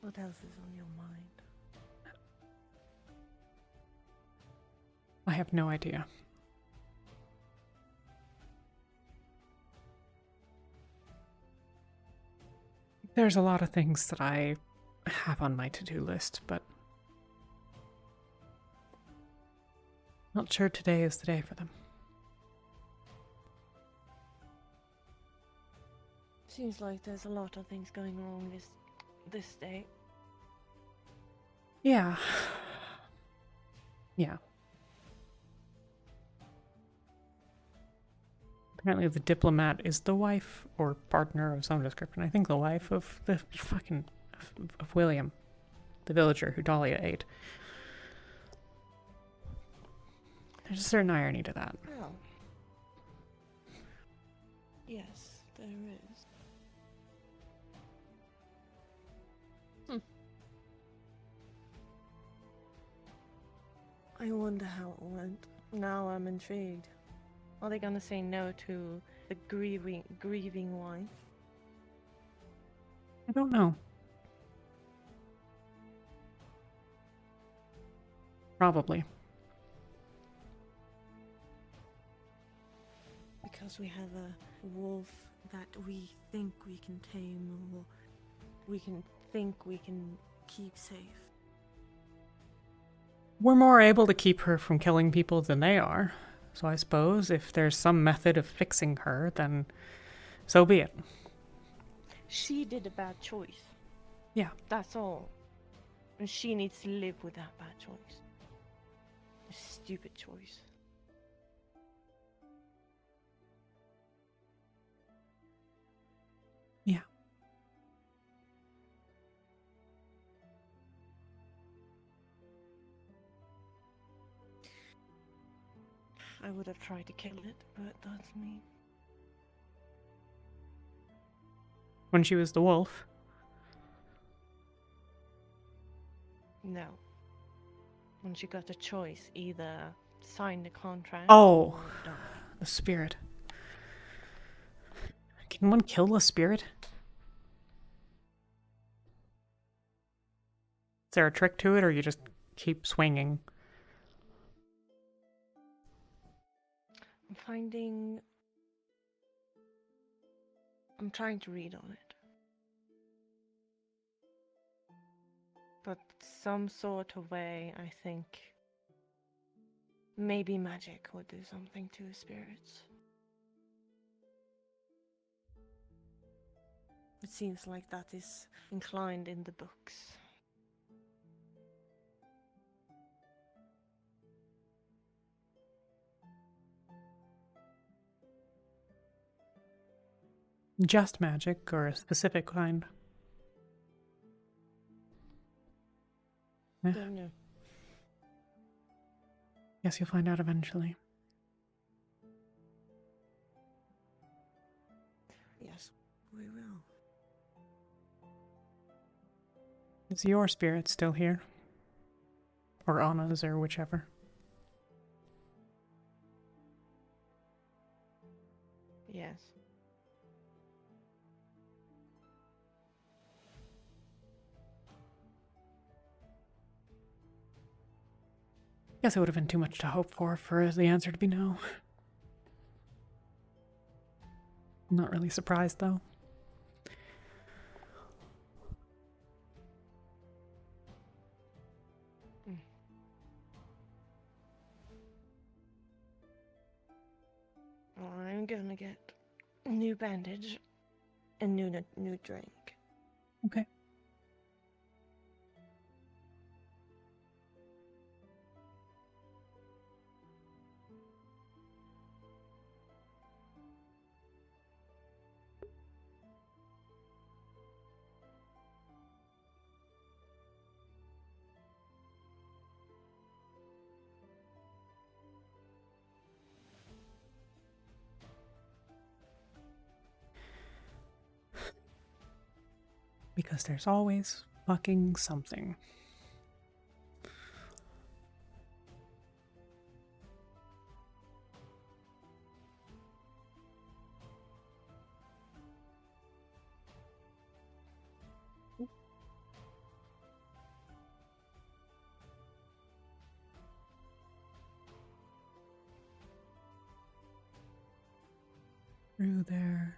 E: What else is on your mind?
A: I have no idea. There's a lot of things that I have on my to-do list, but not sure today is the day for them.
E: Seems like there's a lot of things going wrong this day.
A: Yeah. Yeah. Apparently the diplomat is the wife or partner of some description. I think the wife of the fucking of William, the villager who Dahlia ate. There's a certain irony to that.
E: Well, yes, there is. I wonder how it went. Now I'm intrigued. Are they gonna say no to the grieving wife?
A: I don't know. Probably.
G: Because we have a wolf that we think we can tame, or we can think we can keep safe.
A: We're more able to keep her from killing people than they are. So I suppose if there's some method of fixing her, then so be it.
E: She did a bad choice.
A: Yeah.
E: That's all. And she needs to live with that bad choice. A stupid choice.
A: Yeah.
E: I would have tried to kill it, but that's me.
A: When she was the wolf.
E: No. When she got a choice, either sign the contract
A: Oh,
E: or die.
A: the spirit. Can one kill a spirit? Is there a trick to it, or you just keep swinging?
E: I'm finding I'm trying to read on it. But some sort of way, I think maybe magic would do something to his spirits. It seems like that is inclined in the books.
A: Just magic, or a specific kind? Yeah.
E: Don't know.
A: Guess you'll find out eventually.
E: Yes, we will.
A: Is your spirit still here? Or Anna's, or whichever?
E: Yes.
A: Guess it would have been too much to hope for the answer to be no. Not really surprised, though.
E: I'm gonna get a new bandage and new drink.
A: Okay. Because there's always fucking something. Through there.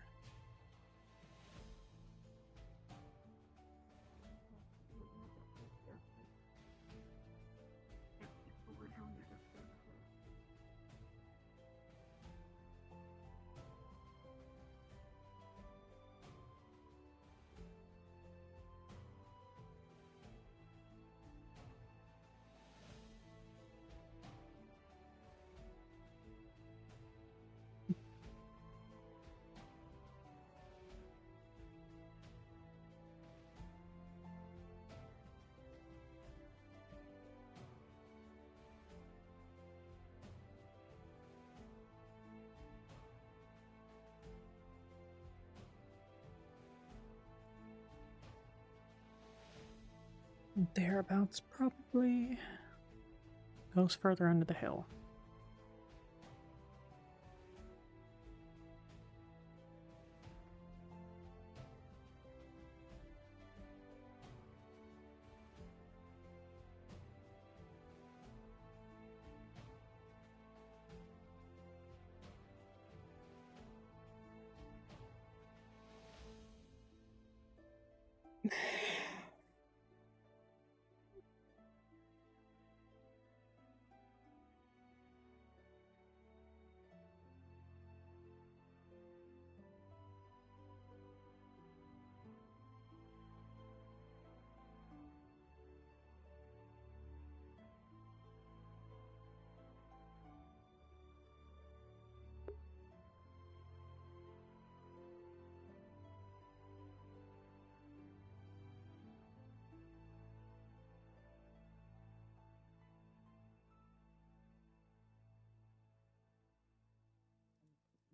A: Thereabouts, probably. Goes further into the hill.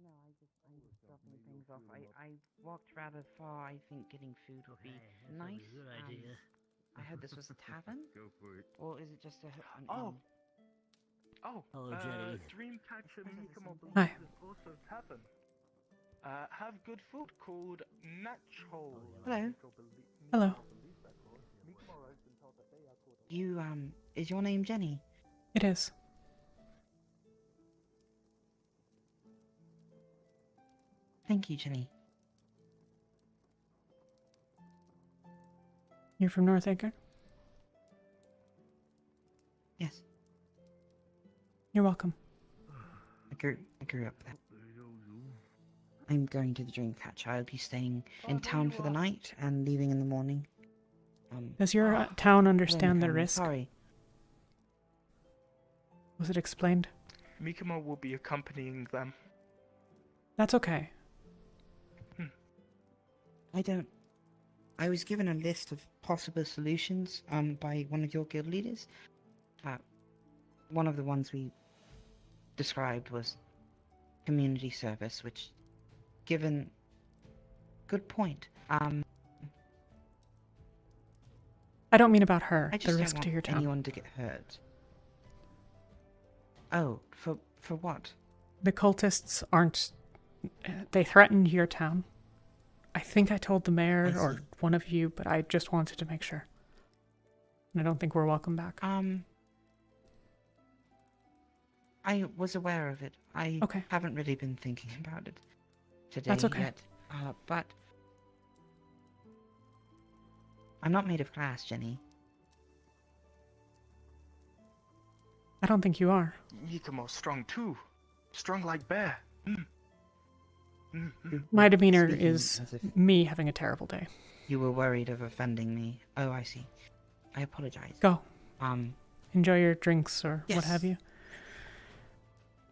O: No, I'm just dropping things off. I walked rather far. I think getting food would be nice.
M: Good idea.
O: I heard this was a tavern?
H: Go for it.
O: Or is it just an
B: Oh.
O: inn?
B: Oh,
M: Hello, Jenny.
B: Dreamcatcher Meekum
A: Hi.
B: is also a tavern. Have good food called Natural.
O: Hello.
A: Hello.
O: You, is your name Jenny?
A: It is.
O: Thank you, Jenny.
A: You're from Northaker?
O: Yes.
A: You're welcome.
O: I grew up there. I'm going to the Dreamcatcher. I'll be staying in town for the night and leaving in the morning.
A: Does your town
O: hello,
A: understand the
O: Mikamo.
A: risk?
O: Sorry.
A: Was it explained?
B: Mikamo will be accompanying them.
A: That's okay.
O: I was given a list of possible solutions by one of your guild leaders. One of the ones we described was community service, which, given... Good point.
A: I don't mean about her,
O: I
A: the
O: just
A: risk
O: don't
A: to
O: want
A: your town.
O: anyone to get hurt. Oh, for what?
A: The cultists aren't... They threatened your town. I think I told the mayor or one of you, but I just wanted to make sure. And I don't think we're welcome back.
O: I was aware of it. I
A: Okay.
O: haven't really been thinking about it today
A: That's okay.
O: yet. But I'm not made of glass, Jenny.
A: I don't think you are.
B: Mikamo's strong too. Strong like bear.
A: My demeanor
O: Speaking
A: is
O: as if
A: me having a terrible day.
O: You were worried of offending me. Oh, I see. I apologize.
A: Go.
O: Um,
A: Enjoy your drinks or what
O: Yes.
A: have you.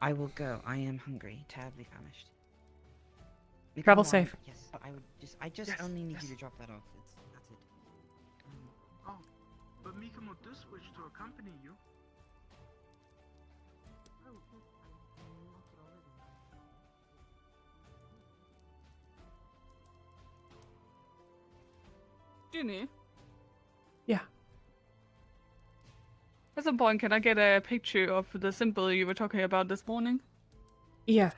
O: I will go. I am hungry, terribly famished.
A: Travel
O: Mikamo,
A: safe.
O: Yes, I just
B: Yes,
O: only need
B: yes.
O: you to drop that off. That's it.
B: Oh, but Mikamo does wish to accompany you.
L: Ginny?
A: Yeah.
L: At some point, can I get a picture of the symbol you were talking about this morning?
A: Yeah.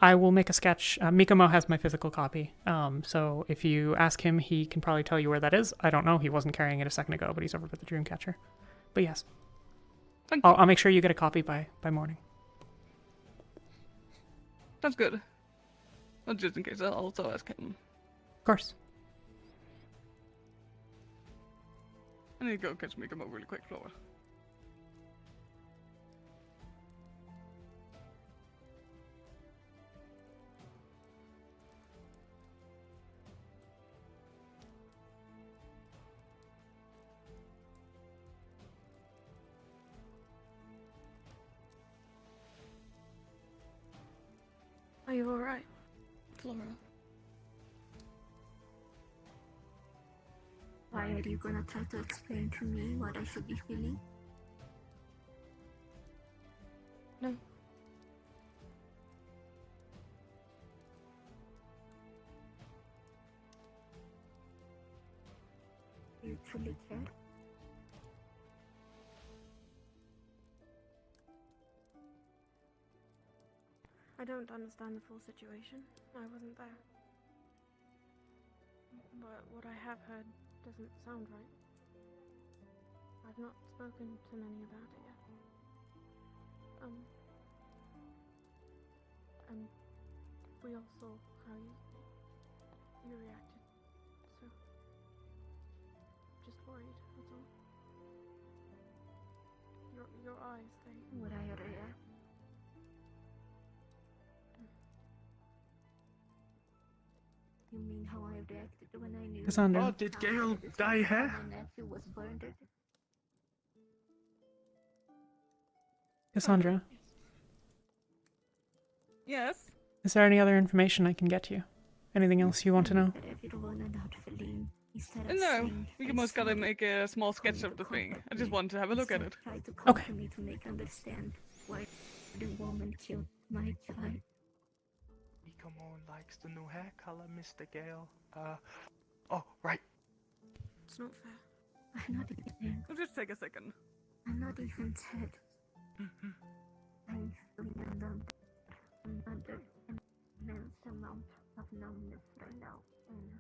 A: I will make a sketch. Mikamo has my physical copy. So if you ask him, he can probably tell you where that is. I don't know. He wasn't carrying it a second ago, but he's over at the Dreamcatcher. But yes. I'll make sure you get a copy by morning.
L: That's good. Well, just in case, I'll also ask him.
A: Of course.
L: I need to go catch Mikamo really quick, Flora.
I: Are you alright, Flora?
N: Why are you gonna try to explain to me what I should be feeling?
I: No.
N: You truly care?
I: I don't understand the full situation. I wasn't there. But what I have heard doesn't sound right. I've not spoken to many about it yet. And we all saw how you reacted. So, just worried, that's all. Your eyes, they...
N: Would I react? You mean how I reacted when I knew...
A: Cassandra.
B: Oh, did Gale dye hair?
N: My nephew was murdered.
A: Cassandra,
L: Yes?
A: is there any other information I can get you? Anything else you want to know?
L: No, we most gotta make a small sketch of the thing. I just wanted to have a look at it.
N: Try to come to me to make understand why the woman killed my child.
B: Mikamo likes the new hair color, Mr. Gale. Oh, right.
I: It's not fair.
N: I'm not even...
L: It'll just take a second.
N: I'm not even dead. I remember another immense amount of numbness right now. And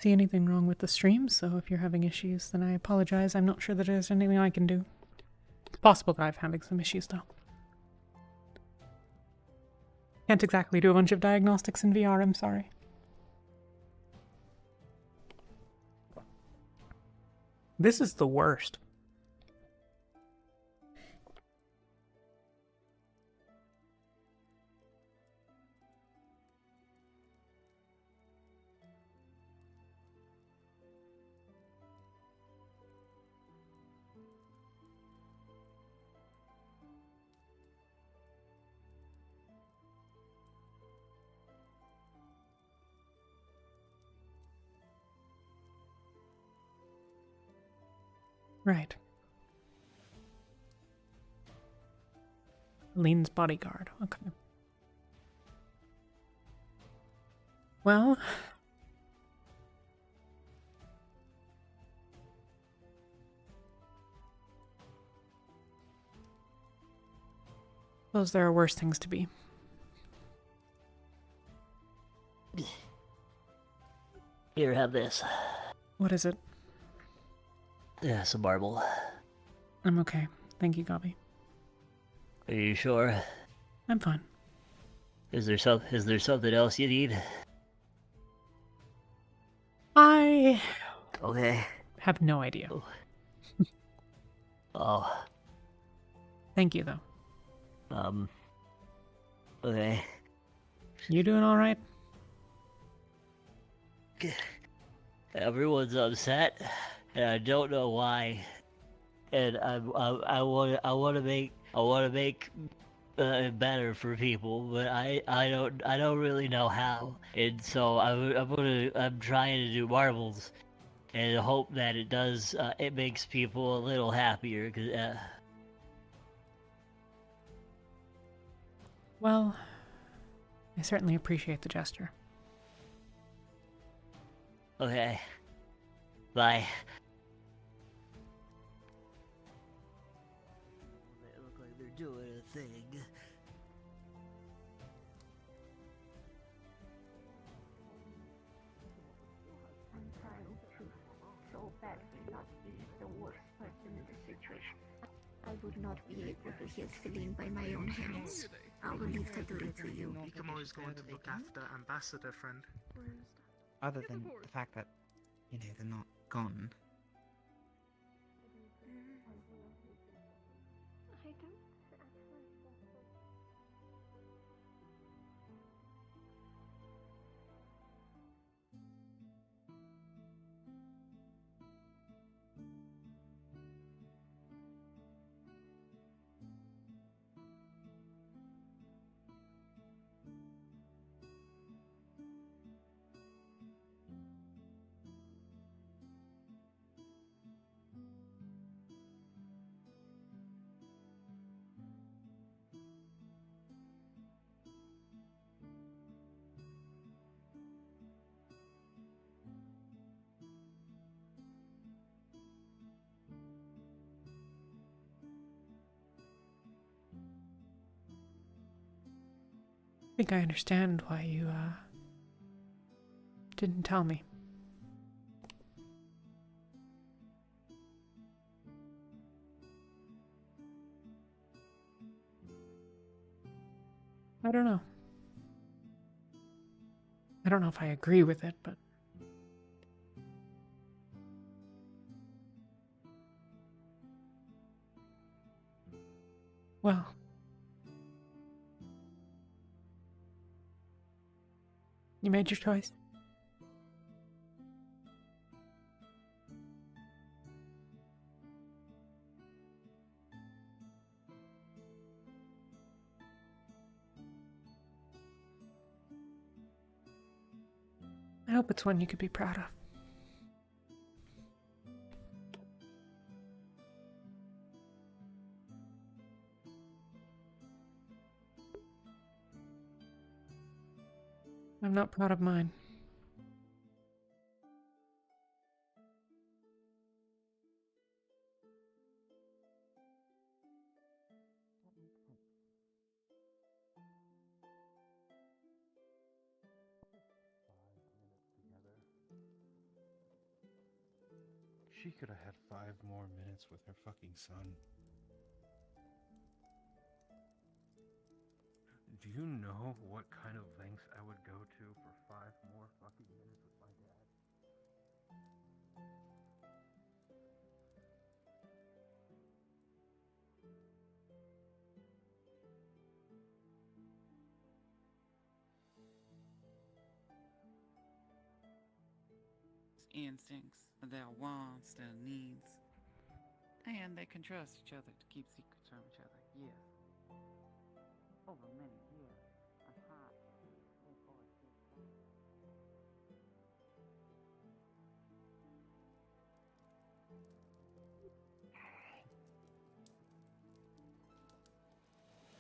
A: see anything wrong with the stream, so if you're having issues, then I apologize. I'm not sure that there's anything I can do. It's possible that I'm having some issues, though. Can't exactly do a bunch of diagnostics in VR, I'm sorry. This is the worst. Right. Lean's bodyguard. Okay. Well... suppose there are worse things to be.
P: Here, have this.
A: What is it?
P: Yeah, some marble.
A: I'm okay. Thank you, Gobby.
P: Are you sure?
A: I'm fine.
P: Is there something else you need?
A: I...
P: Okay.
A: have no idea.
P: Oh.
A: Thank you, though.
P: Okay.
A: You doing alright?
P: Everyone's upset, and I don't know why. And I want to make it better for people, but I don't really know how. And so I'm trying to do marbles, and hope that it does. It makes people a little happier.
A: Well, I certainly appreciate the gesture.
P: Okay. Bye. They look like they're doing a thing.
N: I'm trying to so badly not be the worst person in the situation. I would not be able to heal Celine by my own hands. I will leave Taduri to you.
B: Ikamo is going to look after Ambassador, friend.
O: Other than the fact that, you know, they're not gone.
A: I think I understand why you, didn't tell me. I don't know. I don't know if I agree with it, but... well... you made your choice. I hope it's one you could be proud of. I'm not proud of mine.
J: She could have had 5 more minutes with her fucking son. Do you know what kind of lengths I would go to for 5 more fucking minutes with my dad?
Q: Instincts, their wants, their needs, and they can trust each other to keep secrets from each other. Yes. Over many years.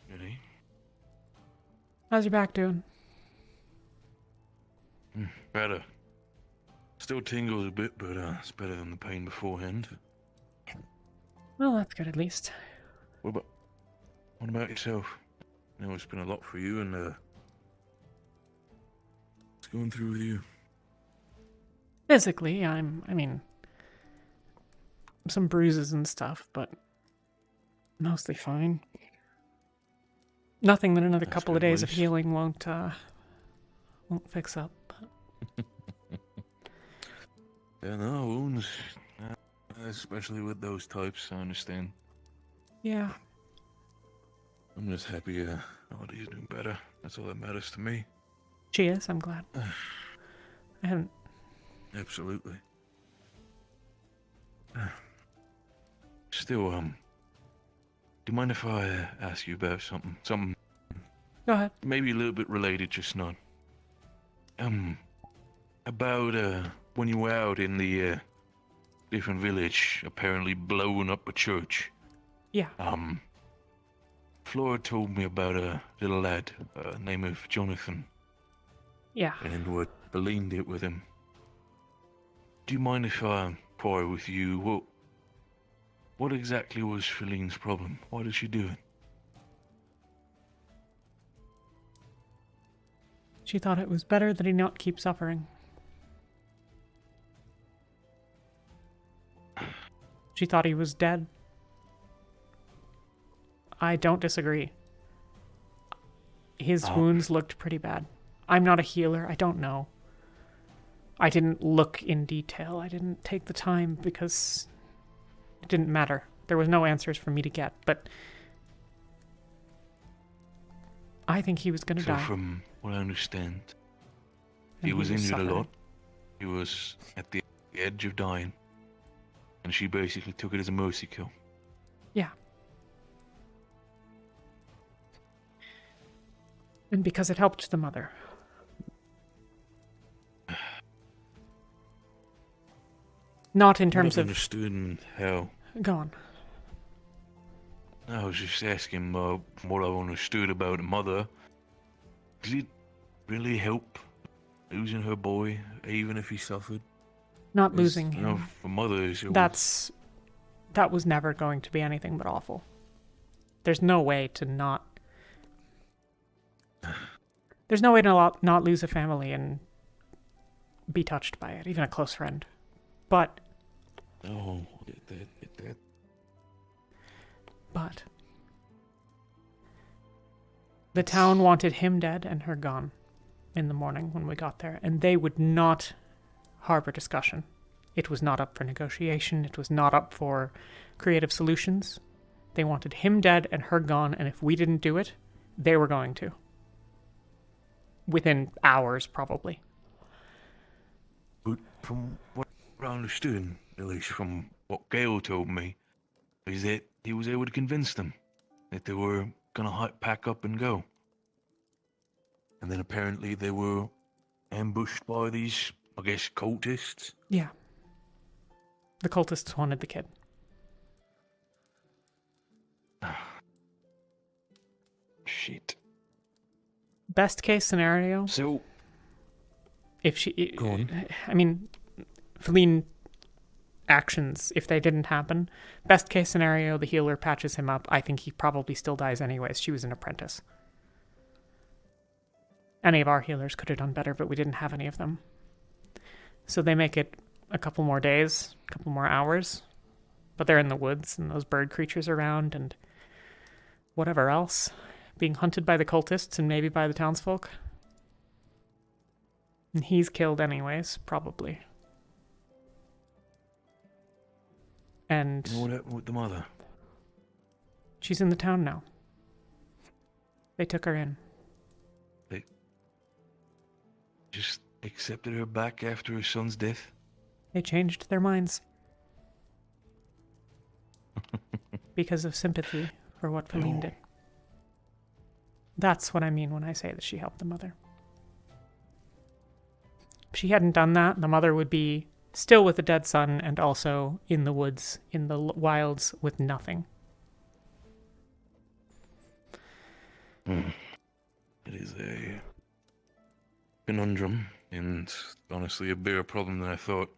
H: Ginny?
A: How's your back doing?
H: Better. Still tingles a bit, but it's better than the pain beforehand.
A: Well, that's good at least.
H: What about yourself? I know it's been a lot for you, and what's going through with you?
A: Physically, I mean, some bruises and stuff, but mostly fine. Nothing that another couple of days of healing won't fix up.
H: Yeah, no, wounds, especially with those types, I understand.
A: Yeah.
H: I'm just happy Ollie's doing better. That's all that matters to me.
A: She is, I'm glad. I haven't...
H: Absolutely. Still, do you mind if I ask you about something? Something...
A: Go ahead.
H: Maybe a little bit related, just not. About, when you were out in the, different village, apparently blowing up a church.
A: Yeah.
H: Flora told me about a little lad, name of Jonathan.
A: Yeah.
H: And what Beline did with him. Do you mind if I pry with you? What exactly was Feline's problem? Why did she do it?
A: She thought it was better that he not keep suffering. She thought he was dead. I don't disagree. His wounds looked pretty bad. I'm not a healer. I don't know. I didn't look in detail. I didn't take the time because it didn't matter. There was no answers for me to get, but I think he was going to die.
H: So from what I understand,
A: And
H: he was injured
A: suffering.
H: a lot. He was at the edge of dying. And she basically took it as a mercy kill.
A: Yeah. And because it helped the mother. Not in terms of...
H: understood how...
A: Go on.
H: I was just asking what I understood about the mother. Did it really help losing her boy, even if he suffered?
A: Not losing him.
H: You know, for mothers, it
A: that was never going to be anything but awful. There's no way to not... There's no way to not lose a family and be touched by it, even a close friend. But...
H: Oh, get that.
A: But... The town wanted him dead and her gone in the morning when we got there, and they would not harbor discussion. It was not up for negotiation. It was not up for creative solutions. They wanted him dead and her gone, and if we didn't do it, they were going to. Within hours, probably.
H: But from what I understood, at least from what Gale told me, is that he was able to convince them that they were gonna pack up and go. And then apparently they were ambushed by these, I guess, cultists.
A: Yeah. The cultists wanted the kid.
H: Shit.
A: Best case scenario.
H: So,
A: if she,
H: go on.
A: I mean, Feline actions, if they didn't happen, best case scenario, the healer patches him up. I think he probably still dies anyways. She was an apprentice. Any of our healers could have done better, but we didn't have any of them. So they make it a couple more days, a couple more hours. But they're in the woods, and those bird creatures around, and whatever else. Being hunted by the cultists and maybe by the townsfolk. And he's killed anyways, probably. And
H: You know what happened with the mother?
A: she's in the town now. They took her in.
H: They just accepted her back after her son's death?
A: They changed their minds. Because of sympathy for what Feline did. That's what I mean when I say that she helped the mother. If she hadn't done that, the mother would be still with the dead son and also in the woods, in the wilds with nothing.
H: It is a conundrum, and honestly a bigger problem than I thought.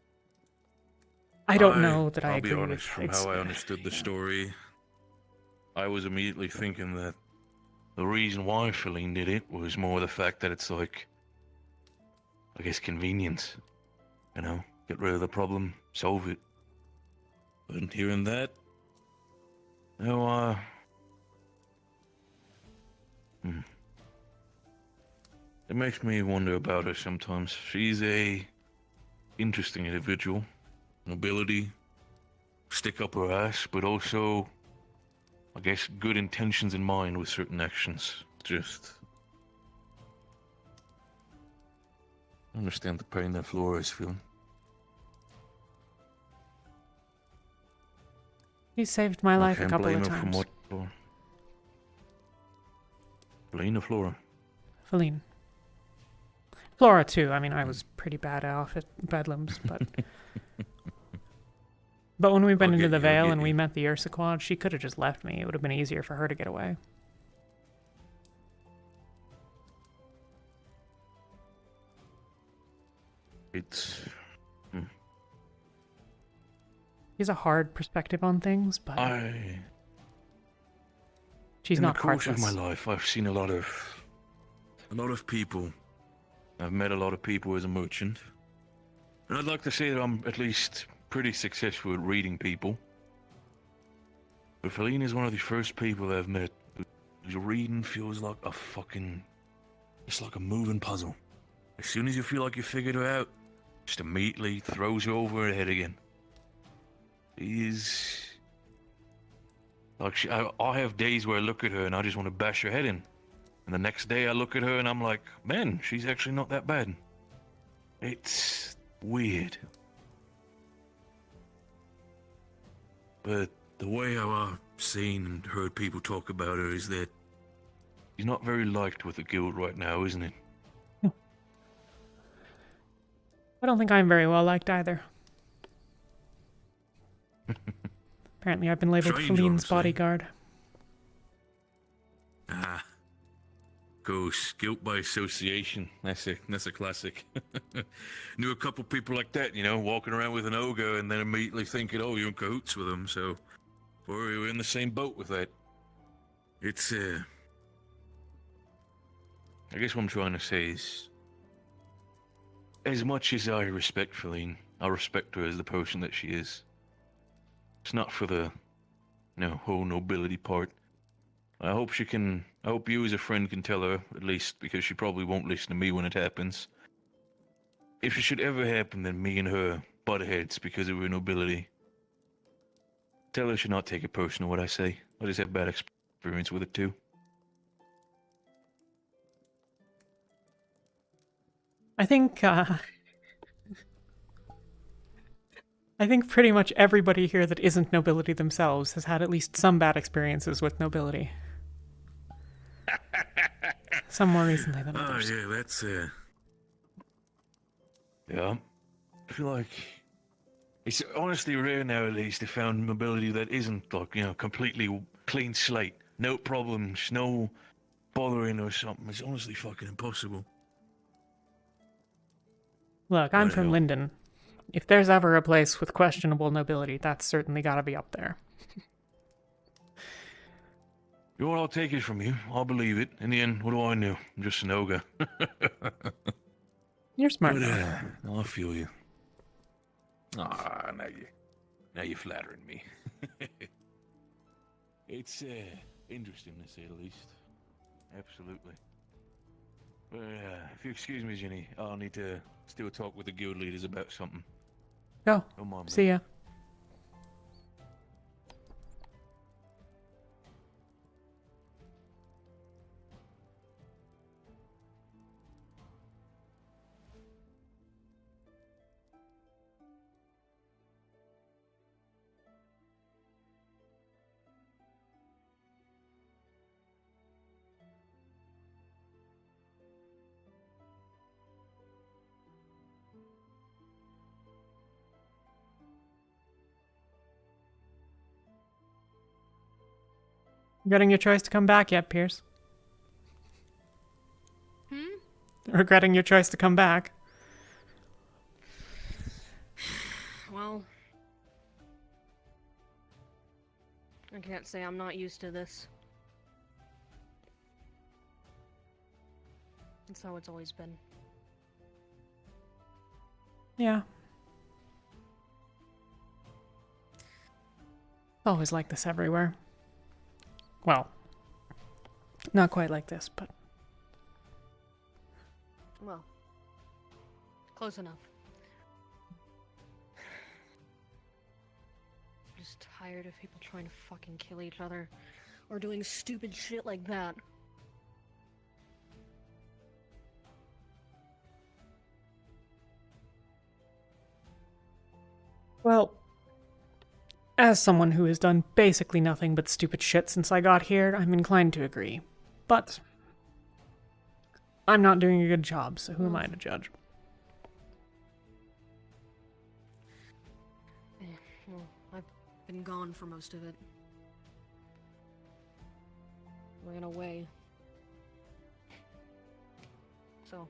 A: I don't know that I agree
H: I'll be honest,
A: with
H: from how I understood the story, I was immediately thinking that the reason why Feline did it was more the fact that it's like, I guess, convenience. You know, get rid of the problem, solve it. But hearing that, no, it makes me wonder about her sometimes. She's a interesting individual. Nobility, stick up her ass, but also, I guess, good intentions in mind with certain actions. Just I understand the pain that Flora is feeling.
A: He saved my life a
H: can't
A: couple
H: blame
A: of
H: her from
A: times.
H: what for. Feline or Flora?
A: Feline. Flora too. I mean, I was pretty bad off at Bedlam's, but but when we went into the Vale and we met the Ursa, she could have just left me. It would have been easier for her to get away.
H: It's
A: He has a hard perspective on things, but she's not
H: in the course
A: heartless.
H: of my life, I've seen a lot of people. I've met a lot of people as a merchant, and I'd like to say that I'm at least pretty successful at reading people. But Feline is one of the first people that I've met whose reading feels like a fucking, it's like a moving puzzle. As soon as you feel like you figured her out, just immediately throws you over her head again. Is like I have days where I look at her and I just want to bash her head in, and the next day I look at her and I'm like, man, she's actually not that bad. It's weird, but the way I've seen and heard people talk about her is that she's not very liked with the guild right now, isn't it?
A: I don't think I'm very well liked either. Apparently, I've been labeled
H: Strange,
A: Feline's
H: honestly.
A: bodyguard.
H: Goes guilt by association. That's a classic. Knew a couple people like that, you know, walking around with an ogre and then immediately thinking, oh, you're in cahoots with them, so we're in the same boat with that. It's I guess what I'm trying to say is, as much as I respect Feline, I respect her as the person that she is. It's not for the, whole nobility part. I hope you as a friend can tell her, at least, because she probably won't listen to me when it happens. If it should ever happen, then me and her butt heads because of her nobility. Tell her she not take it personal what I say. I just have bad experience with it too.
A: I think pretty much everybody here that isn't nobility themselves has had at least some bad experiences with nobility. Some more recently than others.
H: Oh, yeah, that's, yeah. I feel like it's honestly rare nowadays to find nobility that isn't, like, completely clean slate. No problems, no bothering or something. It's honestly fucking impossible.
A: Look, I'm from Linden. If there's ever a place with questionable nobility, that's certainly gotta be up there.
H: You know what, I'll take it from you. I'll believe it. In the end, what do I know? I'm just an ogre.
A: You're smart.
H: But, I feel you. Ah, now you're flattering me. It's interesting to say the least. Absolutely. But if you excuse me, Ginny, I'll need to still talk with the guild leaders about something.
A: Go.
H: Don't mind me.
A: See ya. Regretting your choice to come back yet, Pierce? Regretting your choice to come back?
R: Well, I can't say I'm not used to this. That's how it's always been.
A: Yeah. Always like this everywhere. Well, not quite like this, but...
R: Well, close enough. I'm just tired of people trying to fucking kill each other or doing stupid shit like that.
A: Well, as someone who has done basically nothing but stupid shit since I got here, I'm inclined to agree. But I'm not doing a good job, so who am I to judge?
R: Well, I've been gone for most of it. Ran away. So,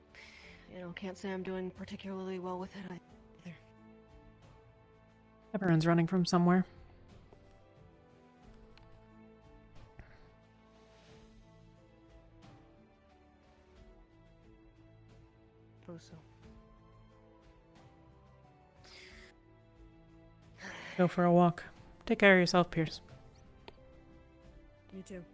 R: can't say I'm doing particularly well with it either.
A: Everyone's running from somewhere.
R: Suppose so.
A: Go for a walk. Take care of yourself, Pierce.
R: You too.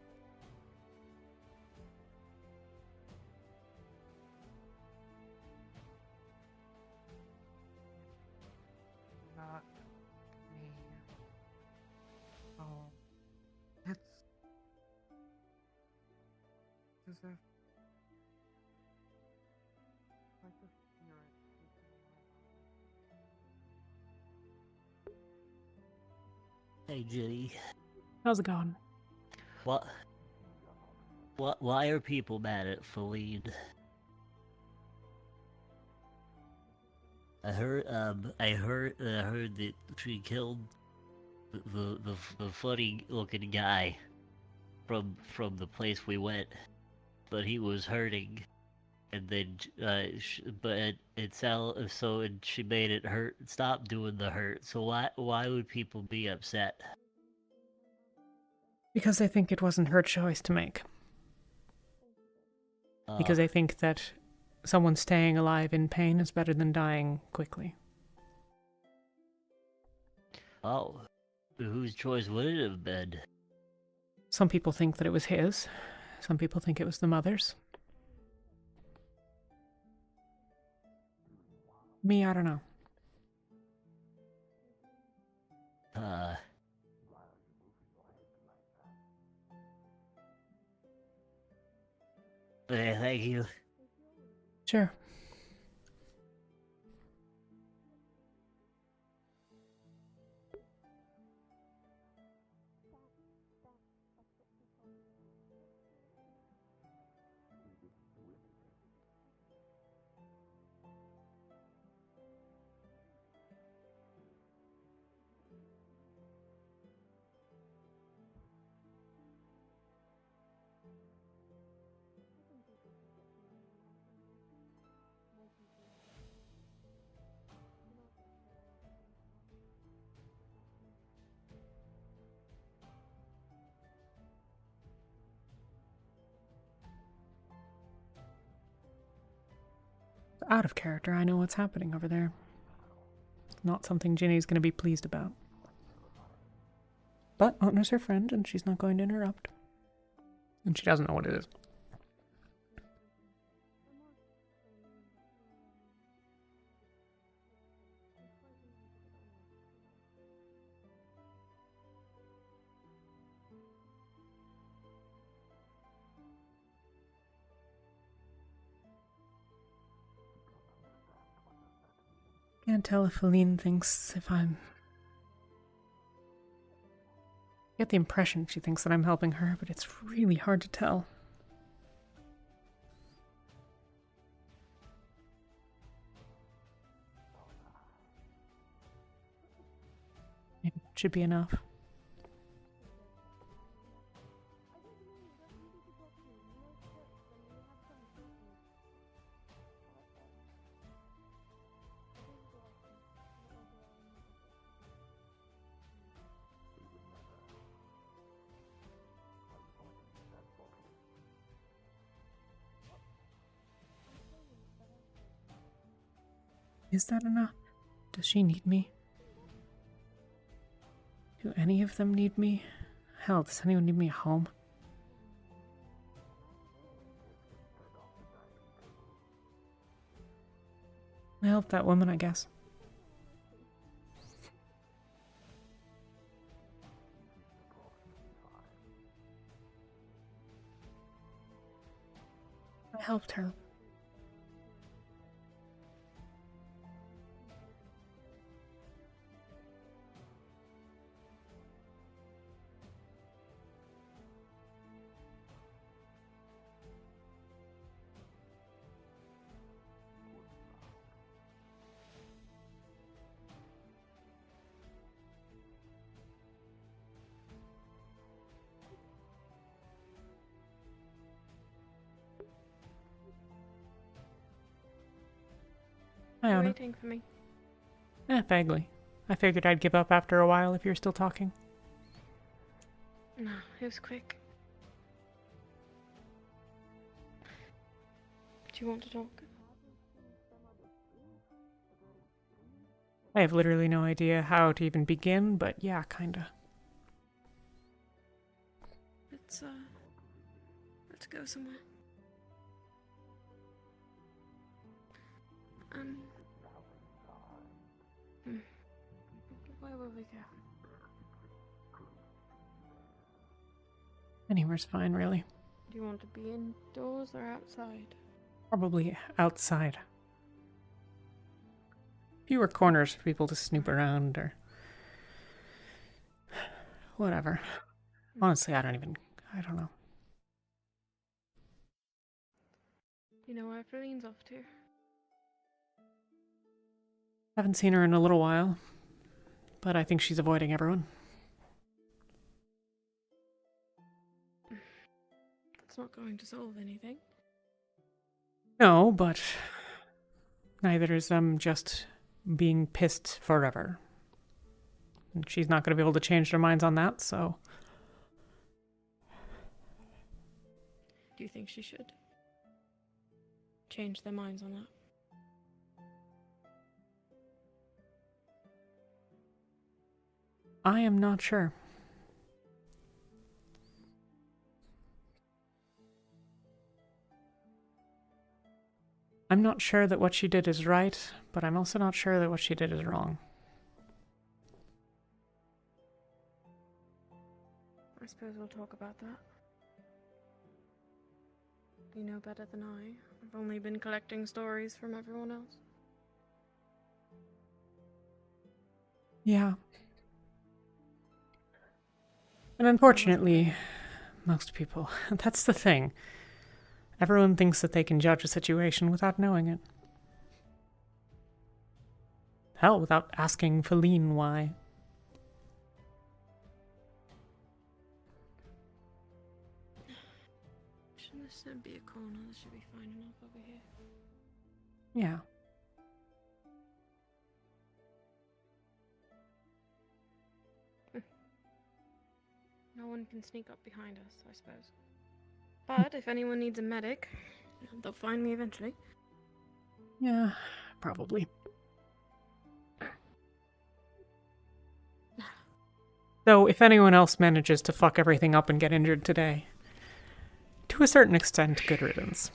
F: Not me. Oh, it's as if like the spirit is in my
P: Hey, Ginny.
A: How's it going?
P: What? Why are people mad at Feline? I heard that she killed the funny looking guy from the place we went, but he was hurting, and then and she made it hurt. Stop doing the hurt. So why would people be upset?
A: Because I think it wasn't her choice to make. Because I think that someone staying alive in pain is better than dying quickly.
P: Oh, whose choice would it have been?
A: Some people think that it was his. Some people think it was the mother's. Me, I don't know.
P: Okay, thank you.
A: Sure. Out of character, I know what's happening over there. It's not something Ginny's going to be pleased about. But Otna's her friend, and she's not going to interrupt. And she doesn't know what it is. Can't tell if Feline thinks if I'm... I get the impression she thinks that I'm helping her, but it's really hard to tell. It should be enough. Is that enough? Does she need me? Do any of them need me? Hell, does anyone need me at home? I help that woman, I guess. I helped her. Hi,
E: You're
A: Anna.
E: waiting for me.
A: Vaguely. I figured I'd give up after a while if you're still talking.
E: No, it was quick. Do you want to talk?
A: I have literally no idea how to even begin, but yeah, kinda.
E: Let's go somewhere. Where will we go?
A: Anywhere's fine, really.
E: Do you want to be indoors or outside?
A: Probably outside. Fewer corners for people to snoop around or... whatever. Honestly, I don't know.
E: You know where Feline's off to?
A: Haven't seen her in a little while, but I think she's avoiding everyone.
E: It's not going to solve anything.
A: No, but neither is them just being pissed forever. And she's not going to be able to change their minds on that, so...
E: Do you think she should change their minds on that?
A: I am not sure. I'm not sure that what she did is right, but I'm also not sure that what she did is wrong.
E: I suppose we'll talk about that. You know better than I. I've only been collecting stories from everyone else.
A: Yeah. And unfortunately, most people, that's the thing. Everyone thinks that they can judge a situation without knowing it. Hell, without asking Feline why.
E: Shouldn't this be a corner? This should be fine enough over here.
A: Yeah.
E: No one can sneak up behind us, I suppose. But if anyone needs a medic, they'll find me eventually.
A: Yeah, probably. Though, if anyone else manages to fuck everything up and get injured today, to a certain extent, good riddance.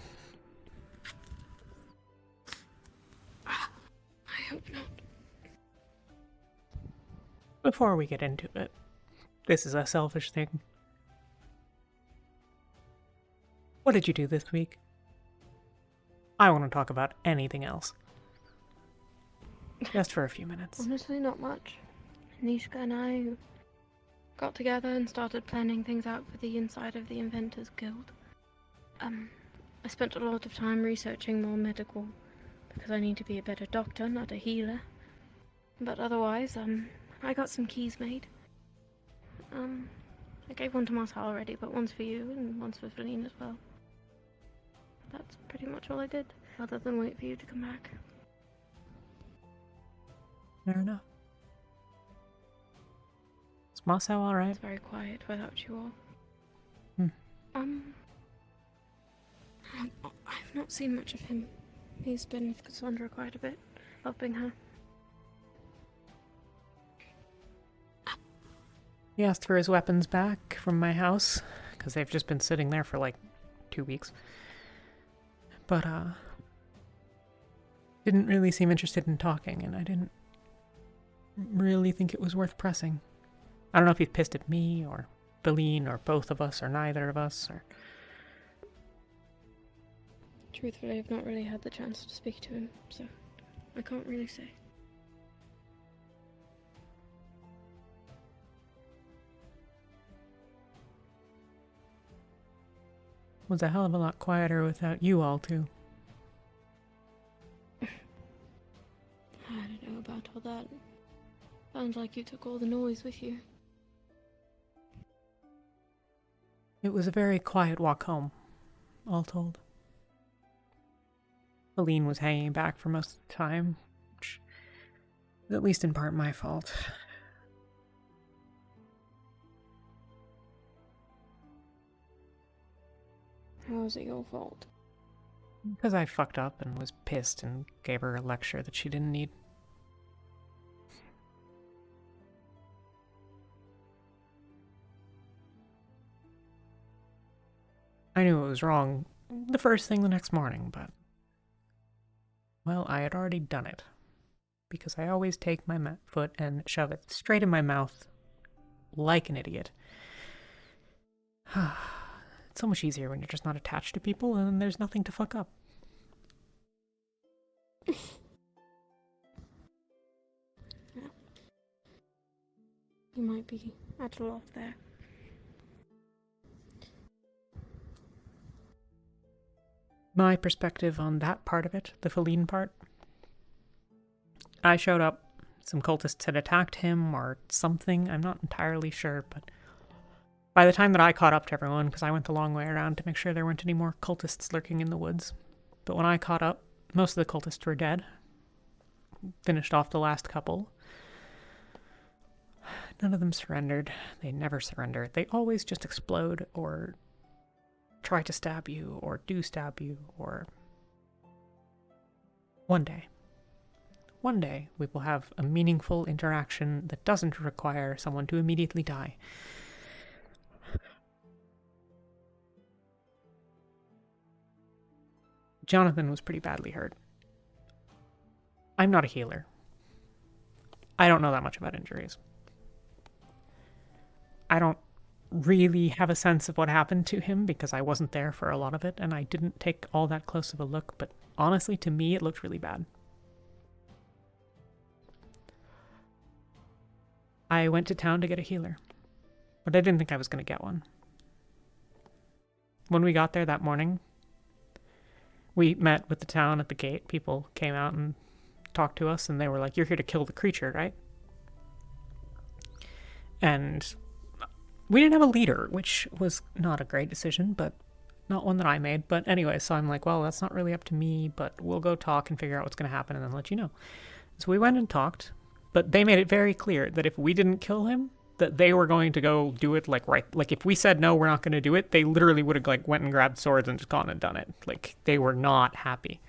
R: I hope not.
A: Before we get into it, this is a selfish thing. What did you do this week? I want to talk about anything else. Just for a few minutes.
R: Honestly, not much. Nishka and I got together and started planning things out for the inside of the Inventors Guild. I spent a lot of time researching more medical, because I need to be a better doctor, not a healer. But otherwise, I got some keys made. I gave one to Marcel already, but one's for you and one's for Feline as well. That's pretty much all I did, other than wait for you to come back.
A: Fair enough. Is Marcel alright?
R: It's very quiet without you all. I've not seen much of him. He's been with Cassandra quite a bit, helping her.
A: He asked for his weapons back from my house, because they've just been sitting there for like 2 weeks. But, didn't really seem interested in talking, and I didn't really think it was worth pressing. I don't know if he's pissed at me, or Feline, or both of us, or neither of us, or...
R: Truthfully, I've not really had the chance to speak to him, so I can't really say.
A: Was a hell of a lot quieter without you all, too.
R: I don't know about all that. Sounds like you took all the noise with you.
A: It was a very quiet walk home, all told. Feline was hanging back for most of the time, which is at least in part my fault.
R: How was it your fault?
A: Because I fucked up and was pissed and gave her a lecture that she didn't need. I knew it was wrong the first thing the next morning, but... well, I had already done it. Because I always take my foot and shove it straight in my mouth, like an idiot. It's so much easier when you're just not attached to people and there's nothing to fuck up.
R: You might be at a loss there.
A: My perspective on that part of it, the Feline part. I showed up, some cultists had attacked him or something, I'm not entirely sure, but by the time that I caught up to everyone, because I went the long way around to make sure there weren't any more cultists lurking in the woods, but when I caught up, most of the cultists were dead. Finished off the last couple. None of them surrendered. They never surrender. They always just explode or try to stab you or do stab you or... One day we will have a meaningful interaction that doesn't require someone to immediately die. Jonathan was pretty badly hurt. I'm not a healer. I don't know that much about injuries. I don't really have a sense of what happened to him because I wasn't there for a lot of it and I didn't take all that close of a look, but honestly to me it looked really bad. I went to town to get a healer, but I didn't think I was going to get one. When we got there that morning, we met with the town at the gate. People came out and talked to us and they were like, "You're here to kill the creature, right?" And we didn't have a leader, which was not a great decision, but not one that I made. But anyway, so I'm like, well, that's not really up to me, but we'll go talk and figure out what's going to happen and then let you know. So we went and talked, but they made it very clear that if we didn't kill him, that they were going to go do it like if we said no, we're not going to do it, they literally would have like went and grabbed swords and just gone and done it. Like they were not happy.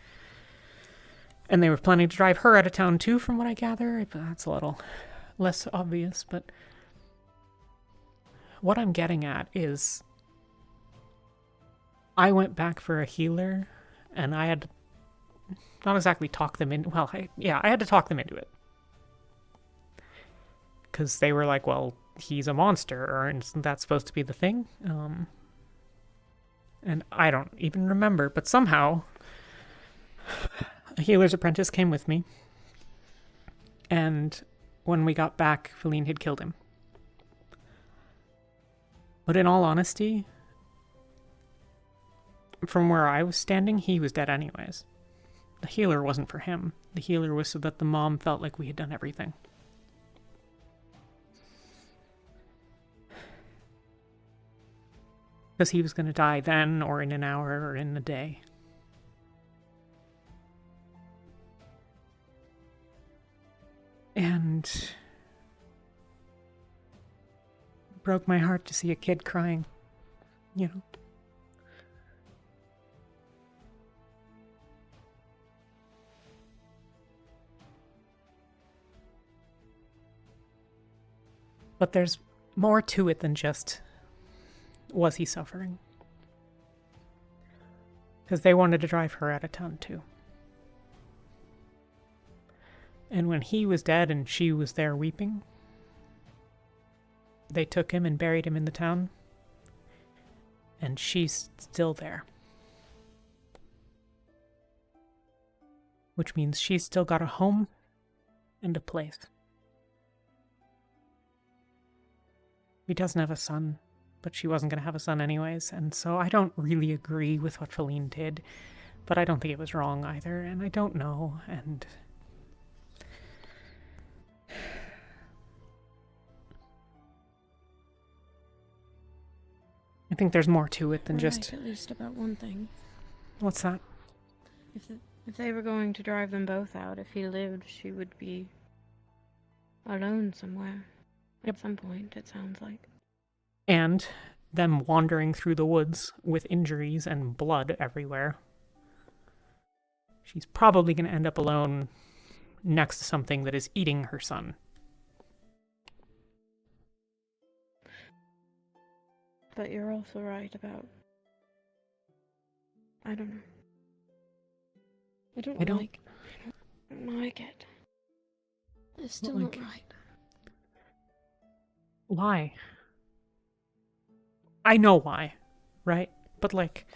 A: And they were planning to drive her out of town too, from what I gather. That's a little less obvious, but what I'm getting at is I went back for a healer, and I had to not exactly talk them in. Well, I had to talk them into it. Because they were like, well, he's a monster, or isn't that supposed to be the thing? And I don't even remember, but somehow a healer's apprentice came with me, and when we got back, Feline had killed him. But in all honesty, from where I was standing, he was dead anyways. The healer wasn't for him. The healer was so that the mom felt like we had done everything. Because he was going to die then, or in an hour, or in a day. And it broke my heart to see a kid crying, you know. But there's more to it than just, was he suffering? Because they wanted to drive her out of town too. And when he was dead and she was there weeping, they took him and buried him in the town. And she's still there. Which means she's still got a home and a place. He doesn't have a son, but she wasn't going to have a son anyways, and so I don't really agree with what Feline did, but I don't think it was wrong either, and I don't know, and... I think there's more to it than
R: We're
A: just...
R: right, at least about one thing.
A: What's that?
R: If they were going to drive them both out, if he lived, she would be alone somewhere. At some point, it sounds like.
A: And them wandering through the woods with injuries and blood everywhere. She's probably going to end up alone next to something that is eating her son.
R: But you're also right about... I don't know. I don't like it. It's still not right.
A: Why? I know why, right? But like...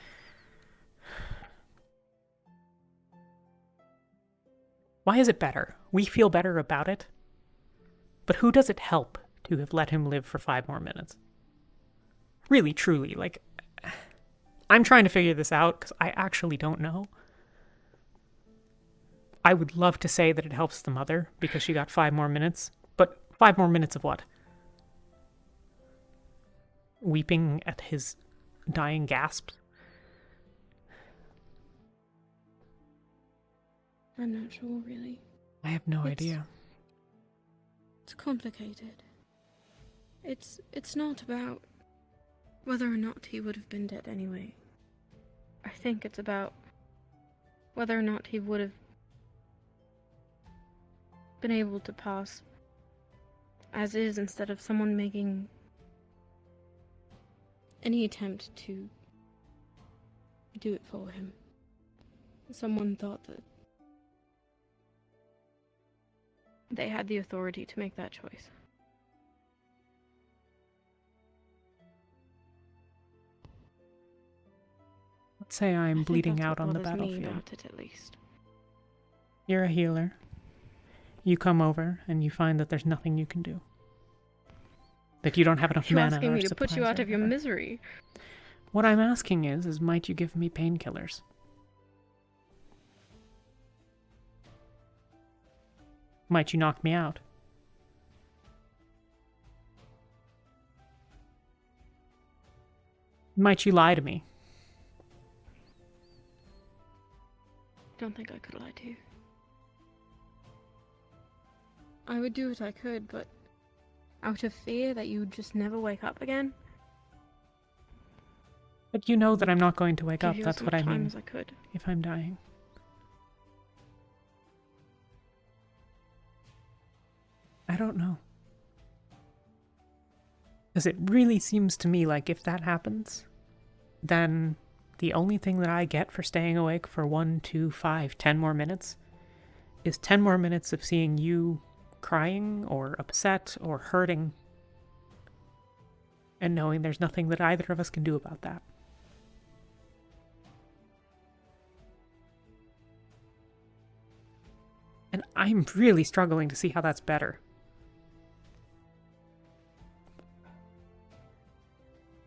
A: Why is it better? We feel better about it. But who does it help to have let him live for 5 more minutes? Really, truly, like... I'm trying to figure this out because I actually don't know. I would love to say that it helps the mother because she got 5 more minutes. But 5 more minutes of what? Weeping at his dying gasps?
R: I'm not sure, really.
A: I have no idea.
R: It's complicated. It's not about whether or not he would have been dead anyway. I think it's about whether or not he would have been able to pass as is instead of someone making any attempt to do it for him. Someone thought that they had the authority to make that choice.
A: Let's say I'm
R: I think
A: bleeding
R: that's
A: out
R: what
A: on the
R: bothers me
A: battlefield.
R: about it, at least.
A: You're a healer. You come over and you find that there's nothing you can do. That you don't have enough
R: You're
A: mana
R: asking
A: or
R: me to put you
A: supplies
R: out
A: or
R: of your
A: whatever.
R: misery.
A: What I'm asking is might you give me painkillers? Might you knock me out? Might you lie to me?
R: Don't think I could lie to you. I would do what I could, but out of fear that you would just never wake up again.
A: But you know that I'm not going to wake
R: Give
A: up,
R: you
A: that's
R: as
A: what
R: much
A: I
R: time
A: mean.
R: as I could.
A: If I'm dying. I don't know. Because it really seems to me like if that happens, then the only thing that I get for staying awake for 1, 2, 5, 10 more minutes is 10 more minutes of seeing you crying or upset or hurting and knowing there's nothing that either of us can do about that. And I'm really struggling to see how that's better.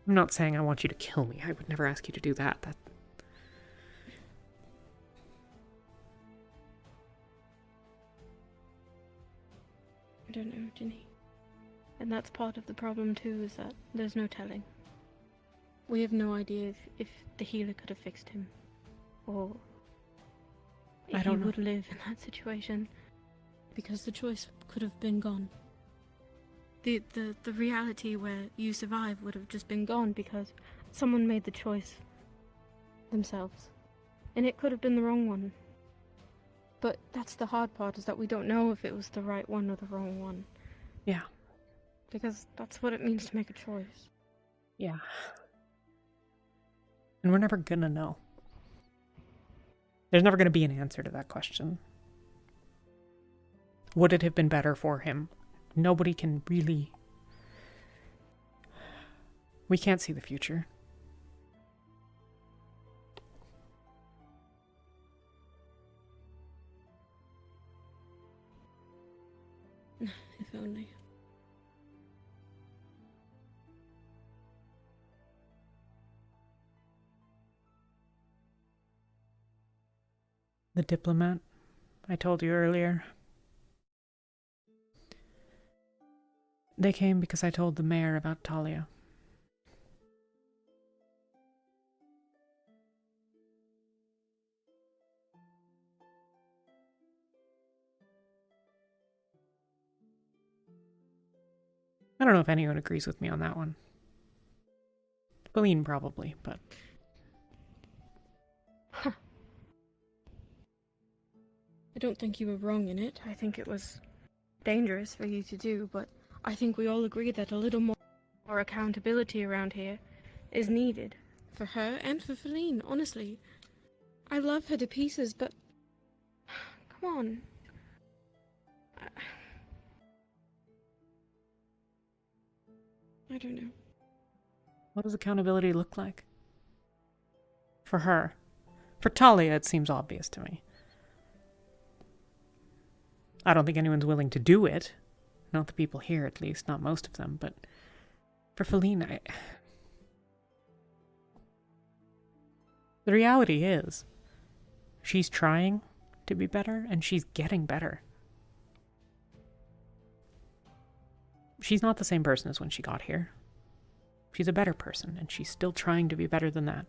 A: I'm not saying I want you to kill me. I would never ask you to do that.
R: I don't know, Ginny. And that's part of the problem too, is that there's no telling. We have no idea if the healer could have fixed him, or if he would live in that situation, because the choice could have been gone. The reality where you survive would have just been gone because someone made the choice themselves. And it could have been the wrong one. But that's the hard part, is that we don't know if it was the right one or the wrong one.
A: Yeah.
R: Because that's what it means to make a choice.
A: Yeah. And we're never gonna know. There's never gonna be an answer to that question. Would it have been better for him? Nobody can really... We can't see the future.
R: If only.
A: The diplomat I told you earlier. They came because I told the mayor about Talia. I don't know if anyone agrees with me on that one. Feline probably, but...
R: Huh. I don't think you were wrong in it. I think it was dangerous for you to do, but I think we all agree that a little more accountability around here is needed. For her and for Feline, honestly. I love her to pieces, but... Come on. I don't know.
A: What does accountability look like? For her. For Talia, it seems obvious to me. I don't think anyone's willing to do it. Not the people here, at least. Not most of them, but... For Feline, The reality is, she's trying to be better, and she's getting better. She's not the same person as when she got here. She's a better person, and she's still trying to be better than that.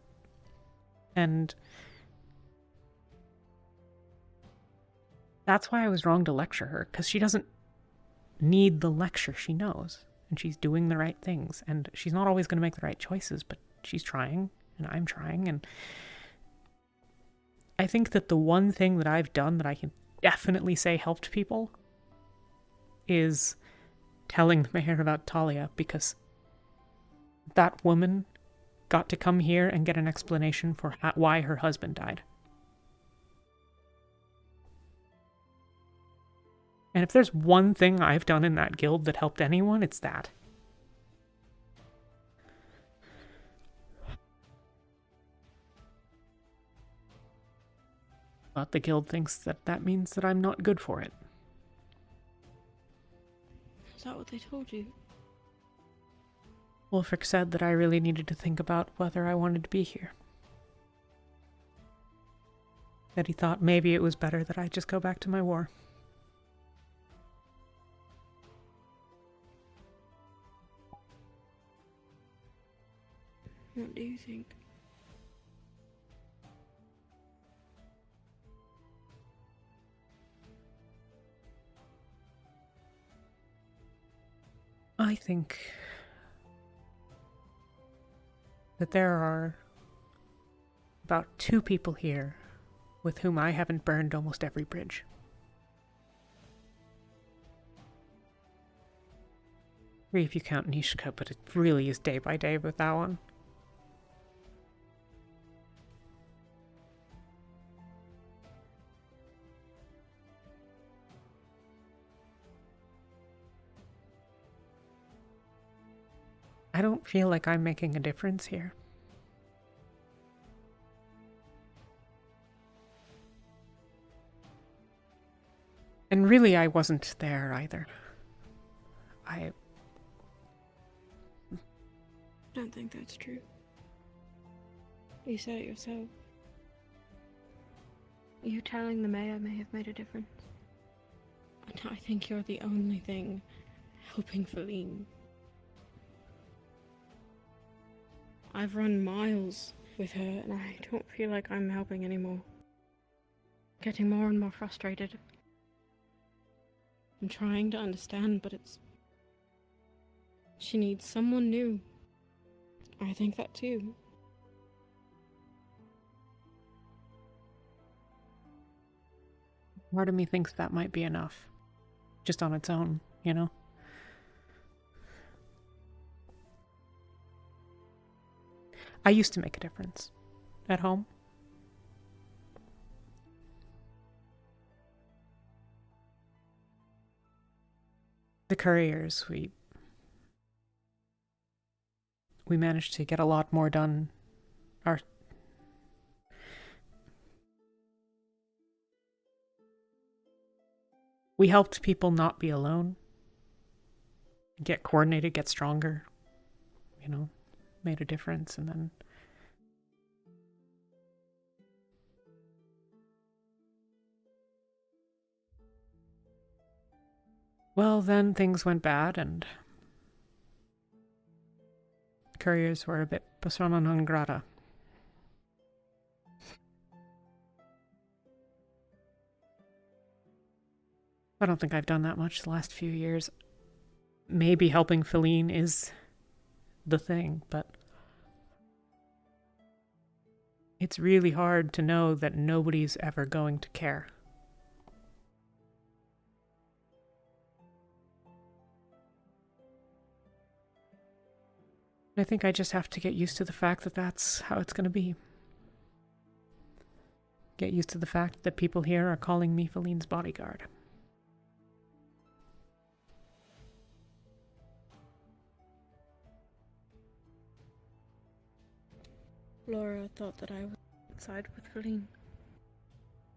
A: And that's why I was wrong to lecture her, because she doesn't need the lecture. She knows, and she's doing the right things, and she's not always going to make the right choices, but she's trying, and I'm trying, and I think that the one thing that I've done that I can definitely say helped people is telling the mayor about Talia, because that woman got to come here and get an explanation for why her husband died. And if there's one thing I've done in that guild that helped anyone, it's that. But the guild thinks that that means that I'm not good for it.
R: Is that what they told you?
A: Wolfric said that I really needed to think about whether I wanted to be here. That he thought maybe it was better that I just go back to my war.
R: What do you think?
A: I think that there are about 2 people here with whom I haven't burned almost every bridge. Three if you count Nishka, but it really is day by day with that one. I don't feel like I'm making a difference here. And really, I wasn't there either. I
R: don't think that's true. You said it yourself. You telling the mayor may have made a difference. And I think you're the only thing helping Feline. I've run miles with her, and I don't feel like I'm helping anymore. Getting more and more frustrated. I'm trying to understand, but it's... She needs someone new. I think that too.
A: Part of me thinks that might be enough. Just on its own, you know? I used to make a difference. At home. The couriers, we managed to get a lot more done. We helped people not be alone. Get coordinated, get stronger. You know, made a difference, and then... Well, then things went bad, and... couriers were a bit persona non grata. I don't think I've done that much the last few years. Maybe helping Feline is the thing, but it's really hard to know that nobody's ever going to care. I think I just have to get used to the fact that that's how it's going to be. Get used to the fact that people here are calling me Feline's bodyguard.
R: Laura thought that I was outside with Feline.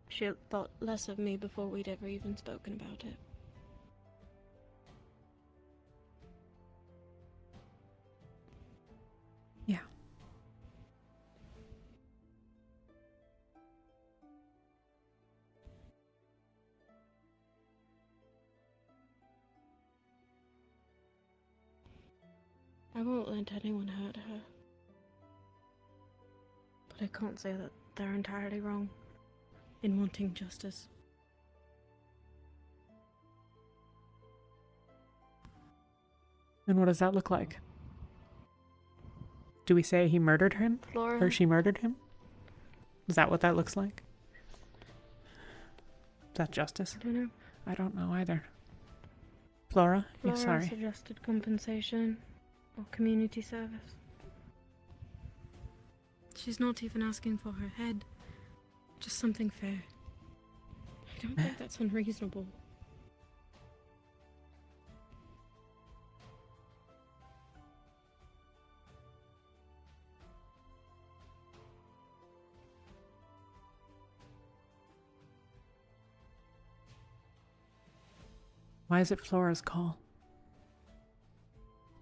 R: She thought less of me before we'd ever even spoken about it.
A: Yeah.
R: I won't let anyone hurt her. But I can't say that they're entirely wrong in wanting justice.
A: And what does that look like? Do we say he murdered him?
R: Flora?
A: Or she murdered him? Is that what that looks like? Is that justice?
R: I don't know.
A: I don't know either. Flora?
R: Flora
A: Yeah, sorry.
R: suggested compensation or community service. She's not even asking for her head. Just something fair. I don't think that's unreasonable.
A: Why is it Flora's call?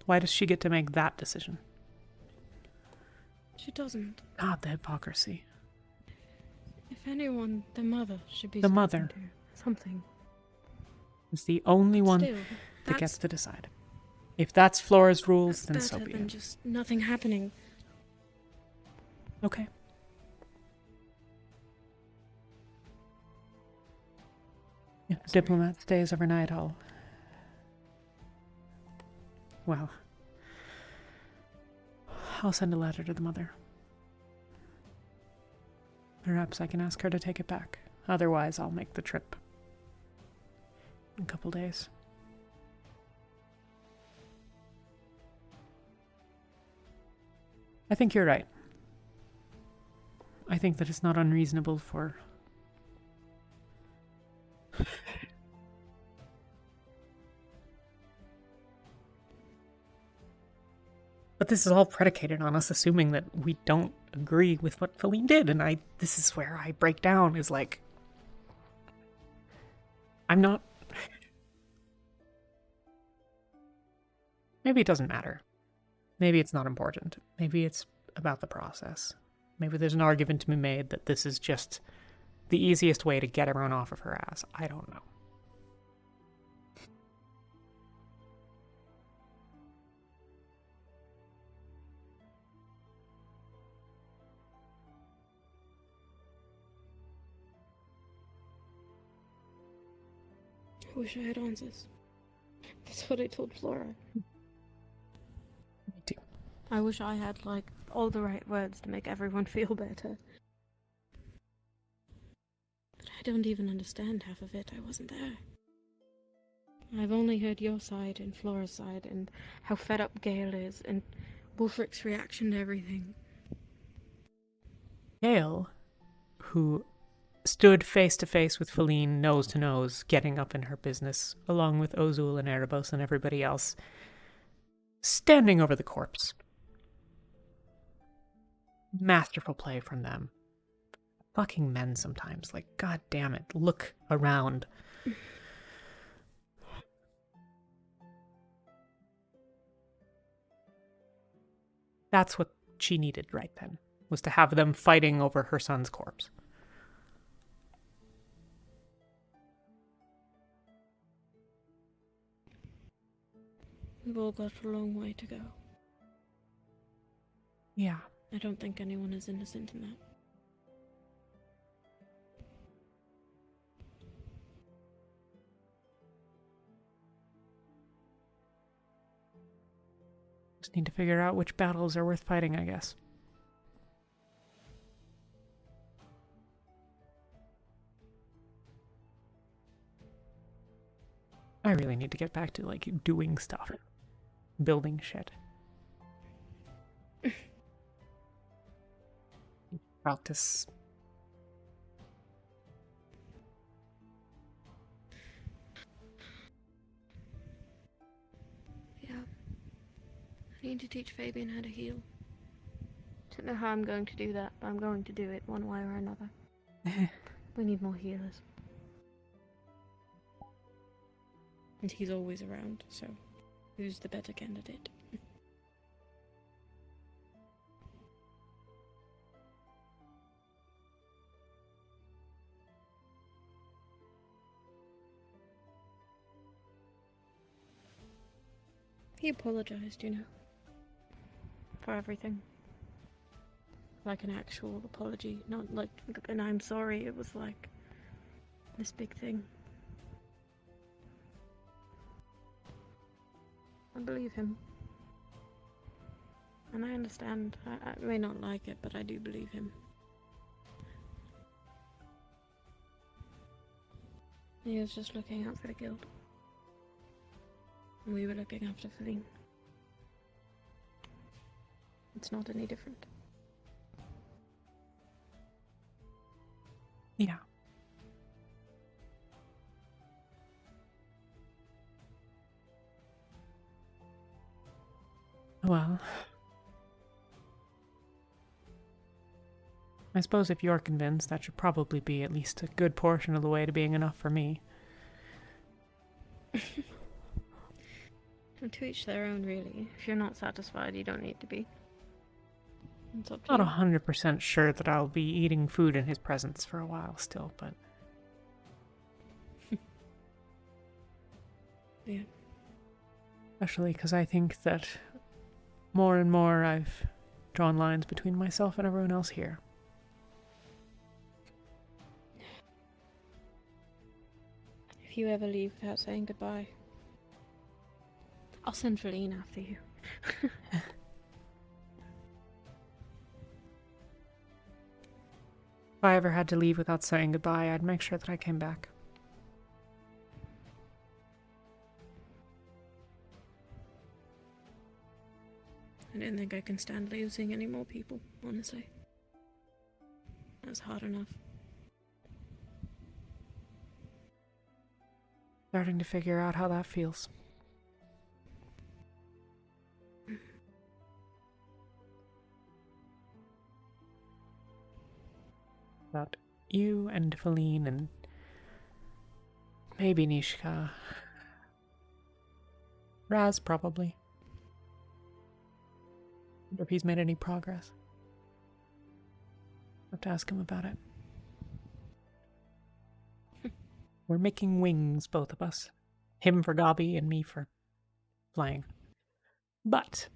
A: Why does she get to make that decision?
R: She doesn't.
A: God, the hypocrisy.
R: If anyone, the mother should be
A: The
R: spoken
A: mother
R: to. Something.
A: is the only one
R: Still,
A: that gets
R: that's-
A: to decide. If that's Flora's rules, then
R: Better
A: so be
R: than
A: it.
R: just nothing happening.
A: Okay. If the diplomat stays overnight, I'll send a letter to the mother. Perhaps I can ask her to take it back. Otherwise, I'll make the trip in a couple days. I think you're right. I think that it's not unreasonable for... But this is all predicated on us assuming that we don't agree with what Feline did, and this is where I break down, is like... I'm not... Maybe it doesn't matter. Maybe it's not important. Maybe it's about the process. Maybe there's an argument to be made that this is just the easiest way to get everyone off of her ass. I don't know.
R: I wish I had answers. That's what I told Flora.
A: Me too.
R: I wish I had, like, all the right words to make everyone feel better. But I don't even understand half of it. I wasn't there. I've only heard your side and Flora's side and how fed up Gale is and Wulfric's reaction to everything.
A: Gale, who stood face to face with Feline, nose to nose, getting up in her business, along with Ozul and Erebos and everybody else, standing over the corpse. Masterful play from them. Fucking men sometimes. Like, god damn it. Look around. That's what she needed right then, was to have them fighting over her son's corpse.
R: We've all got a long way to go.
A: Yeah.
R: I don't think anyone is innocent in that.
A: Just need to figure out which battles are worth fighting, I guess. I really need to get back to, like, doing stuff. Building shit. Practice.
R: Yeah. I need to teach Fabian how to heal. Don't know how I'm going to do that, but I'm going to do it one way or another. We need more healers. And he's always around, so who's the better candidate? He apologized, you know, for everything. Like an actual apology, not like an I'm sorry. It was like this big thing. I believe him. And I understand. I may not like it, but I do believe him. He was just looking out for the guild. And we were looking after Feline. It's not any different.
A: Yeah. Well, I suppose if you're convinced, that should probably be at least a good portion of the way to being enough for me.
R: And to each their own, really. If you're not satisfied, you don't need to be. It's up to
A: Not
R: you.
A: 100% sure that I'll be eating food in his presence for a while still, but...
R: Yeah.
A: Especially because I think that more and more I've drawn lines between myself and everyone else here.
R: If you ever leave without saying goodbye, I'll send Feline after you.
A: If I ever had to leave without saying goodbye, I'd make sure that I came back.
R: I don't think I can stand losing any more people, honestly. That's hard enough.
A: Starting to figure out how that feels. About you and Feline and maybe Nishka. Raz, probably. Wonder if he's made any progress. Have to ask him about it. We're making wings, both of us. Him for Gobby and me for flying. But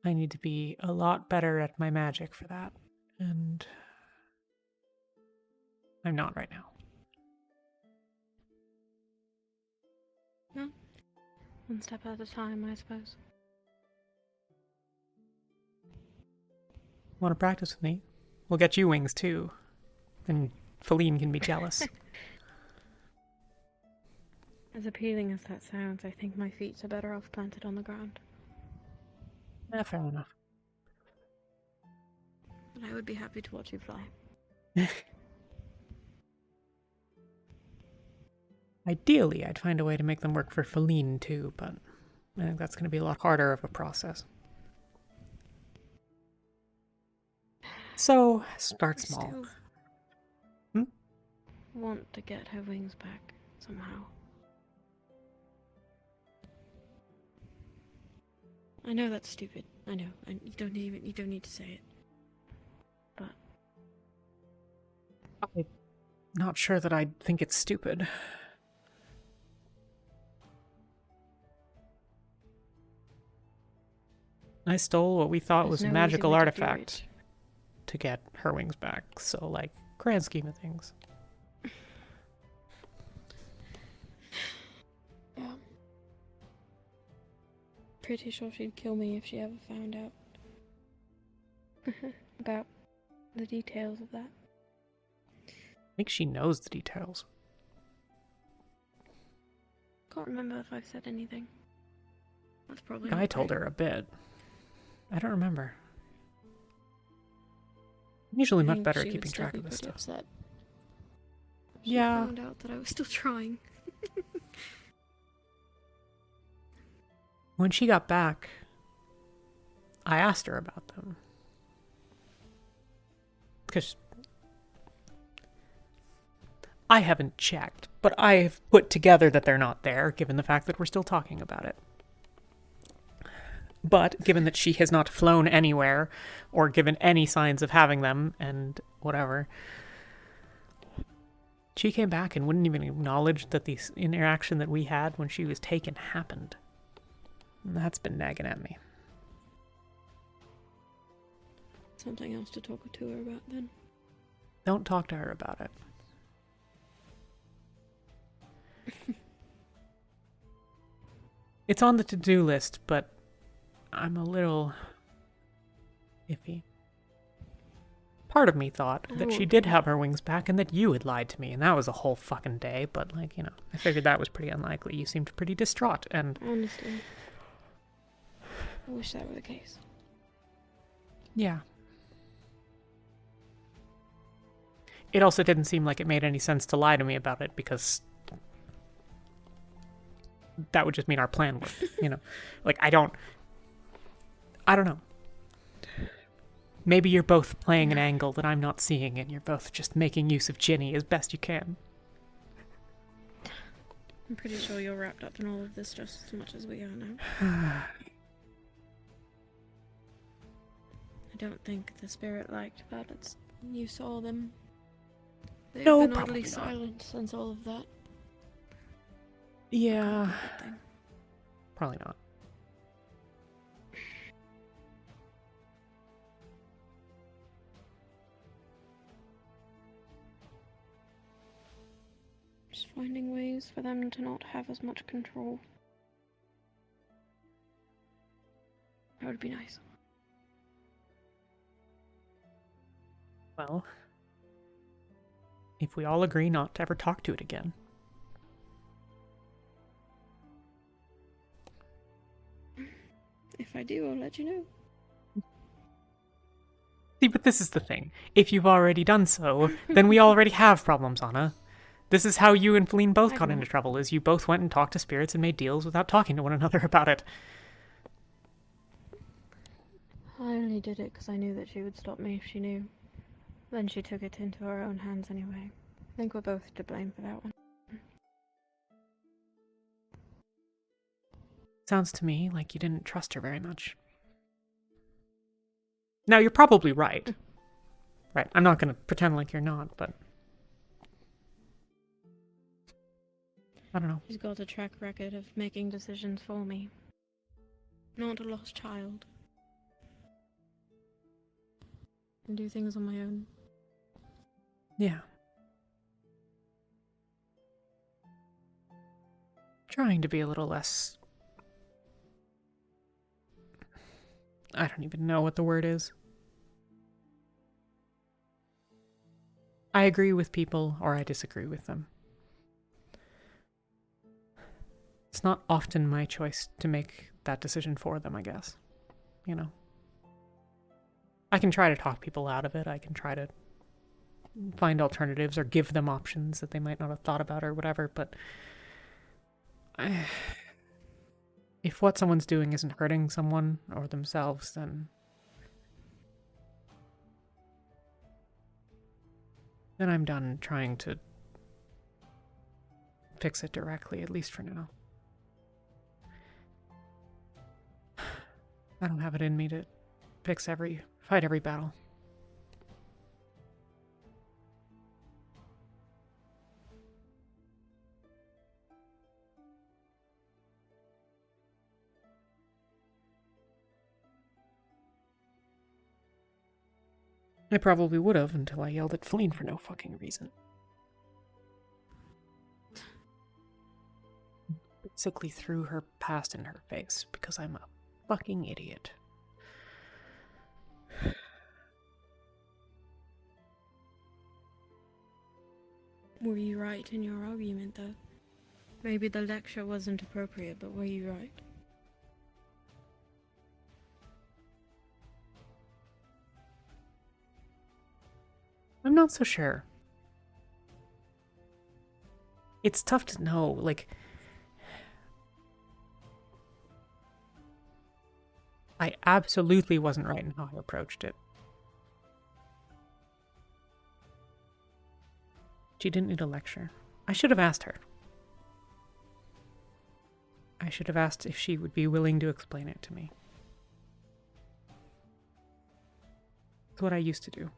A: I need to be a lot better at my magic for that. And I'm not right now.
R: Well, one step at a time, I suppose.
A: Want to practice with me? We'll get you wings too. Then Feline can be jealous.
R: As appealing as that sounds, I think my feet are better off planted on the ground.
A: Yeah, fair enough.
R: But I would be happy to watch you fly.
A: Ideally, I'd find a way to make them work for Feline too, but I think that's going to be a lot harder of a process. So, start
R: I
A: small.
R: still want to get her wings back somehow. I know that's stupid. I know. And you don't need to say it. But
A: I'm not sure that I think it's stupid. I stole what we thought
R: There's
A: was a
R: no easy
A: magical
R: way to do
A: artifact to get her wings back. So, like, grand scheme of things.
R: yeah. Pretty sure she'd kill me if she ever found out about the details of that.
A: I think she knows the details.
R: Can't remember if I've said anything. That's probably.
A: I told her a bit. I don't remember. I'm usually much better at keeping track of this stuff.
R: Upset.
A: Yeah.
R: She found out that I was still trying.
A: When she got back, I asked her about them. Because I haven't checked, but I've put together that they're not there, given the fact that we're still talking about it. But given that she has not flown anywhere or given any signs of having them and whatever, she came back and wouldn't even acknowledge that the interaction that we had when she was taken happened. And that's been nagging at me.
R: Something else to talk to her about then.
A: Don't talk to her about it. It's on the to-do list, but I'm a little iffy. Part of me thought that she did have her wings back and that you had lied to me, and that was a whole fucking day, but, like, you know, I figured that was pretty unlikely. You seemed pretty distraught, and...
R: Honestly, I wish that were the case.
A: yeah. It also didn't seem like it made any sense to lie to me about it, because that would just mean our plan worked, you know? Like, I don't know. Maybe you're both playing an angle that I'm not seeing, and you're both just making use of Ginny as best you can.
R: I'm pretty sure you're wrapped up in all of this just as much as we are now. I don't think the spirit liked that. You saw them. They've
A: No,
R: been
A: probably
R: oddly
A: not.
R: silent since all of that.
A: Yeah. Probably not.
R: Just finding ways for them to not have as much control. That would be nice.
A: Well, if we all agree not to ever talk to it again.
R: If I do, I'll let you know.
A: See, but this is the thing. If you've already done so, then we already have problems, Anna. This is how you and Feline both got into trouble, is you both went and talked to spirits and made deals without talking to one another about it.
R: I only did it because I knew that she would stop me if she knew. Then she took it into her own hands anyway. I think we're both to blame for that one.
A: Sounds to me like you didn't trust her very much. Now, you're probably right. Right, I'm not going to pretend like you're not, but... I don't know.
R: She's got a track record of making decisions for me. Not a lost child. And do things on my own.
A: Yeah. Trying to be a little less... I don't even know what the word is. I agree with people, or I disagree with them. It's not often my choice to make that decision for them, I guess. You know? I can try to talk people out of it. I can try to find alternatives or give them options that they might not have thought about or whatever, but... if what someone's doing isn't hurting someone or themselves, then I'm done trying to fix it directly, at least for now. I don't have it in me to fight every battle. I probably would have until I yelled at Feline for no fucking reason. Basically threw her past in her face because I'm a fucking idiot.
R: Were you right in your argument, though? Maybe the lecture wasn't appropriate, but were you right?
A: I'm not so sure. It's tough to know, like... I absolutely wasn't right in how I approached it. She didn't need a lecture. I should have asked her. I should have asked if she would be willing to explain it to me. It's what I used to do.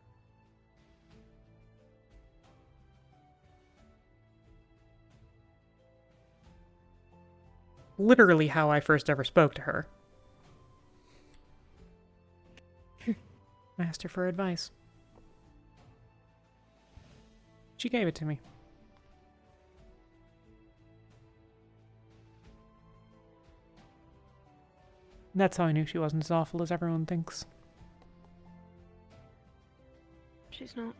A: Literally how I first ever spoke to her. I asked her for advice. She gave it to me. That's how I knew she wasn't as awful as everyone thinks.
R: She's not.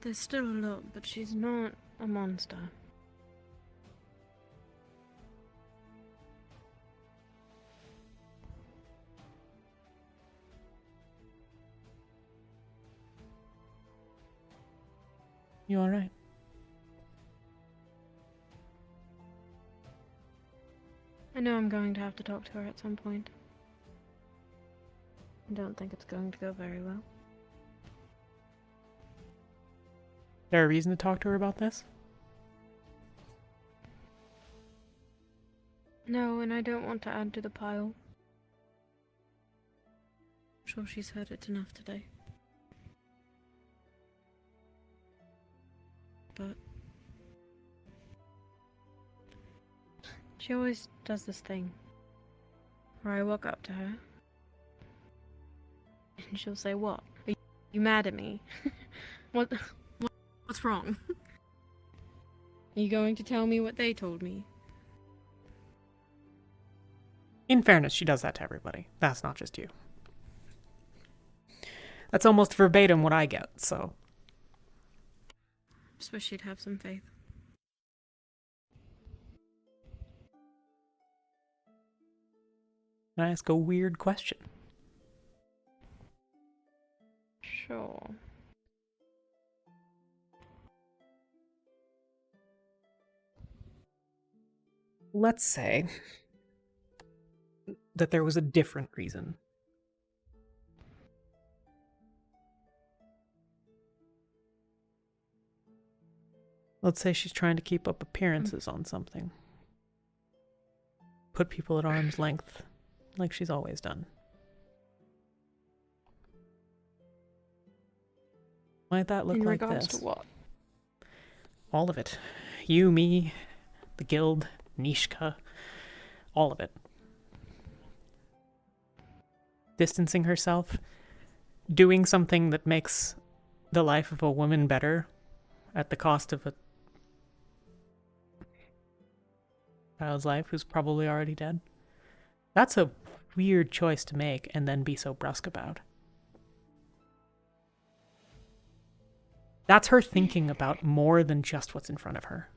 R: There's still a lot, but she's not a monster.
A: You alright?
R: I know I'm going to have to talk to her at some point. I don't think it's going to go very well.
A: There a reason to talk to her about this?
R: No, and I don't want to add to the pile. I'm sure she's heard it enough today. But she always does this thing where I walk up to her and she'll say, "What? Are you mad at me? What's wrong? Are you going to tell me what they told me?"
A: In fairness, she does that to everybody. That's not just you. That's almost verbatim what I get, so...
R: Just wish she'd have some faith.
A: and I ask a weird question.
R: Sure.
A: Let's say that there was a different reason. Let's say she's trying to keep up appearances on something. Put people at arm's length, like she's always done. Might that look
R: In
A: like
R: regards
A: this?
R: to what?
A: All of it. You, me, the guild, Nishka, all of it. Distancing herself, doing something that makes the life of a woman better at the cost of a child's life who's probably already dead. That's a weird choice to make and then be so brusque about. That's her thinking about more than just what's in front of her.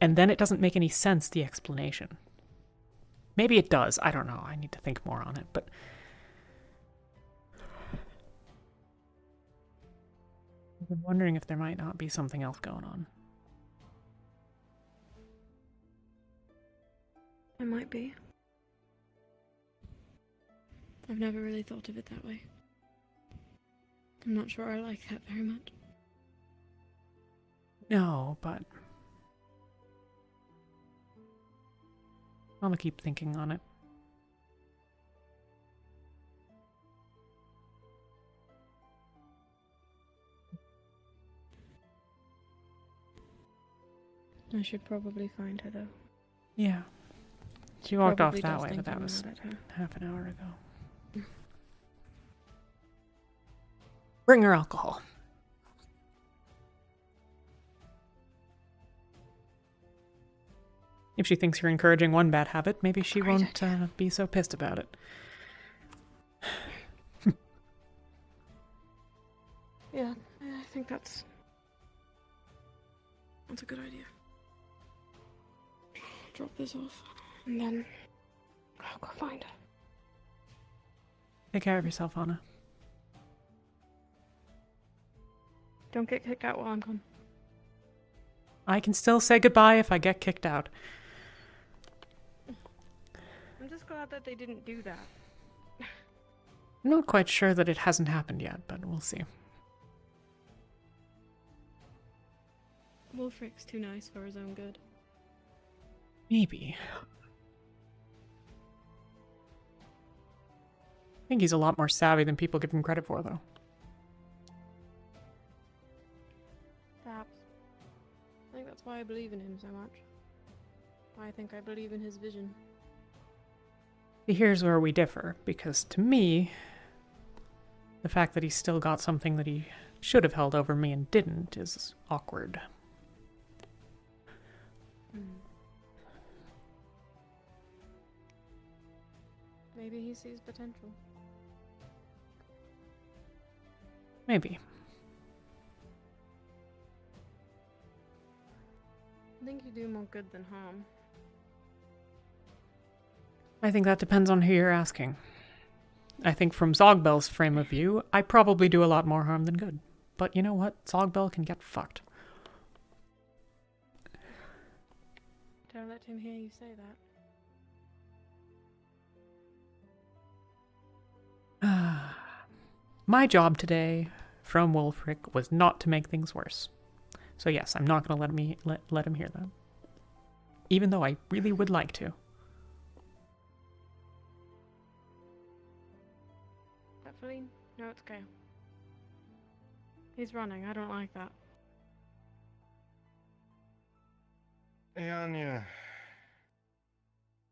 A: And then it doesn't make any sense, the explanation. Maybe it does. I don't know. I need to think more on it, but I've been wondering if there might not be something else going on.
R: It might be. I've never really thought of it that way. I'm not sure I like that very much.
A: No, but I'm gonna keep thinking on it.
R: I should probably find her, though.
A: Yeah. She walked off
R: Probably
A: that
R: does
A: way,
R: think
A: but that
R: I'm
A: was
R: mad at her.
A: half an hour ago. Bring her alcohol. If she thinks you're encouraging one bad habit, maybe she won't be so pissed about it.
R: Yeah, I think that's a good idea. Drop this off, and then I'll go find her.
A: Take care of yourself, Anna.
R: Don't get kicked out while I'm gone.
A: I can still say goodbye if I get kicked out.
R: I'm just glad that they didn't do that.
A: I'm not quite sure that it hasn't happened yet, but we'll see.
R: Wolfric's too nice for his own good.
A: Maybe. I think he's a lot more savvy than people give him credit for, though.
R: Perhaps. I think that's why I believe in him so much. Why I think I believe in his vision.
A: Here's where we differ, because to me, the fact that he's still got something that he should have held over me and didn't is awkward.
R: Maybe he sees potential.
A: Maybe.
R: I think you do more good than harm.
A: I think that depends on who you're asking. I think from Zogbel's frame of view, I probably do a lot more harm than good. But you know what? Zogbel can get fucked.
R: Don't let him hear you say that.
A: My job today from Wolfric was not to make things worse. So yes, I'm not going to let him hear that. Even though I really would like to.
R: Feline? No, it's okay. He's running. I don't like that.
J: Hey, Anya.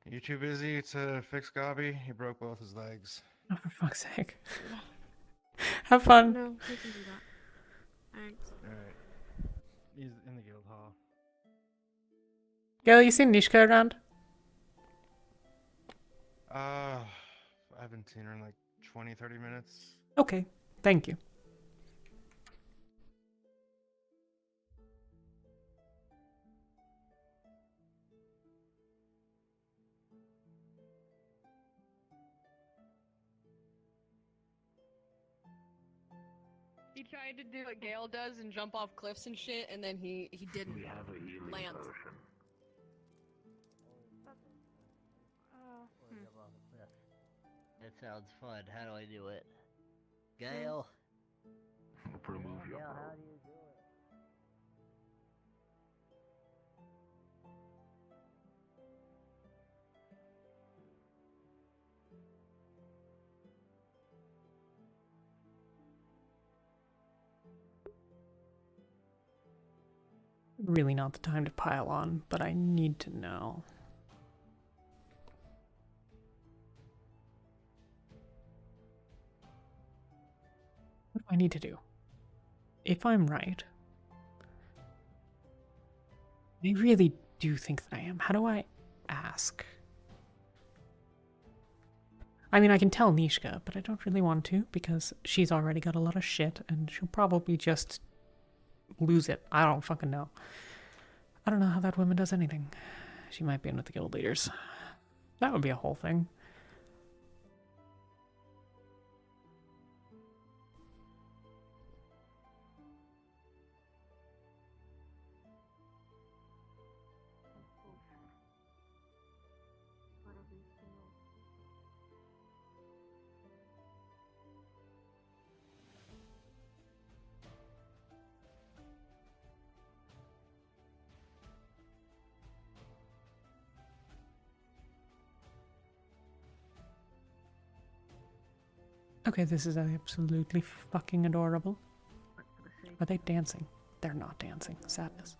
J: You too busy to fix Gobby? He broke both his legs.
A: Oh, for fuck's sake. Have fun.
R: No, we can do that. Thanks.
J: Alright. He's in the guild hall.
A: Gail, you seen Nishka around?
J: I haven't seen her in like 20-30 minutes.
A: Okay, thank you.
S: He tried to do what Gale does and jump off cliffs and shit, and then he didn't
K: We have a healing
S: land.
K: potion.
P: That sounds fun. How do I do it? Gale?
K: Remove your
P: Gale,
K: bow.
P: how do you do it?
A: Really not the time to pile on, but I need to know. What do I need to do? If I'm right, I really do think that I am. How do I ask? I mean, I can tell Nishka, but I don't really want to because she's already got a lot of shit and she'll probably just lose it. I don't fucking know. I don't know how that woman does anything. She might be in with the guild leaders. That would be a whole thing. Okay, this is absolutely fucking adorable. Are they dancing? They're not dancing. Sadness.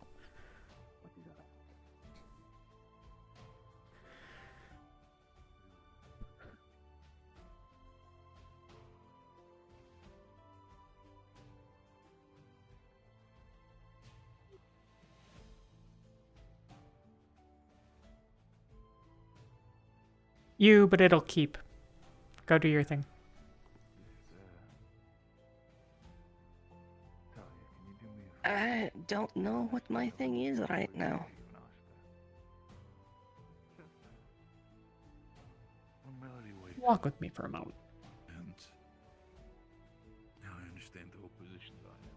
A: You, but it'll keep. Go do your thing.
D: I don't know what my thing is right now.
A: Walk with me for a moment.
H: And now I understand the whole position that I am.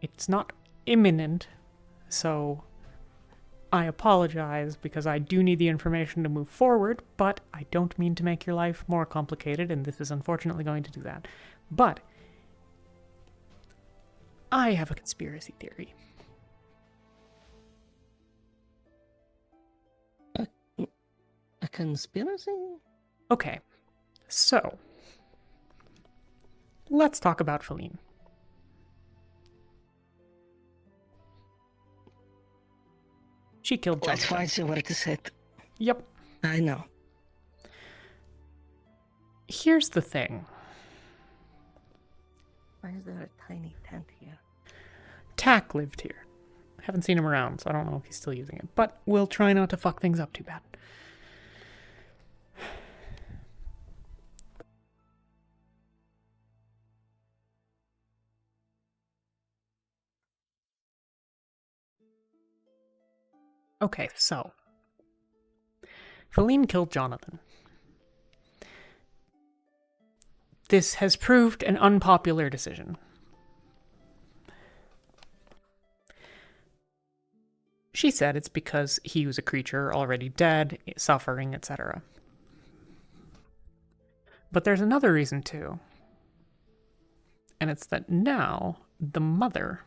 A: It's not imminent, so I apologize because I do need the information to move forward, but I don't mean to make your life more complicated, and this is unfortunately going to do that. But I have a conspiracy theory.
D: A conspiracy?
A: Okay, so let's talk about Feline. She killed Jonathan.
D: Let's find somewhere to sit.
A: Yep.
D: I know.
A: Here's the thing.
D: Why is there a tiny tent here?
A: Tack lived here. Haven't seen him around, so I don't know if he's still using it. But we'll try not to fuck things up too bad. Okay, so Feline killed Jonathan. This has proved an unpopular decision. She said it's because he was a creature already dead, suffering, etc. But there's another reason too. And it's that now the mother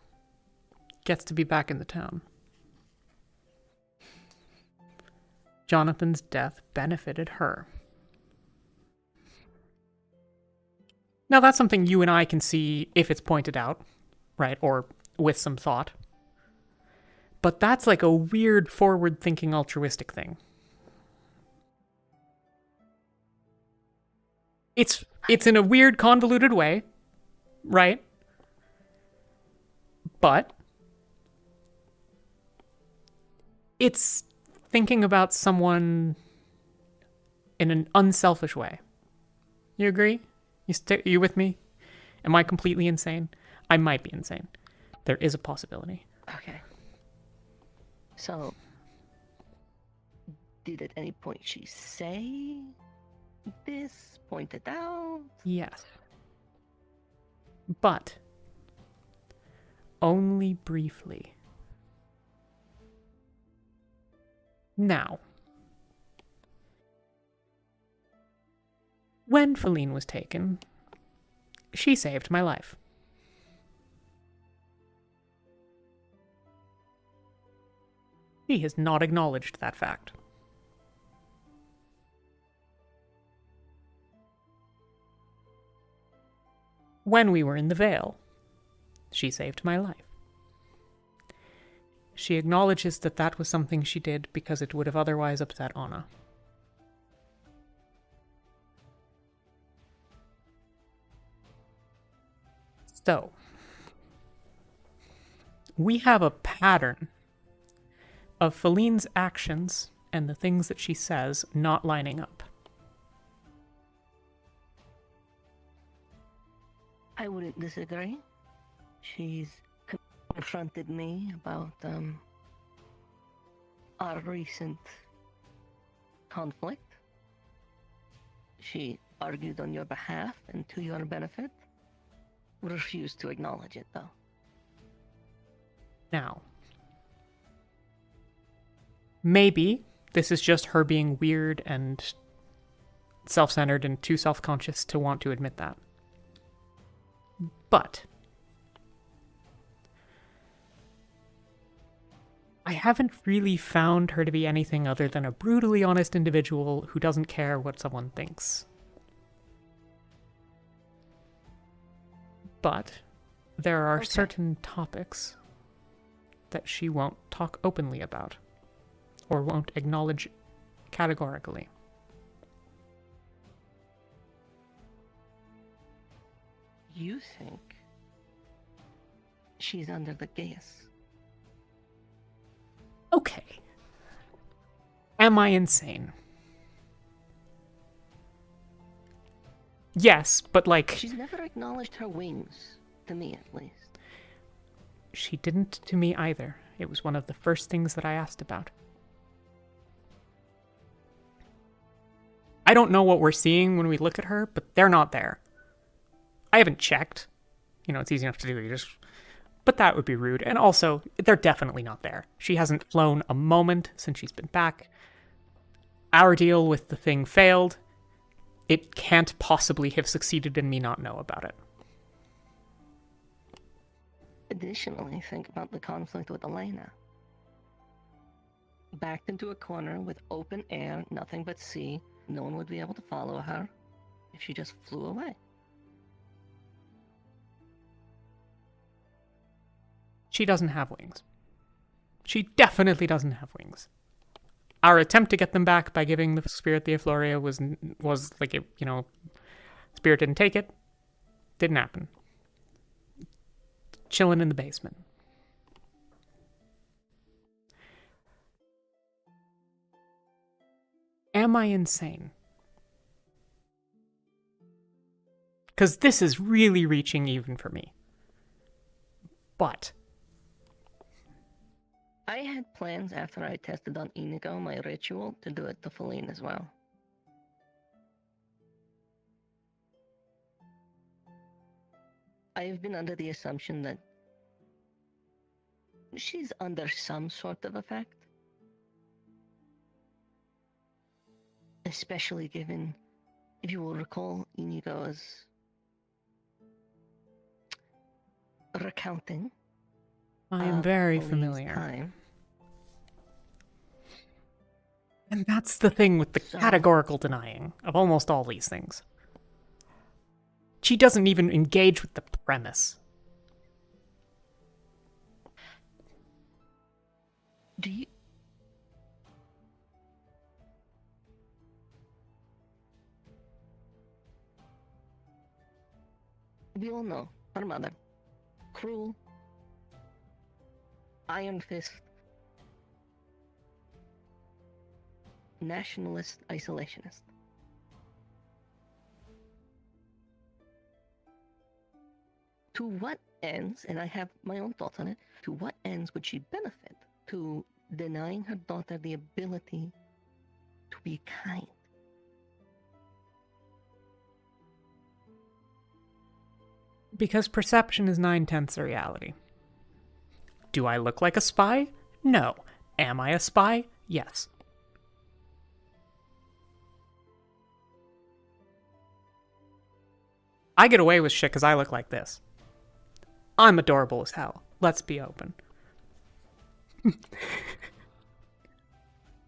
A: gets to be back in the town. Jonathan's death benefited her. Now that's something you and I can see if it's pointed out, right? Or with some thought. But that's like a weird forward-thinking altruistic thing. It's in a weird convoluted way, right? But it's thinking about someone in an unselfish way. You agree? You with me? Am I completely insane? I might be insane. There is a possibility.
D: Okay. So, did at any point she say this? Point it out?
A: Yes. But only briefly. Now, when Feline was taken, she saved my life. He has not acknowledged that fact. When we were in the Vale, she saved my life. She acknowledges that that was something she did because it would have otherwise upset Anna. So, we have a pattern of Feline's actions and the things that she says not lining up.
D: I wouldn't disagree. She's confronted me about our recent conflict. She argued on your behalf and to your benefit. Refused to acknowledge it, though.
A: Now, maybe this is just her being weird and self-centered and too self-conscious to want to admit that. But I haven't really found her to be anything other than a brutally honest individual who doesn't care what someone thinks. But there are certain topics that she won't talk openly about, or won't acknowledge categorically.
D: You think she's under the gas?
A: Okay. Am I insane? Yes, but like...
D: She's never acknowledged her wings, to me at least.
A: She didn't to me either. It was one of the first things that I asked about. I don't know what we're seeing when we look at her, but they're not there. I haven't checked. You know, it's easy enough to do. But that would be rude. And also, they're definitely not there. She hasn't flown a moment since she's been back. Our deal with the thing failed. It can't possibly have succeeded in me not know about it.
D: Additionally, think about the conflict with Elena. Backed into a corner with open air, nothing but sea. No one would be able to follow her if she just flew away.
A: She doesn't have wings. She definitely doesn't have wings. Our attempt to get them back by giving the spirit the Effloria was like, it, you know, spirit didn't take it. Didn't happen. Chilling in the basement. Am I insane? Because this is really reaching even for me. But
D: I had plans after I tested on Inigo, my ritual, to do it to Feline as well. I've been under the assumption that she's under some sort of effect. Especially given, if you will recall, Inigo's recounting.
A: I am very
D: Feline's
A: familiar.
D: time.
A: And that's the thing with the categorical denying of almost all these things. She doesn't even engage with the premise.
D: Do you... We all know her mother. Cruel, iron fist, nationalist isolationist. To what ends, and I have my own thoughts on it, to what ends would she benefit to denying her daughter the ability to be kind?
A: Because perception is 9/10 of reality. Do I look like a spy? No. Am I a spy? Yes. I get away with shit because I look like this. I'm adorable as hell. Let's be open.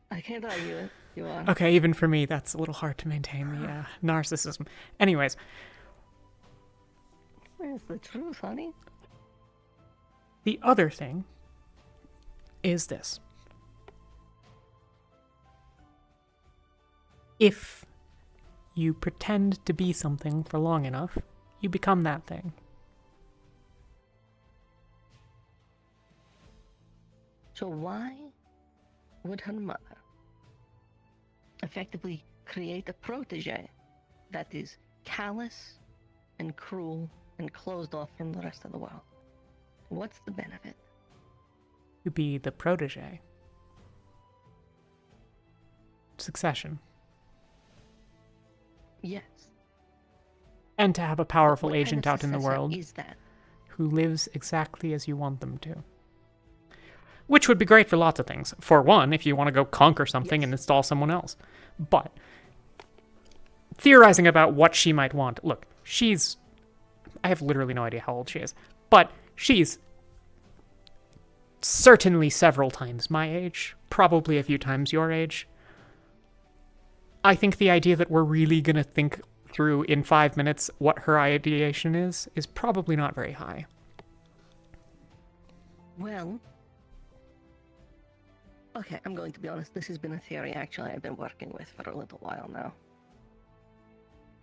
D: I can't argue it. You are.
A: Okay, even for me, that's a little hard to maintain the narcissism. Anyways.
D: Where's the truth, honey?
A: The other thing is this. If you pretend to be something for long enough, you become that thing.
D: So why would her mother effectively create a protege that is callous and cruel and closed off from the rest of the world? What's the benefit?
A: To be the protege. Succession.
D: Yes.
A: And to have a powerful
D: What
A: agent
D: kind of
A: out in the
D: successor
A: world
D: is that?
A: who lives exactly as you want them to. Which would be great for lots of things. For one, if you want to go conquer something and install someone else. But theorizing about what she might want. Look, I have literally no idea how old she is. But she's certainly several times my age. Probably a few times your age. I think the idea that we're really going to think through in 5 minutes what her ideation is probably not very high.
D: Well, okay, I'm going to be honest. This has been a theory, actually, I've been working with for a little while now.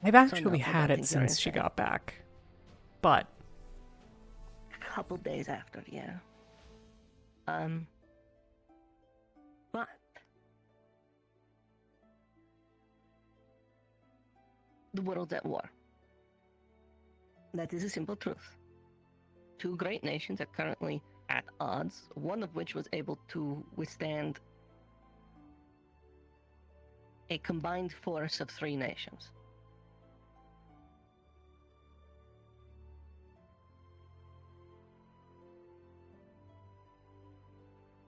A: I've actually had it since she got back. But
D: a couple days after, yeah. But the world's at war. That is a simple truth. Two great nations are currently at odds, one of which was able to withstand a combined force of 3 nations.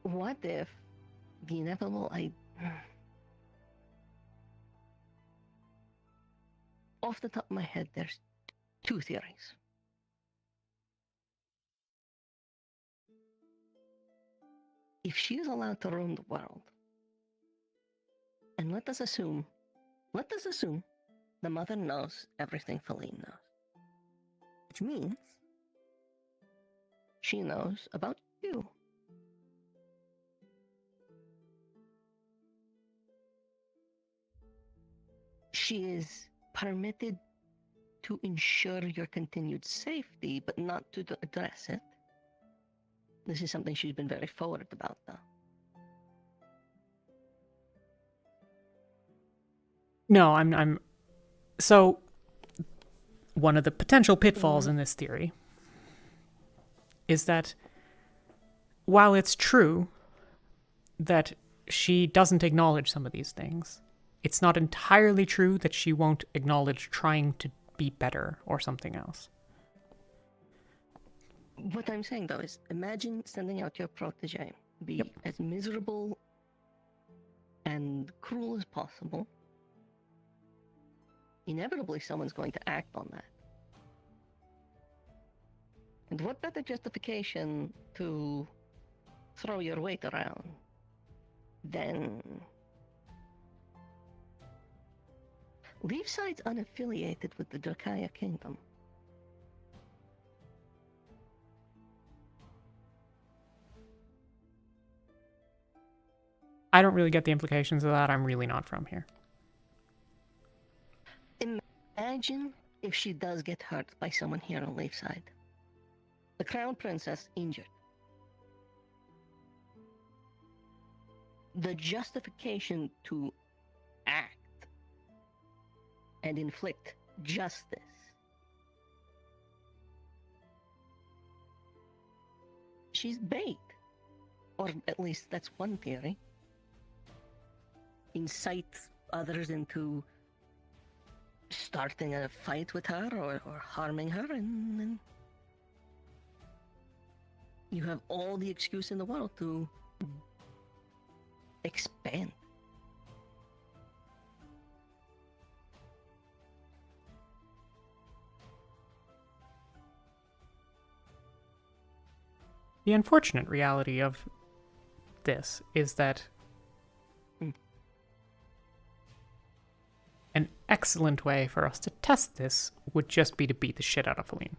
D: What if the inevitable off the top of my head, there's 2 theories. If she is allowed to rule the world, and let us assume the mother knows everything Feline knows. Which means she knows about you. She is permitted to ensure your continued safety, but not to address it. This is something she's been very forward about, though.
A: no, I'm so one of the potential pitfalls in this theory is that while it's true that she doesn't acknowledge some of these things, it's not entirely true that she won't acknowledge trying to be better or something else.
D: What I'm saying, though, is imagine sending out your protege, be as miserable and cruel as possible. Inevitably, someone's going to act on that. And what better justification to throw your weight around than leave sides unaffiliated with the Drakaya Kingdom?
A: I don't really get the implications of that. I'm really not from here.
D: Imagine if she does get hurt by someone here on Leafside. The Crown Princess injured. the justification to act and inflict justice. She's bait. Or at least that's one theory. Incite others into starting a fight with her or harming her, and then you have all the excuse in the world to expand.
A: The unfortunate reality of this is that an excellent way for us to test this would just be to beat the shit out of Feline.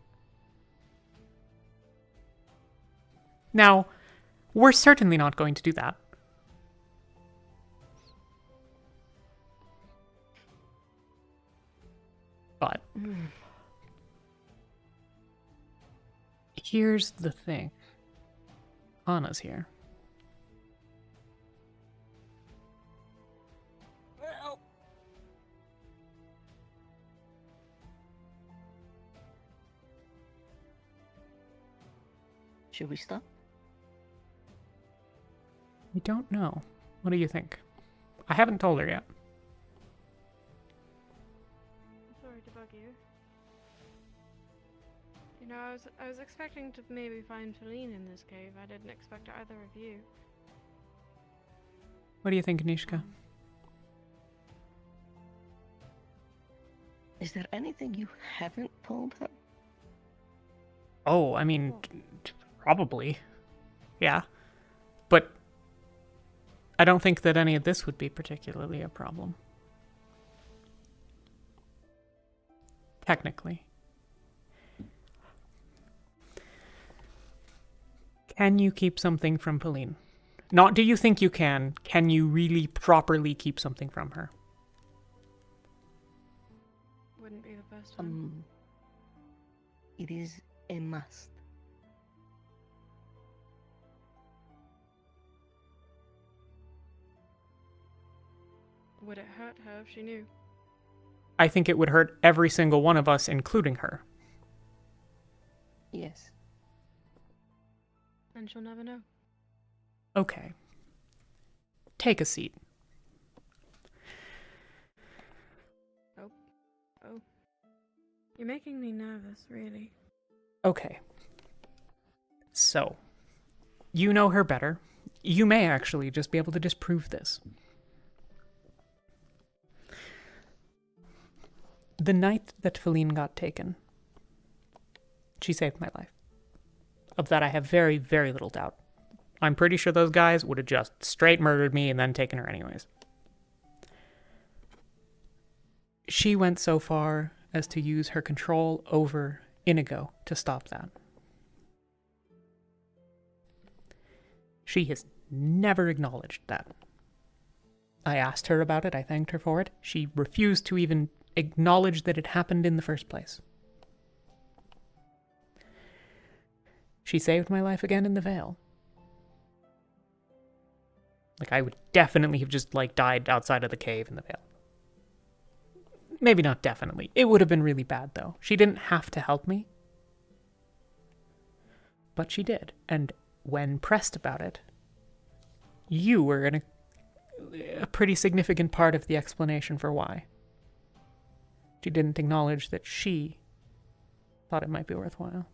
A: Now, we're certainly not going to do that. But here's the thing. Anna's here.
D: Should we stop?
A: I don't know. What do you think? I haven't told her yet.
R: Sorry to bug you. You know, I was expecting to maybe find Feline in this cave. I didn't expect either of you.
A: What do you think, Anishka?
D: Is there anything you haven't told her?
A: Oh, I mean, probably. Yeah. But I don't think that any of this would be particularly a problem. Technically. Can you keep something from Feline? Not do you think you can you really properly keep something from her?
R: Wouldn't be the first time.
D: It is a must.
R: Would it hurt her if she knew?
A: I think it would hurt every single one of us, including her.
D: Yes.
R: And she'll never know.
A: Okay. Take a seat.
R: Oh. You're making me nervous, really.
A: Okay. So, you know her better. You may actually just be able to disprove this. The night that Feline got taken, she saved my life. Of that I have very, very little doubt. I'm pretty sure those guys would have just straight murdered me and then taken her anyways. She went so far as to use her control over Inigo to stop that. She has never acknowledged that. I asked her about it, I thanked her for it. She refused to even acknowledge that it happened in the first place. She saved my life again in the Vale. Like, I would definitely have just, died outside of the cave in the Vale. Maybe not definitely. It would have been really bad, though. She didn't have to help me. But she did. And when pressed about it, you were in a pretty significant part of the explanation for why. She didn't acknowledge that she thought it might be worthwhile.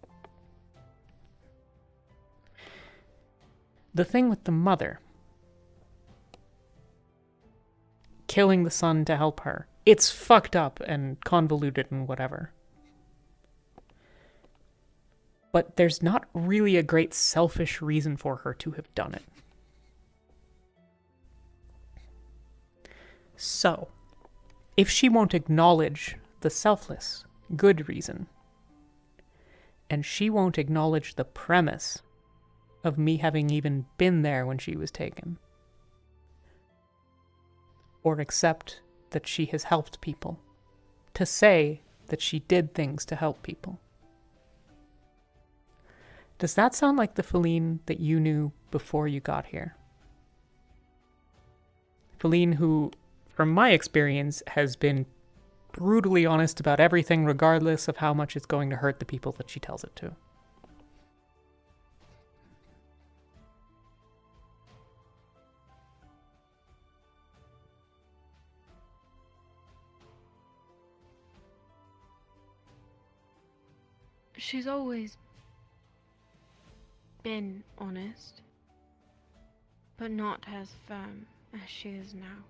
A: The thing with the mother, killing the son to help her, it's fucked up and convoluted and whatever. But there's not really a great selfish reason for her to have done it. So, if she won't acknowledge the selfless, good reason, and she won't acknowledge the premise of me having even been there when she was taken, or accept that she has helped people, to say that she did things to help people. Does that sound like the Feline that you knew before you got here? Feline, who, from my experience, has been brutally honest about everything, regardless of how much it's going to hurt the people that she tells it to.
R: She's always been honest, but not as firm as she is now.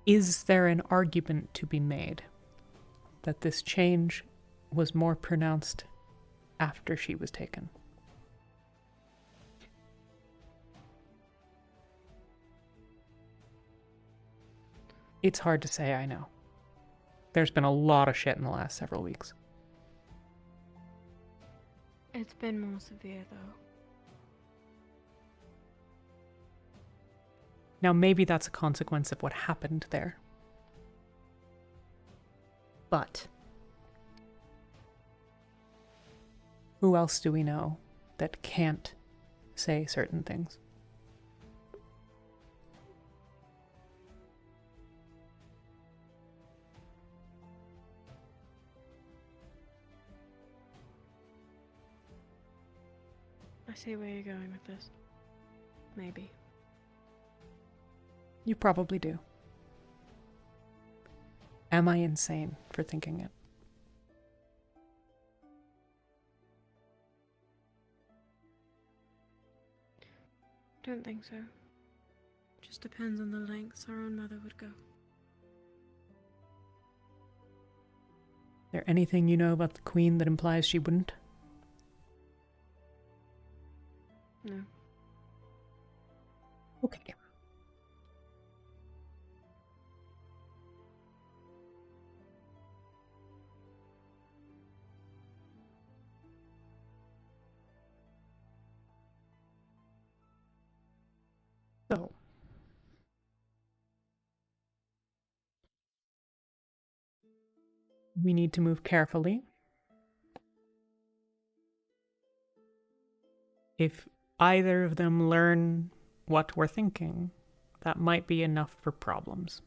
A: Is there an argument to be made that this change was more pronounced after she was taken? It's hard to say, I know. There's been a lot of shit in the last several weeks.
R: It's been more severe, though.
A: Now, maybe that's a consequence of what happened there. But who else do we know that can't say certain things?
R: I see where you're going with this. Maybe.
A: You probably do. Am I insane for thinking it?
R: Don't think so. Just depends on the lengths our own mother would go.
A: Is there anything you know about the Queen that implies she wouldn't?
R: No.
A: Okay. So, we need to move carefully. If either of them learn what we're thinking, that might be enough for problems.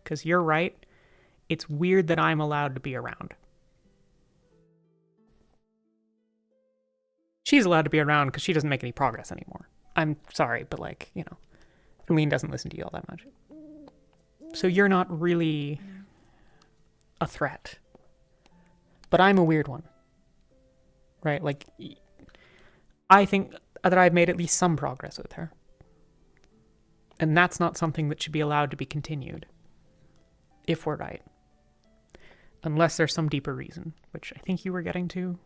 A: Because you're right, it's weird that I'm allowed to be around. She's allowed to be around because she doesn't make any progress anymore. I'm sorry, but like, you know, Feline doesn't listen to you all that much. So you're not really a threat. But I'm a weird one. Right? Like, I think that I've made at least some progress with her. And that's not something that should be allowed to be continued. If we're right. Unless there's some deeper reason, which I think you were getting to.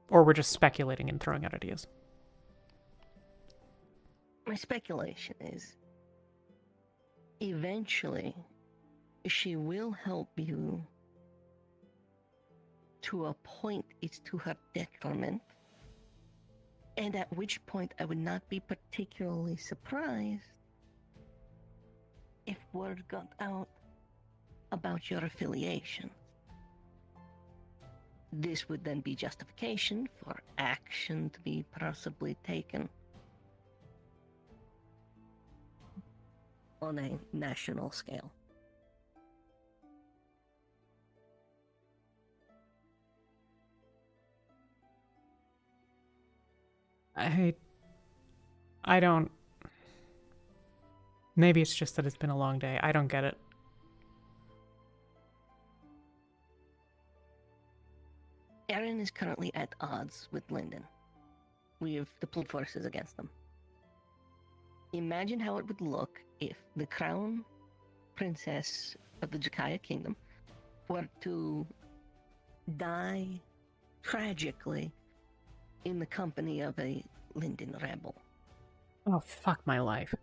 A: Or we're just speculating and throwing out ideas.
D: My speculation is, eventually, she will help you to a point it's to her detriment, and at which point I would not be particularly surprised if word got out about your affiliation. This would then be justification for action to be possibly taken on a national scale.
A: I don't... Maybe it's just that it's been a long day. I don't get it.
D: Erin is currently at odds with Lyndon. We have deployed forces against them. Imagine how it would look if the crown princess of the Jakaya kingdom were to die tragically in the company of a Lyndon rebel.
A: Oh, fuck my life.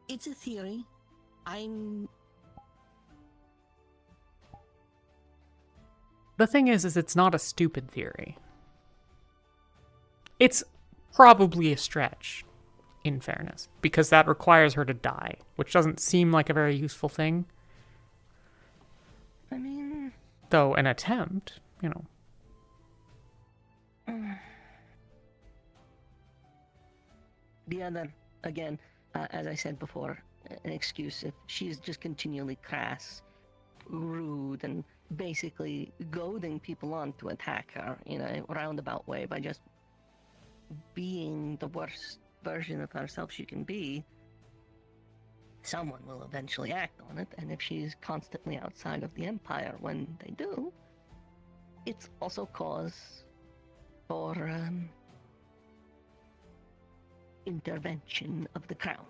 D: It's a theory.
A: The thing is it's not a stupid theory. It's probably a stretch, in fairness, because that requires her to die, which doesn't seem like a very useful thing. though an attempt, you know.
D: The other, again, as I said before, an excuse if she's just continually crass, rude, and basically goading people on to attack her in a roundabout way by just being the worst version of herself she can be, someone will eventually act on it, and if she's constantly outside of the Empire when they do, it's also cause for intervention of the Crown.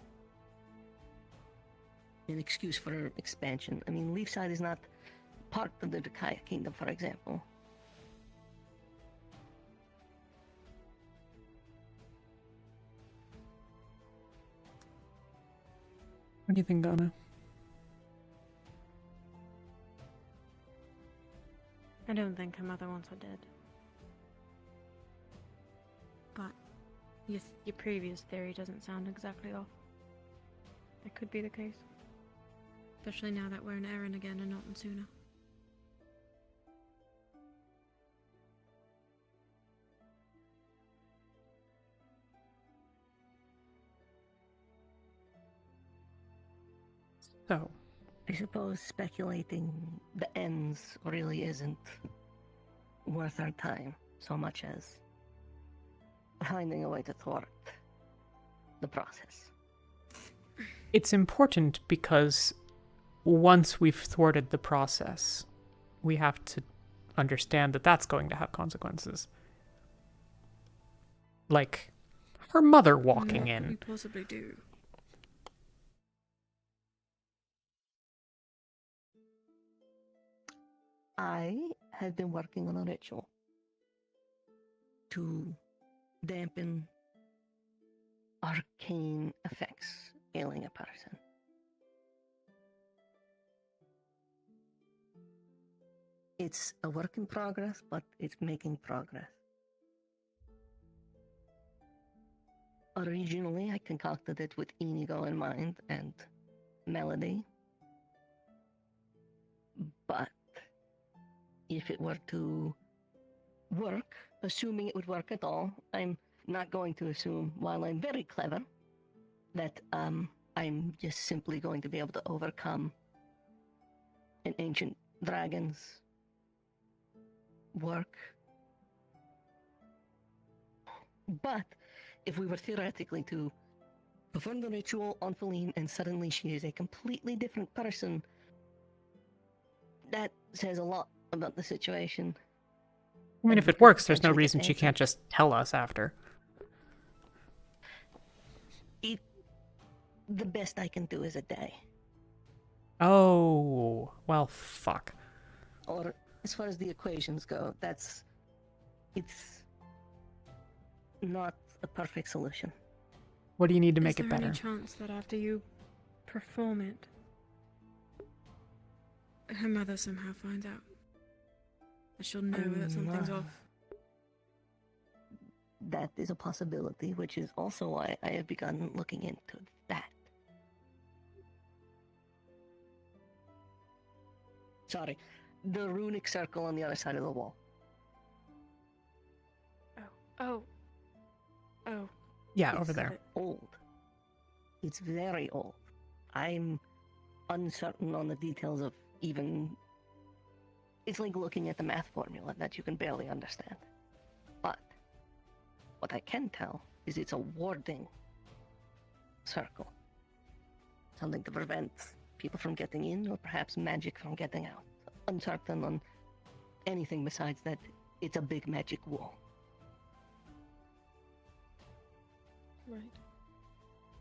D: An excuse for expansion. I mean, Leafside is not part of the Keay Kingdom, for example.
A: What do you think, Ghana?
R: I don't think her mother wants her dead. But your previous theory doesn't sound exactly off. It could be the case. Especially now that we're in Erin again and not in Suna.
A: So,
D: I suppose speculating the ends really isn't worth our time so much as finding a way to thwart the process.
A: it's important because once we've thwarted the process, we have to understand that that's going to have consequences. Like her mother walking
R: What could we
A: in.
R: possibly do?
D: I have been working on a ritual to dampen arcane effects ailing a person. It's a work in progress, but it's making progress. Originally, I concocted it with Inigo in mind and melody. But if it were to work, assuming it would work at all, I'm not going to assume, while I'm very clever, that I'm just simply going to be able to overcome an ancient dragon's work. But if we were theoretically to perform the ritual on Feline and suddenly she is a completely different person, that says a lot about the situation.
A: I mean, if it works, there's no reason she can't just tell us after.
D: The best I can do is a day.
A: Oh, well, fuck.
D: Or, as far as the equations go, it's not a perfect solution.
A: What do you need to make it
R: Is there
A: better?
R: any chance that after you perform it, her mother somehow finds out? That she'll know that something's off?
D: That is a possibility, which is also why I have begun looking into that. Sorry, the runic circle on the other side of the wall.
R: Oh.
A: Yeah, over there.
D: Old. It's very old. I'm uncertain on the details of even... It's like looking at the math formula that you can barely understand. But what I can tell is it's a warding circle. Something to prevent people from getting in, or perhaps magic from getting out. Uncertain on anything besides that it's a big magic wall.
R: Right.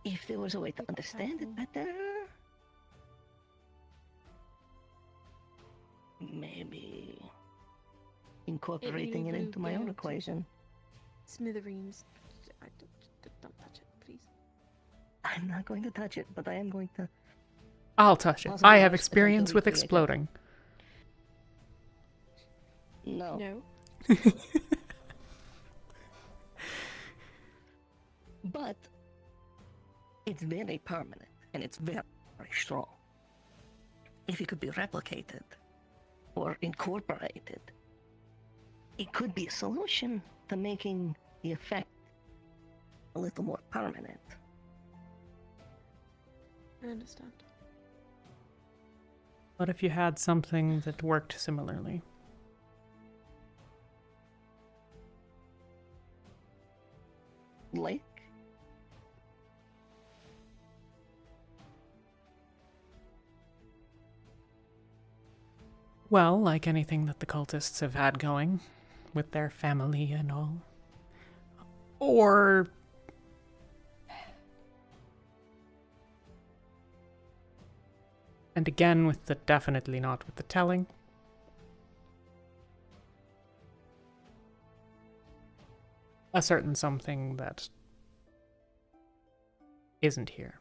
D: If there was a way to understand it better... Maybe incorporating it into my own equation.
R: Smithereens. Don't touch it, please.
D: I'm not going to touch it, but I am going to...
A: I'll touch it. I have experience with exploding.
D: No.
R: No.
D: But it's very permanent, and it's very, very strong. If it could be replicated, or incorporated, it could be a solution to making the effect a little more permanent.
R: I understand.
A: What if you had something that worked similarly?
D: Like?
A: Well, like anything that the cultists have had going, with their family and all. Or... And again, with the definitely not with the telling. A certain something that isn't here.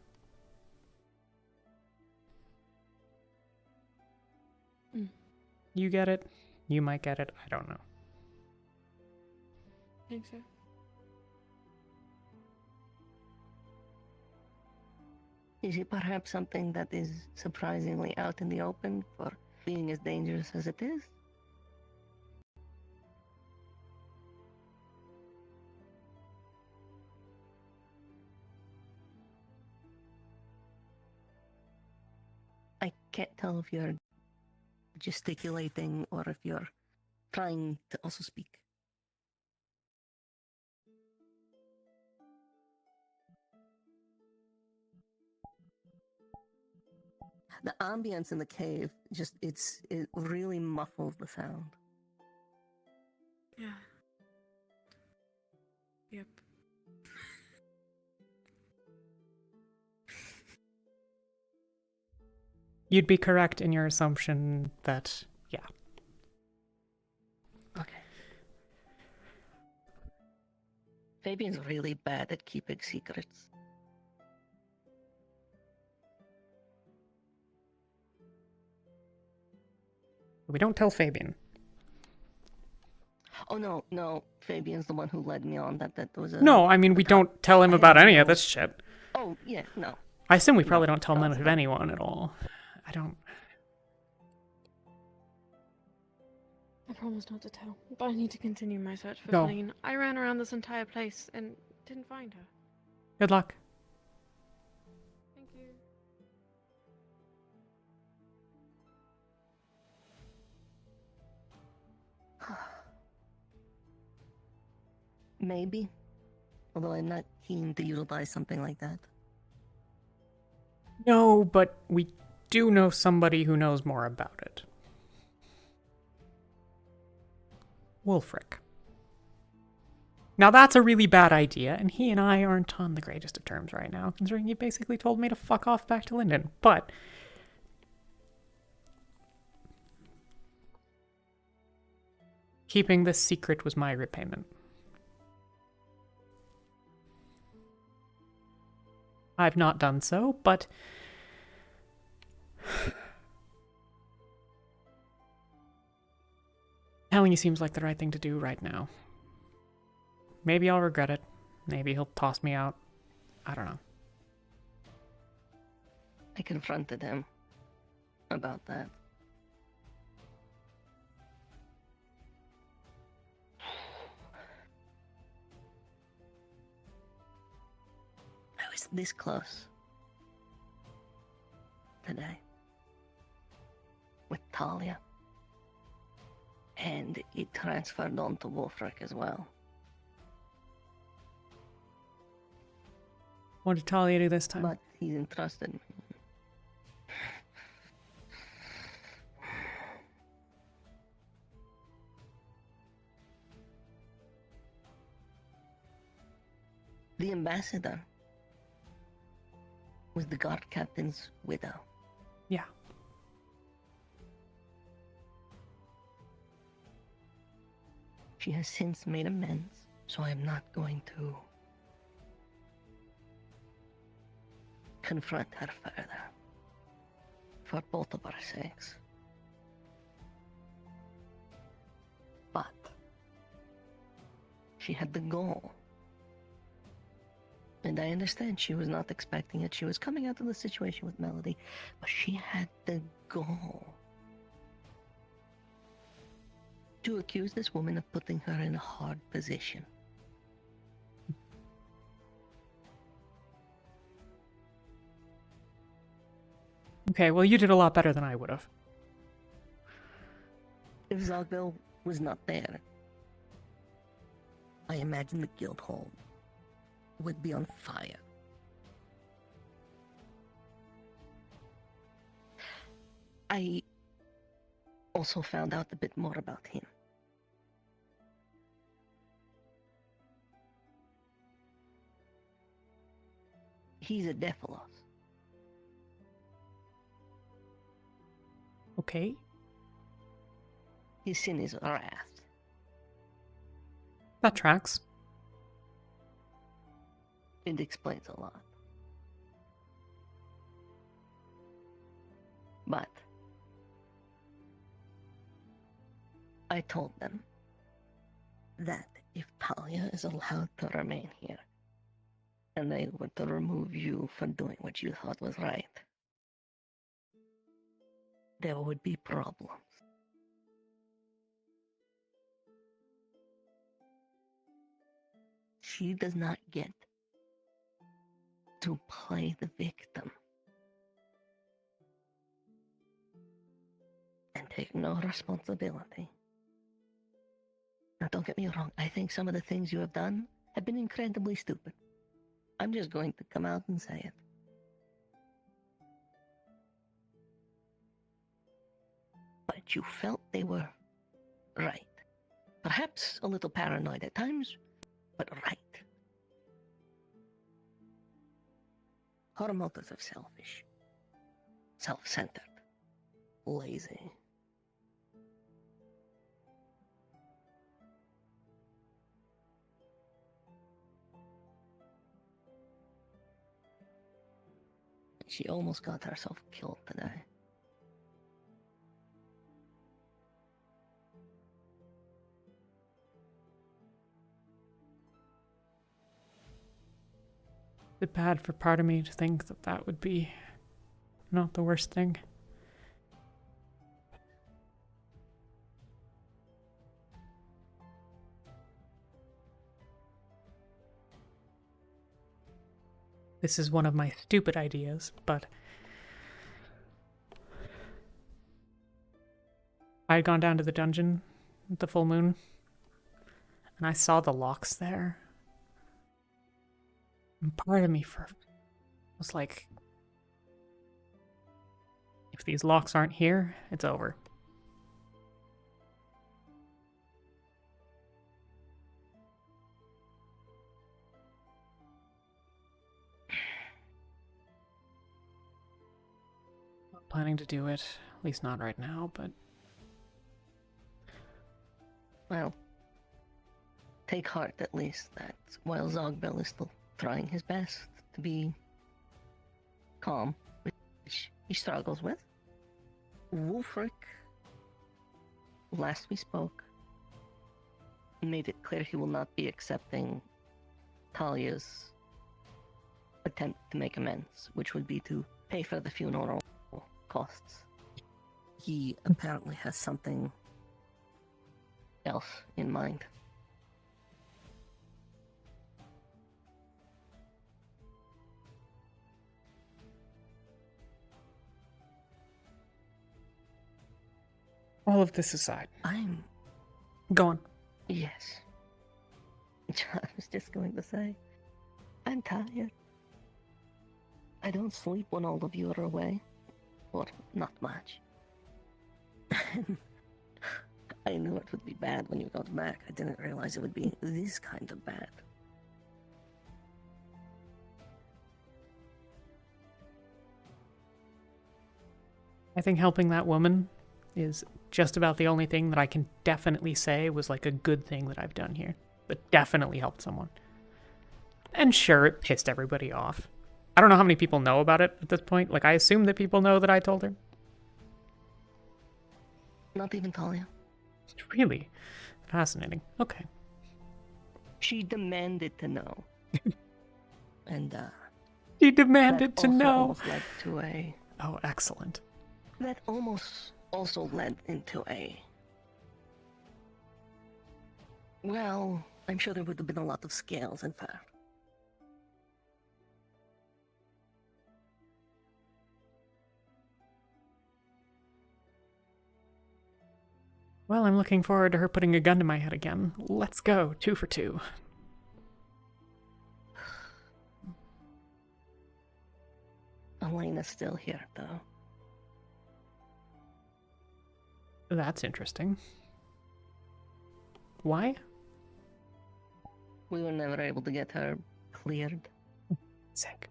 A: You get it. You might get it. I don't know.
R: I think so.
D: Is it perhaps something that is surprisingly out in the open for being as dangerous as it is? I can't tell if you're gesticulating or if you're trying to also speak. The ambience in the cave it really muffles the sound.
R: Yeah. Yep.
A: You'd be correct in your assumption that, yeah.
D: Okay. Fabian's really bad at keeping secrets.
A: We don't tell Fabian.
D: Oh no, Fabian's the one who led me on that was a...
A: No, I mean, we don't tell him about any of this shit.
D: Oh, yeah, no.
A: I assume we probably don't tell none of anyone at all. I don't...
R: I promise not to tell, but I need to continue my search for
A: Go.
R: Feline. I ran around this entire place and didn't find her.
A: Good luck.
R: Thank you.
D: Maybe. Although I'm not keen to utilize something like that.
A: No, but we do know somebody who knows more about it. Wulfric. Now that's a really bad idea, and he and I aren't on the greatest of terms right now, considering he basically told me to fuck off back to Linden. But keeping this secret was my repayment. I've not done so, but telling you seems like the right thing to do right now. Maybe I'll regret it. Maybe he'll toss me out. I don't know.
D: I confronted him about that. I was this close today with Talia, and it transferred on to Wulfric as well.
A: What did Talia do this time?
D: But he's entrusted me. The ambassador was the guard captain's widow.
A: Yeah.
D: She has since made amends, so I am not going to confront her further. For both of our sakes. But she had the goal. And I understand she was not expecting it. She was coming out of the situation with Melody, but she had the goal to accuse this woman of putting her in a hard position.
A: Okay, well, you did a lot better than I would have.
D: If Zogville was not there, I imagine the guild hall would be on fire. I also found out a bit more about him. He's a Defilos.
A: Okay.
D: His sin is wrath.
A: That tracks.
D: It explains a lot. But I told them that if Talia is allowed to remain here, and they were to remove you for doing what you thought was right, there would be problems. She does not get to play the victim and take no responsibility. Now, don't get me wrong, I think some of the things you have done have been incredibly stupid. I'm just going to come out and say it. But you felt they were right. Perhaps a little paranoid at times, but right. Her motives are selfish, self-centered, lazy. She almost got herself killed today.
A: It's bad for part of me to think that that would be not the worst thing. This is one of my stupid ideas, but I had gone down to the dungeon at the full moon, and I saw the locks there. And part of me was like, if these locks aren't here, it's over. Not planning to do it, at least not right now, but...
D: Well, take heart at least that while Zogbel is still trying his best to be calm, which he struggles with, Wulfric, last we spoke, made it clear he will not be accepting Talia's attempt to make amends, which would be to pay for the funeral costs. He apparently has something else in mind.
A: All of this aside.
D: I'm...
A: Go on.
D: Yes. I was just going to say, I'm tired. I don't sleep when all of you are away. Or not much. I knew it would be bad when you got back. I didn't realize it would be this kind of bad.
A: I think helping that woman is just about the only thing that I can definitely say was like a good thing that I've done here. That definitely helped someone. And sure, it pissed everybody off. I don't know how many people know about it at this point. Like, I assume that people know that I told her.
D: Not even Talia.
A: Really? Fascinating. Okay.
D: She demanded to know. And,
A: She demanded to know.
D: Almost led to a...
A: Oh, excellent.
D: That almost also led into a Well, I'm sure there would have been a lot of scales and fur.
A: Well, I'm looking forward to her putting a gun to my head again. Let's go, 2 for 2.
D: Elena's still here, though.
A: That's interesting. Why?
D: We were never able to get her cleared.
A: Sick.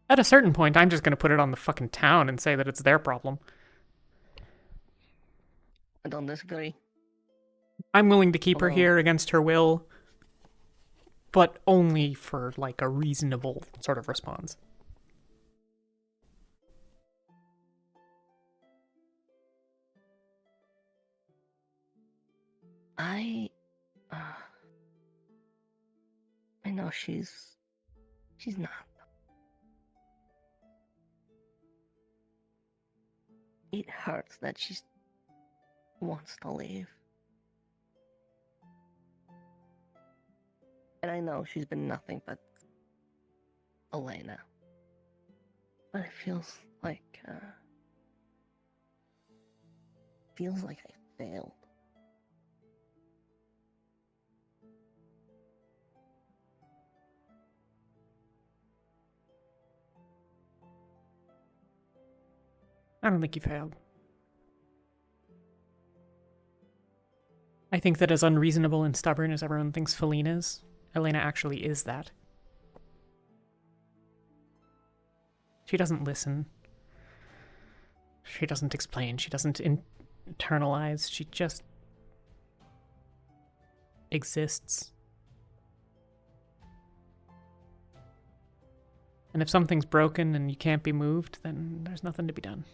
A: At a certain point, I'm just gonna put it on the fucking town and say that it's their problem.
D: I don't disagree.
A: I'm willing to keep her here against her will, but only for, like, a reasonable sort of response.
D: I know she's not. It hurts that she wants to leave. And I know she's been nothing but Elena. But it feels like I failed.
A: I don't think you failed. I think that as unreasonable and stubborn as everyone thinks Feline is, Elena actually is that. She doesn't listen. She doesn't explain. She doesn't internalize. She just exists. And if something's broken and you can't be moved, then there's nothing to be done.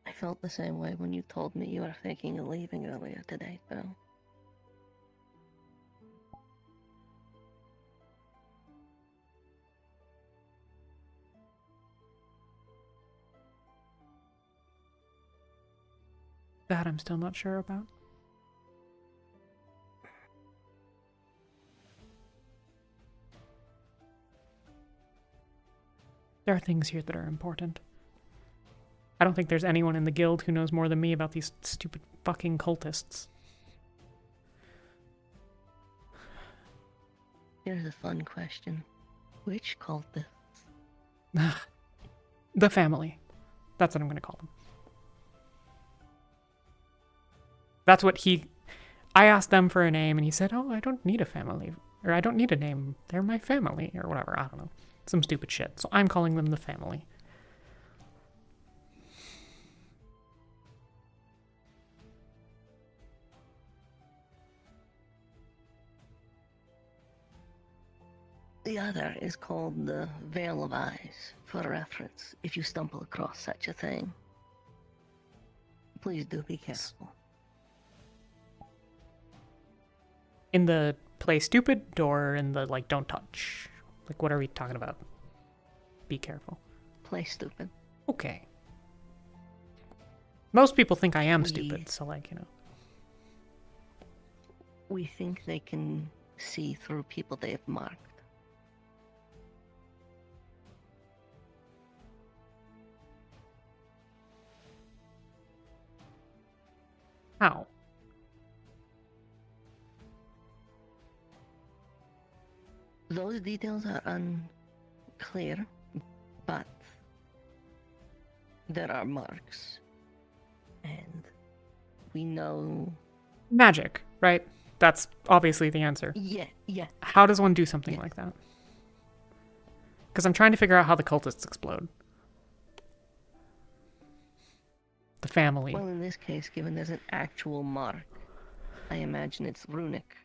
D: I felt the same way when you told me you were thinking of leaving earlier today, Phil.
A: That I'm still not sure about. There are things here that are important. I don't think there's anyone in the guild who knows more than me about these stupid fucking cultists.
D: Here's a fun question. Which cultists?
A: The family. That's what I'm gonna call them. That's what I asked them for a name and he said, oh, I don't need a family. Or I don't need a name. They're my family. Or whatever. I don't know. Some stupid shit. So I'm calling them the family.
D: The other is called the Veil of Eyes, for reference, if you stumble across such a thing. Please do be careful.
A: In the play stupid or in the, like, don't touch? Like, what are we talking about? Be careful.
D: Play stupid.
A: Okay. Most people think I am stupid, so, like, you know.
D: We think they can see through people they have marked.
A: How?
D: Those details are unclear, but there are marks. And we know...
A: Magic, right? That's obviously the answer.
D: Yeah.
A: How does one do something like that? Because I'm trying to figure out how the cultists explode. The family.
D: Well, in this case, given there's an actual mark, I imagine it's runic.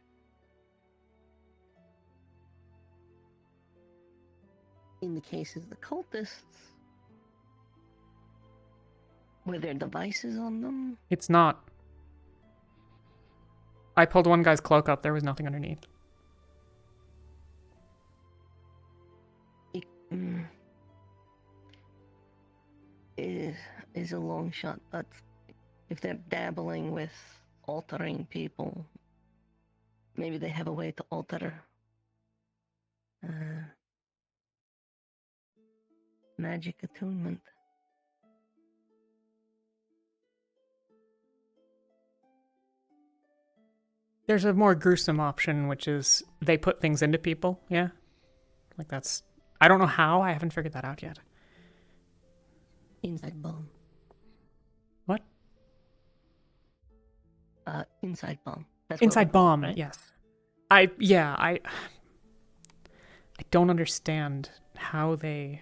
D: In the cases of the cultists, were there devices on them?
A: It's not. I pulled one guy's cloak up. There was nothing underneath.
D: Is a long shot, but if they're dabbling with altering people, maybe they have a way to alter magic attunement.
A: There's a more gruesome option, which is they put things into people. Yeah, like that's. I don't know how. I haven't figured that out yet.
D: Inside bomb.
A: What?
D: Inside bomb. That's
A: Inside bomb.
D: Right?
A: Yes. I don't understand how they.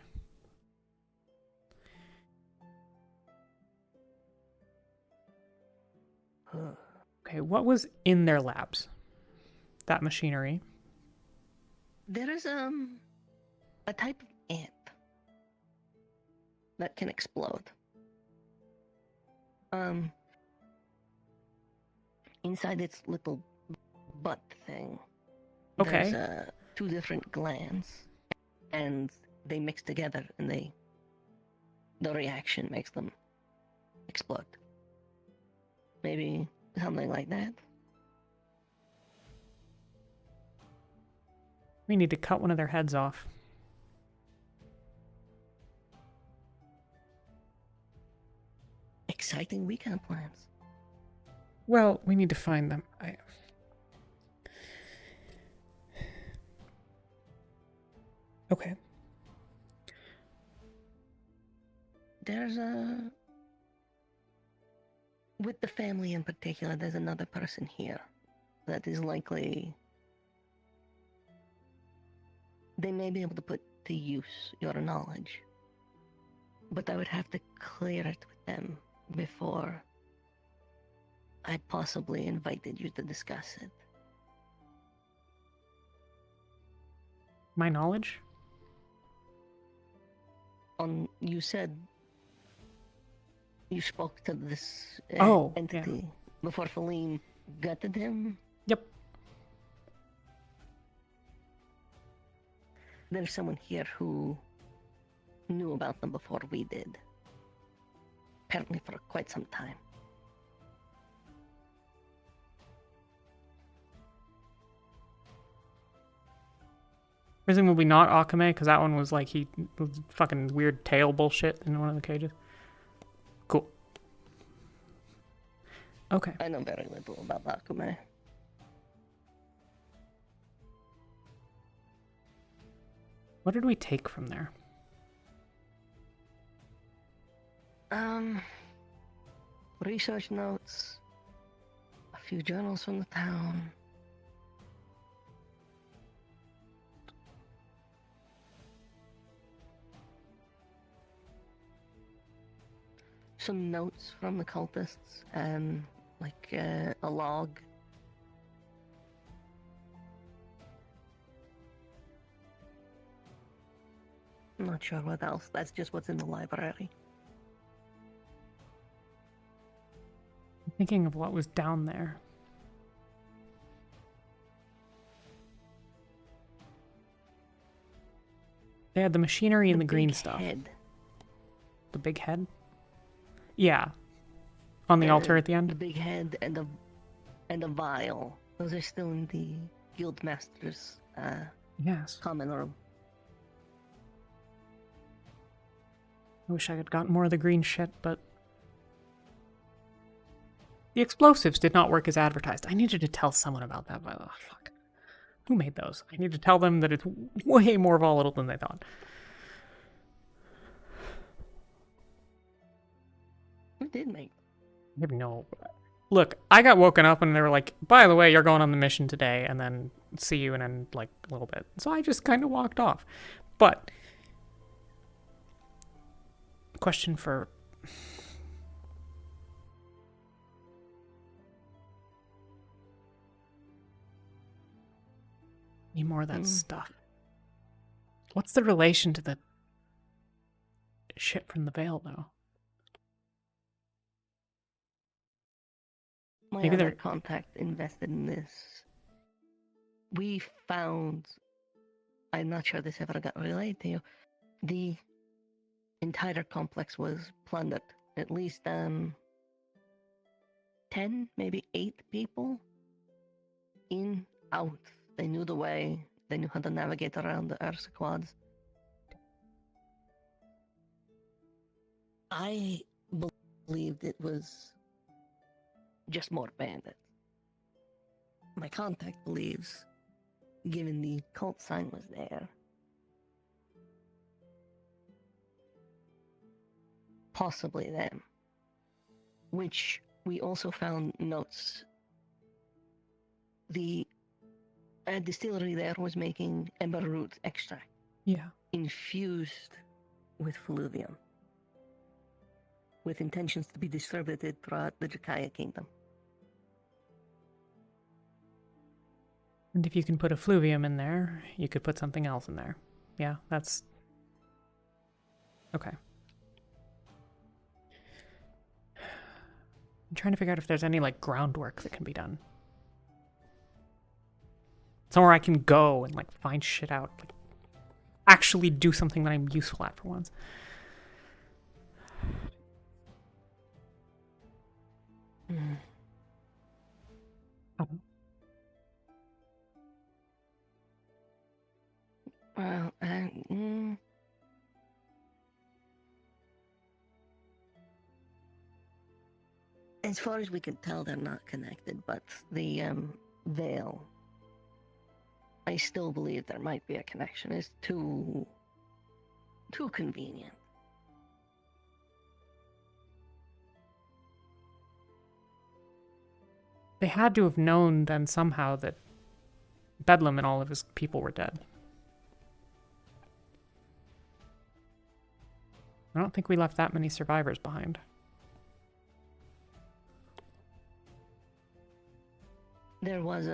A: Okay, what was in their labs? That machinery.
D: There is a type of ant that can explode. Inside its little butt thing,
A: Okay.
D: there's 2 different glands, and they mix together, and the reaction makes them explode. Maybe something like that.
A: We need to cut one of their heads off.
D: Exciting weekend plans.
A: Well, we need to find them. Okay.
D: There's with the family in particular, there's another person here that is likely. They may be able to put to use your knowledge, but I would have to clear it with them before I possibly invited you to discuss it.
A: My knowledge?
D: You said you spoke to this entity before Feline gutted him?
A: Yep.
D: There's someone here who knew about them before we did. Apparently for quite some time.
A: Presumably not Akame, because that one was like he was fucking weird tail bullshit in one of the cages. Cool. Okay.
D: I know very little about Akame.
A: What did we take from there?
D: Research notes, a few journals from the town. Some notes from the cultists and like a log. I'm not sure what else. That's just what's in the library.
A: I'm thinking of what was down there. They had the machinery and the green stuff.
D: Head.
A: The big head? Yeah. On the altar at the end?
D: The big head and the vial. Those are still in the Guildmaster's
A: yes.
D: common room.
A: I wish I had gotten more of the green shit, but the explosives did not work as advertised. I needed to tell someone about that, by the way. Fuck. Who made those? I need to tell them that it's way more volatile than they thought.
D: Who did make?
A: I have no. Look, I got woken up and they were like, by the way, you're going on the mission today, and then see you in like a little bit. So I just kind of walked off. But question for need more of that stuff. What's the relation to the shit from the Veil, though?
D: My
A: Maybe
D: other
A: they're-
D: contact invested in this. We found, I'm not sure this ever got relayed to you, the entire complex was plundered. At least 10, maybe 8 people in, out. They knew the way, they knew how to navigate around the Earth quads. I believed it was just more bandits. My contact believes, given the cult sign was there, possibly them. Which we also found notes. The distillery there was making ember root extract.
A: Yeah.
D: Infused with fluvium. With intentions to be distributed throughout the Jakaya kingdom.
A: And if you can put a fluvium in there, you could put something else in there. Yeah, that's... Okay. I'm trying to figure out if there's any, like, groundwork that can be done. Somewhere I can go and, like, find shit out. Like, actually do something that I'm useful at for once.
D: Well, as far as we can tell, they're not connected, but the veil, I still believe there might be a connection. It's too convenient.
A: They had to have known then somehow that Bedlam and all of his people were dead. I don't think we left that many survivors behind.
D: There was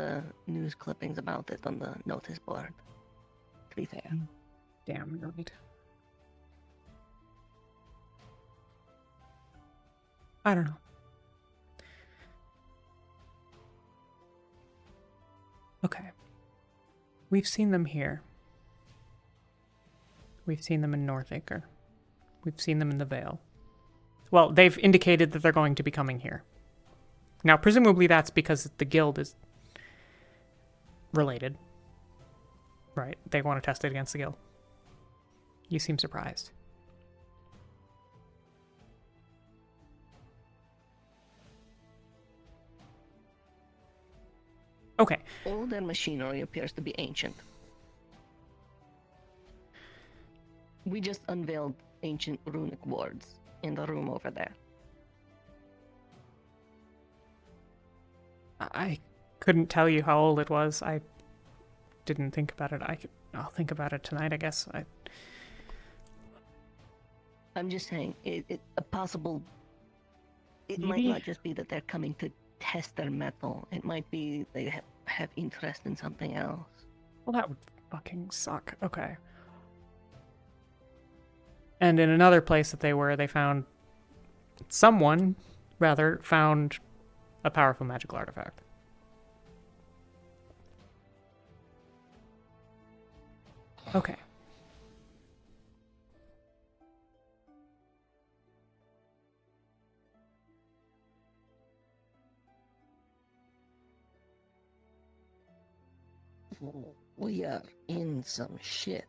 D: news clippings about it on the notice board, to be fair.
A: Damn, you're right. I don't know. Okay. We've seen them here. We've seen them in Northacre. We've seen them in the Vale. Well, they've indicated that they're going to be coming here. Now, presumably that's because the guild is related. Right? They want to test it against the guild. You seem surprised. Okay.
D: All their machinery appears to be ancient. We just unveiled ancient runic wards in the room over there.
A: I couldn't tell you how old it was. I didn't think about it. I'll think about it tonight, I guess.
D: I'm just saying, a possible... It might
A: Maybe?
D: not just be that they're coming to test their metal. It might be they have interest in something else.
A: Well, that would fucking suck. Okay. And in another place that they were, they found... Someone, rather, found a powerful magical artifact. Okay.
D: We are in some shit.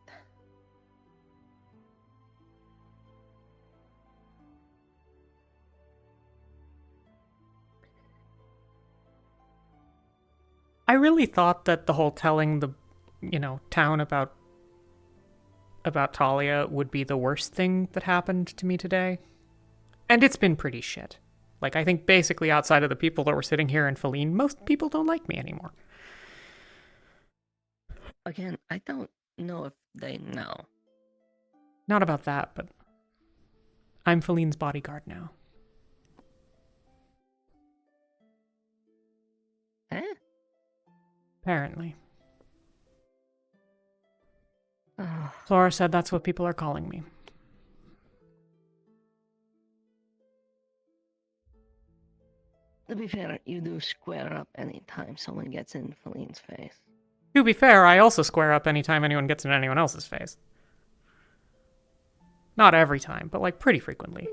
A: I really thought that the whole telling the, town about Talia would be the worst thing that happened to me today. And it's been pretty shit. Like, I think basically outside of the people that were sitting here in Feline, most people don't like me anymore.
D: Again, I don't know if they know.
A: Not about that, but I'm Feline's bodyguard now.
D: Eh?
A: Apparently.
D: Oh.
A: Flora said that's what people are calling me.
D: To be fair, you do square up anytime someone gets in Feline's face.
A: To be fair, I also square up anytime anyone gets in anyone else's face. Not every time, but like pretty frequently.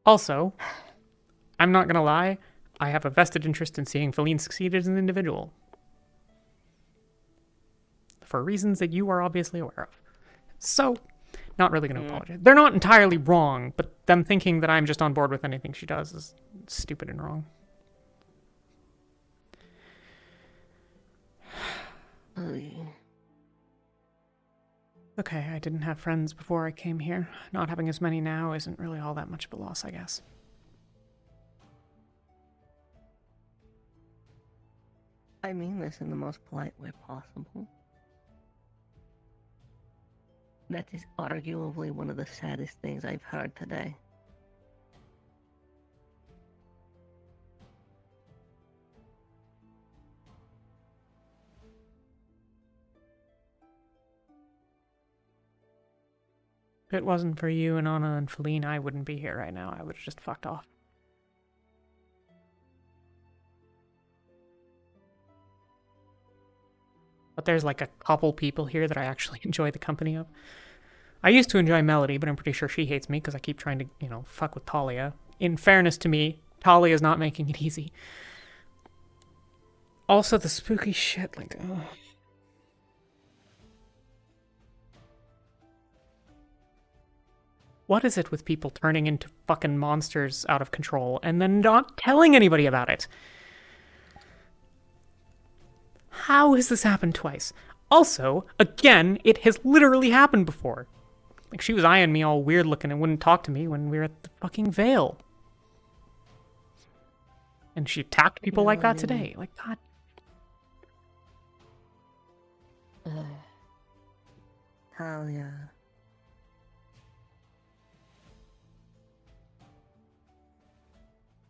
A: Also, I'm not gonna lie, I have a vested interest in seeing Feline succeed as an individual. For reasons that you are obviously aware of. So, not really gonna apologize. They're not entirely wrong, but them thinking that I'm just on board with anything she does is stupid and wrong. Okay, I didn't have friends before I came here. Not having as many now isn't really all that much of a loss, I guess.
D: I mean this in the most polite way possible. That is arguably one of the saddest things I've heard today.
A: If it wasn't for you and Anna and Feline, I wouldn't be here right now. I would have just fucked off. But there's like a couple people here that I actually enjoy the company of. I used to enjoy Melody, but I'm pretty sure she hates me because I keep trying to, you know, fuck with Talia. In fairness to me, Talia's not making it easy. Also, the spooky shit, like, ugh. What is it with people turning into fucking monsters out of control and then not telling anybody about it? How has this happened twice? Also, again, it has literally happened before. Like, she was eyeing me all weird looking and wouldn't talk to me when we were at the fucking Vale. And she attacked people like that today. Like, God.
D: Talia.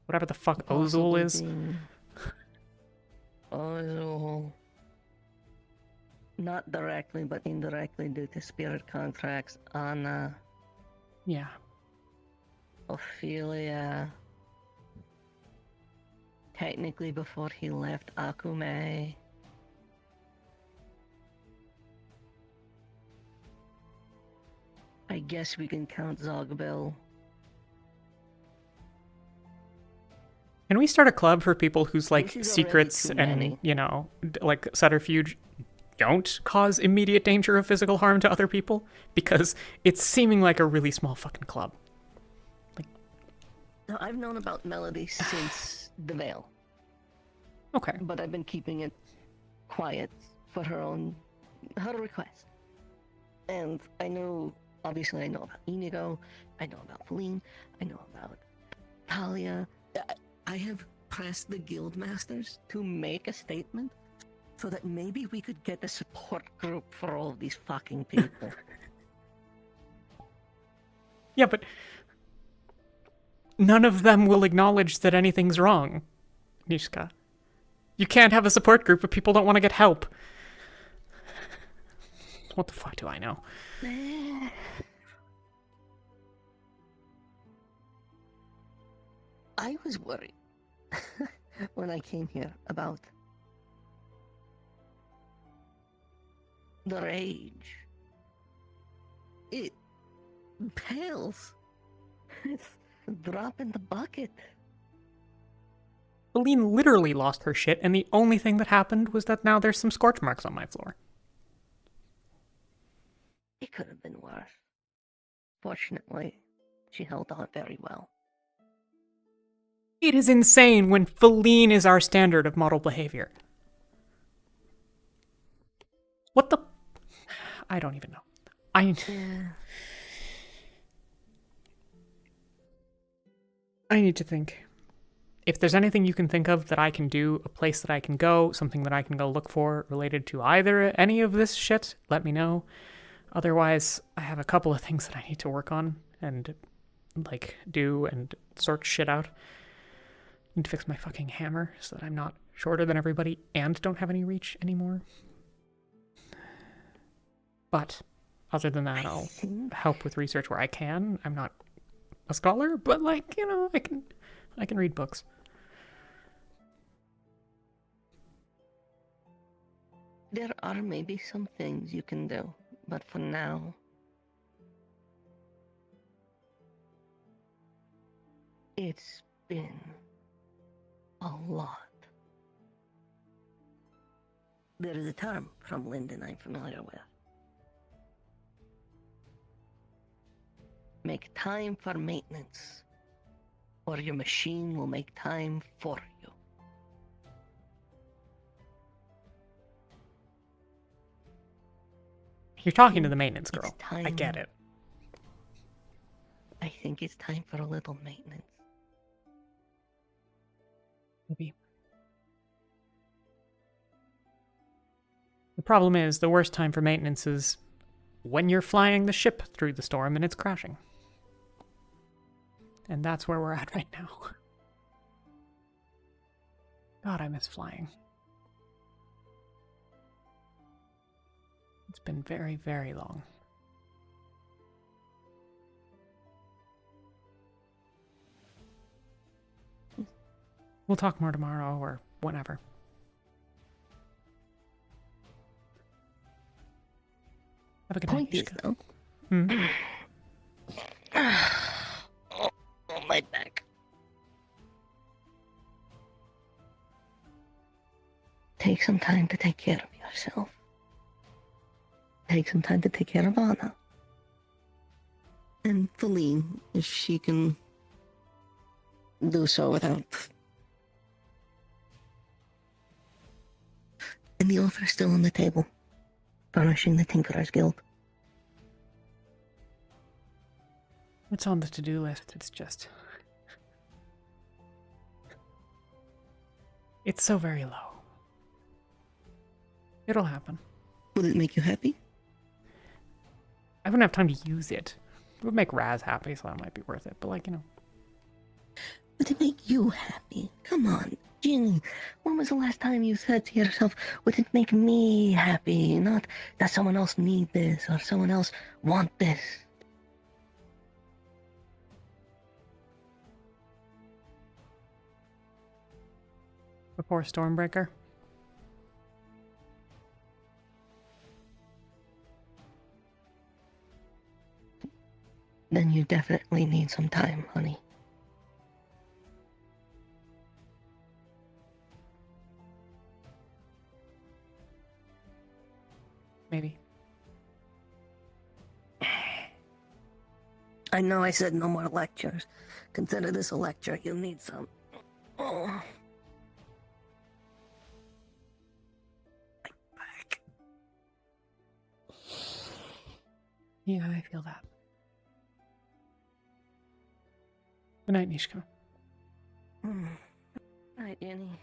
A: Whatever the fuck Ozul is.
D: Ozul. Not directly, but indirectly due to spirit contracts. Anna.
A: Yeah.
D: Ophelia. Technically before he left, Akume. I guess we can count Zogbill.
A: Can we start a club for people whose, like,
D: This is
A: secrets
D: already too
A: and,
D: many.
A: you know, like, subterfuge don't cause immediate danger of physical harm to other people? Because it's seeming like a really small fucking club.
D: No, I've known about Melody since the Veil.
A: Okay.
D: But I've been keeping it quiet for her request. And I know, obviously I know about Inigo, I know about Feline, I know about Talia. I have pressed the guild masters to make a statement so that maybe we could get a support group for all of these fucking people.
A: Yeah, but none of them will acknowledge that anything's wrong, Nishka. You can't have a support group if people don't want to get help. What the fuck do I know?
D: I was worried when I came here about the rage. It pales. It's a drop in the bucket.
A: Feline literally lost her shit, and the only thing that happened was that now there's some scorch marks on my floor.
D: It could have been worse. Fortunately, she held on very well.
A: It is insane when Feline is our standard of model behavior. What the... I don't even know. I need to think. If there's anything you can think of that I can do, a place that I can go, something that I can go look for related to either any of this shit, let me know. Otherwise, I have a couple of things that I need to work on and, like, do and sort shit out. Need to fix my fucking hammer so that I'm not shorter than everybody and don't have any reach anymore. But other than that, I'll help with research where I can. I'm not a scholar, but like, you know, I can read books.
D: There are maybe some things you can do, but for now, it's been a lot. There is a term from Linden I'm familiar with. Make time for maintenance, or your machine will make time for you.
A: You're talking to the maintenance girl. I get it.
D: I think it's time for a little maintenance.
A: Maybe. The problem is, the worst time for maintenance is when you're flying the ship through the storm and it's crashing. And that's where we're at right now. God, I miss flying. It's been very, very long. We'll talk more tomorrow or whenever. Have a good night.
D: Point is, though. Oh, my back. Take some time to take care of yourself. Take some time to take care of Anna. And Feline, if she can do so without... And the offer is still on the table. Furnishing the Tinkerer's Guild.
A: It's on the to-do list. It's just... It's so very low. It'll happen.
D: Will it make you happy?
A: I wouldn't have time to use it. It would make Raz happy, so that might be worth it. But like, you know.
D: Would it make you happy? Come on, Ginny. When was the last time you said to yourself, would it make me happy? Not that someone else need this or someone else want this.
A: Before Stormbreaker.
D: Then you definitely need some time, honey.
A: Maybe.
D: I know I said no more lectures. Consider this a lecture. You'll need some. Oh. My back.
A: Yeah, I feel that. Good night, Nishka.
D: Night, Jenny.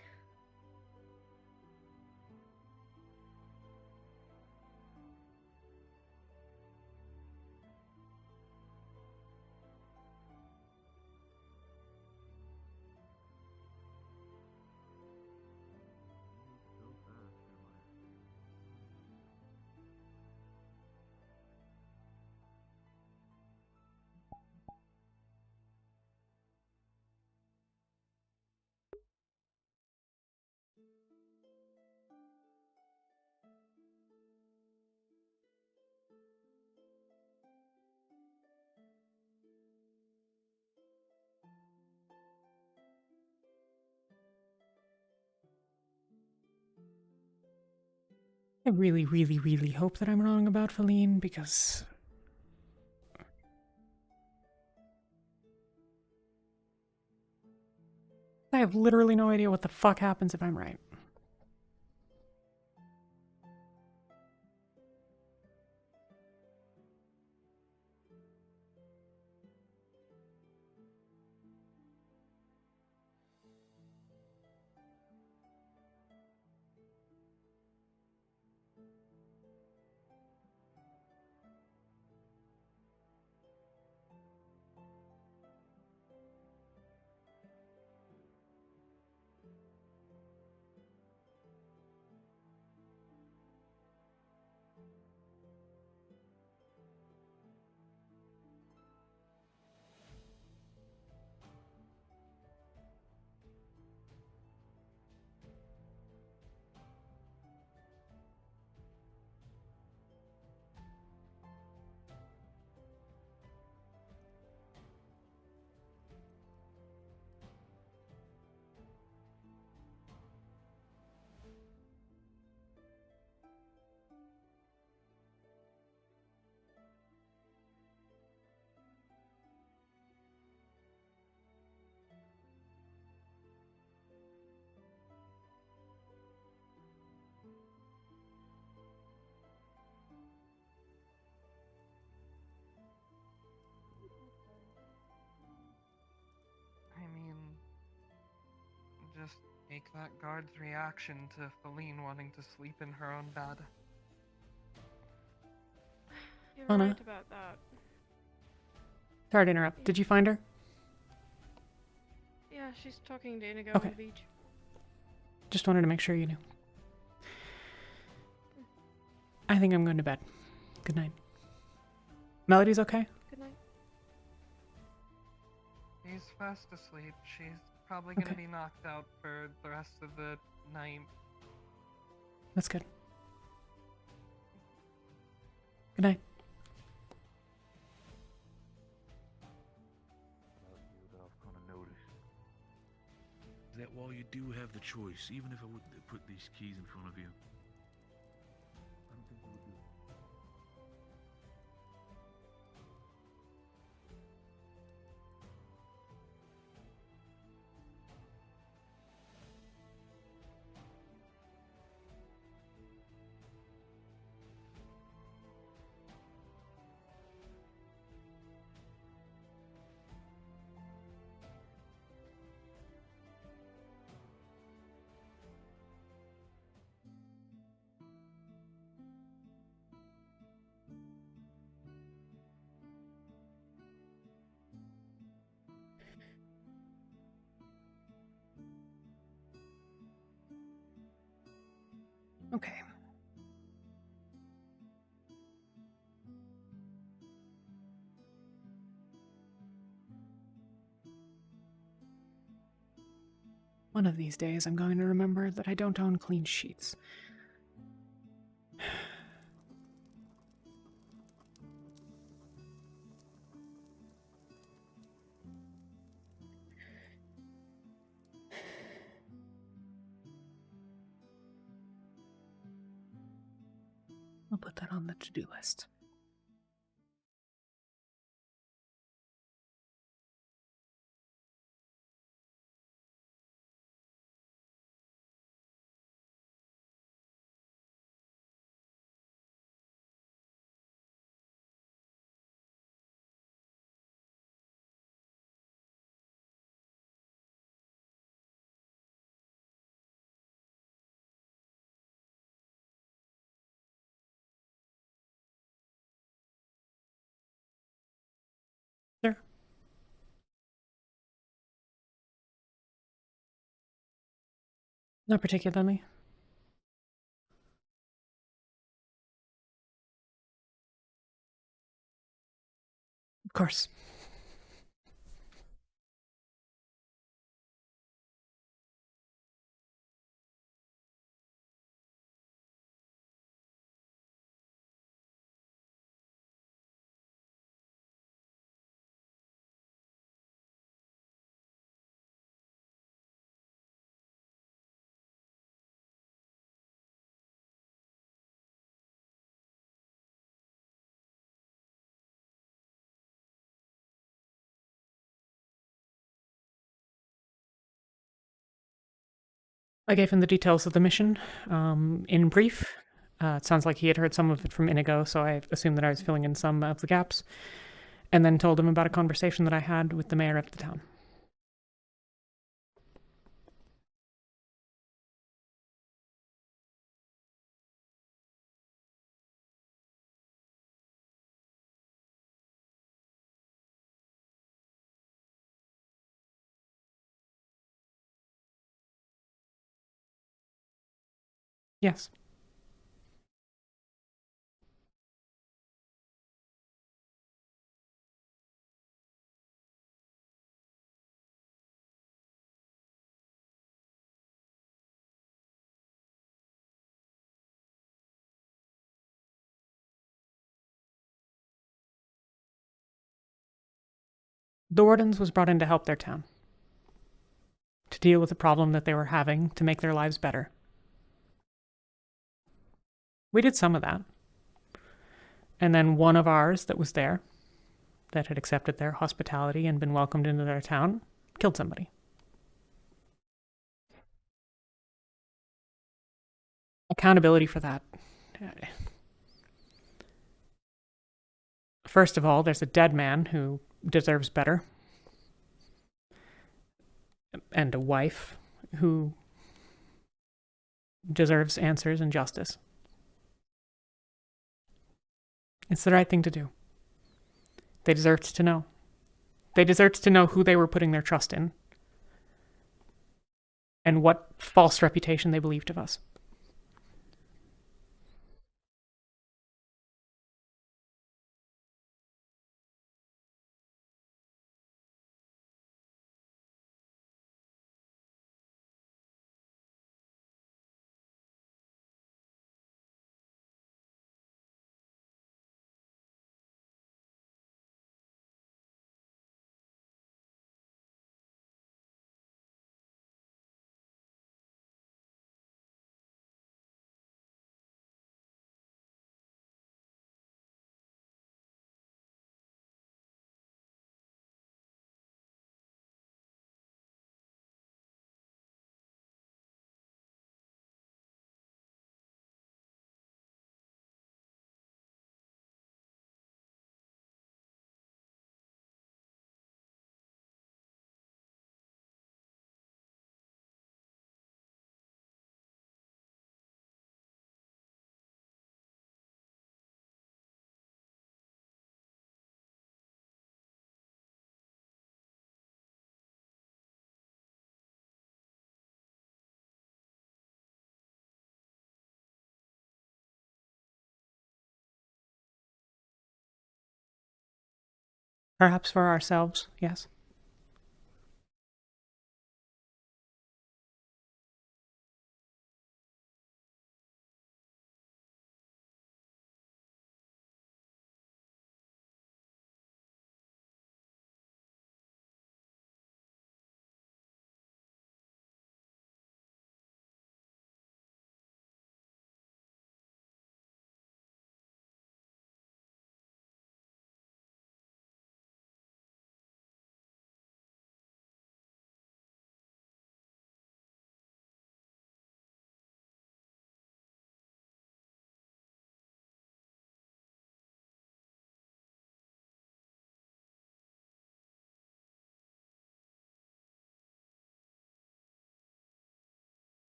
A: I really, really, really hope that I'm wrong about Feline, because... I have literally no idea what the fuck happens if I'm right.
F: Make that guard's reaction to Feline wanting to sleep in her own bed.
R: You're
A: Anna?
R: right about that.
A: Sorry to interrupt. Did you find her?
R: Yeah, she's talking to Inigo
A: Okay.
R: on the beach.
A: Just wanted to make sure you knew. I think I'm going to bed. Good night. Melody's okay?
R: Good night.
F: She's fast asleep. She's probably gonna
A: Okay.
F: be knocked out for the rest of the night.
A: That's good. Good night.
H: That I've kind of noticed is that while you do have the choice, even if I would put these keys in front of you, I don't think you would do it.
A: Okay. One of these days, I'm going to remember that I don't own clean sheets. I'll put that on the to-do list. Sure. Not particularly. Of course. I gave him the details of the mission. In brief, it sounds like he had heard some of it from Inigo, so I assumed that I was filling in some of the gaps. And then told him about a conversation that I had with the mayor of the town. Yes. The Wardens was brought in to help their town. To deal with the problem that they were having, to make their lives better. We did some of that. And then one of ours that was there, that had accepted their hospitality and been welcomed into their town, killed somebody. Accountability for that. First of all, there's a dead man who deserves better. And a wife who deserves answers and justice. It's the right thing to do. They deserved to know. They deserved to know who they were putting their trust in and what false reputation they believed of us. Perhaps for ourselves, yes.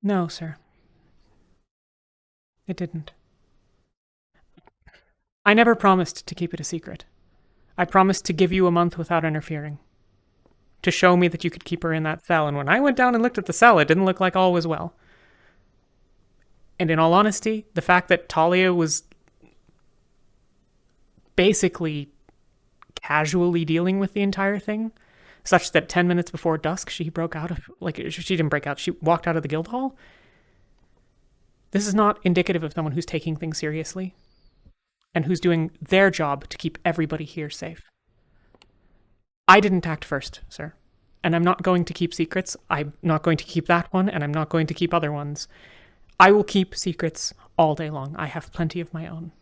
A: No, sir. It didn't. I never promised to keep it a secret. I promised to give you a month without interfering. To show me that you could keep her in that cell, and when I went down and looked at the cell, it didn't look like all was well. And in all honesty, the fact that Talia was basically casually dealing with the entire thing, such that 10 minutes before dusk, she broke out of, she didn't break out, she walked out of the guild hall. This is not indicative of someone who's taking things seriously and who's doing their job to keep everybody here safe. I didn't act first, sir. And I'm not going to keep secrets. I'm not going to keep that one, and I'm not going to keep other ones. I will keep secrets all day long. I have plenty of my own.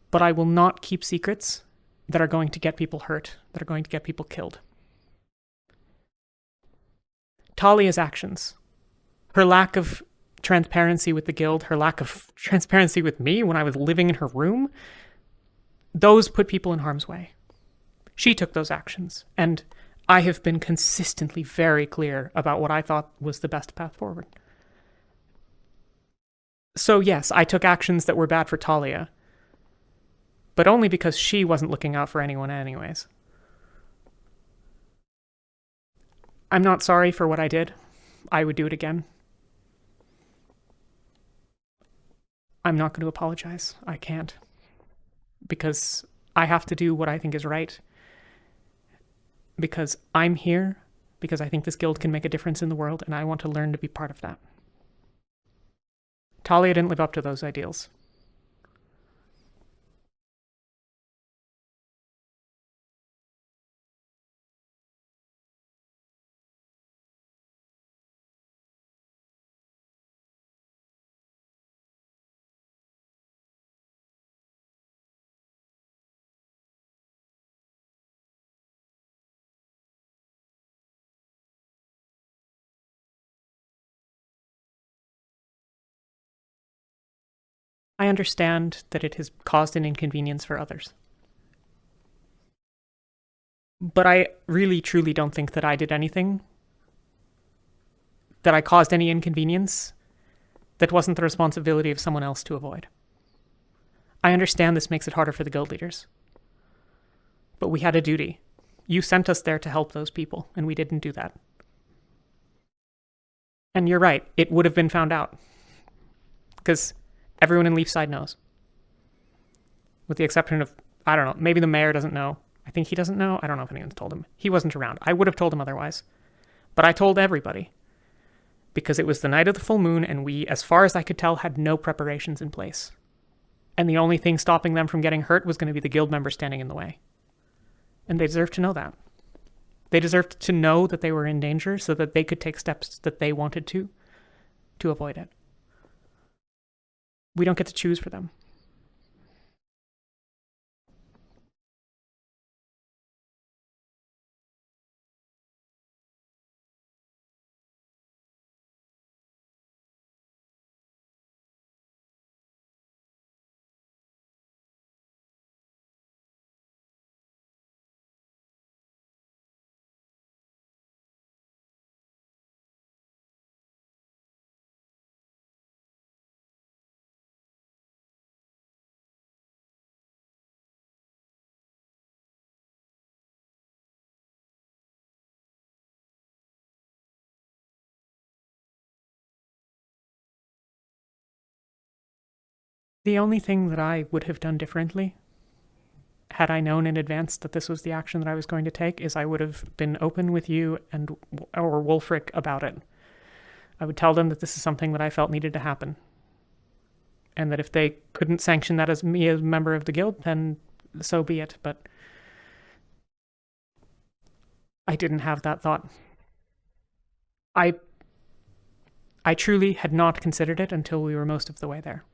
A: But I will not keep secrets that are going to get people hurt, that are going to get people killed. Talia's actions, her lack of transparency with the guild, her lack of transparency with me when I was living in her room, those put people in harm's way. She took those actions, and I have been consistently very clear about what I thought was the best path forward. So yes, I took actions that were bad for Talia, but only because she wasn't looking out for anyone anyways. I'm not sorry for what I did. I would do it again. I'm not going to apologize. I can't. Because I have to do what I think is right. Because I'm here, because I think this guild can make a difference in the world, and I want to learn to be part of that. Talia didn't live up to those ideals. I understand that it has caused an inconvenience for others. But I really, truly don't think that I did anything, that I caused any inconvenience, that wasn't the responsibility of someone else to avoid. I understand this makes it harder for the guild leaders. But we had a duty. You sent us there to help those people, and we didn't do that. And you're right, it would have been found out. Because everyone in Leafside knows. With the exception of, I don't know, maybe the mayor doesn't know. I think he doesn't know. I don't know if anyone's told him. He wasn't around. I would have told him otherwise. But I told everybody. Because it was the night of the full moon, and we, as far as I could tell, had no preparations in place. And the only thing stopping them from getting hurt was going to be the guild member standing in the way. And they deserved to know that. They deserved to know that they were in danger so that they could take steps that they wanted to avoid it. We don't get to choose for them. The only thing that I would have done differently, had I known in advance that this was the action that I was going to take, is I would have been open with you or Wolfric about it. I would tell them that this is something that I felt needed to happen. And that if they couldn't sanction that as me as a member of the guild, then so be it. But I didn't have that thought. I truly had not considered it until we were most of the way there.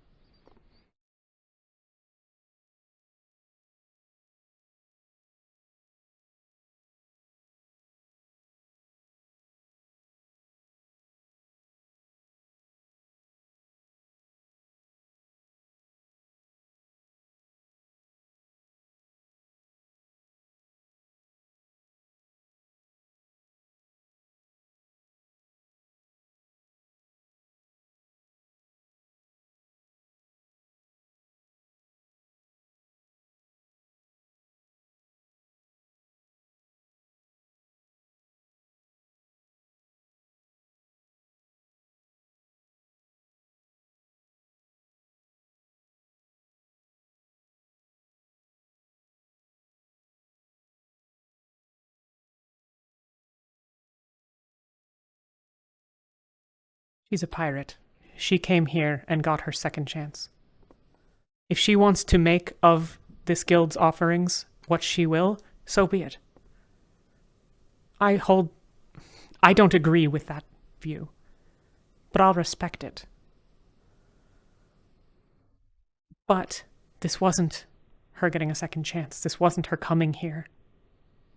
A: She's a pirate. She came here and got her second chance. If she wants to make of this guild's offerings what she will, so be it. I don't agree with that view, but I'll respect it. But this wasn't her getting a second chance. This wasn't her coming here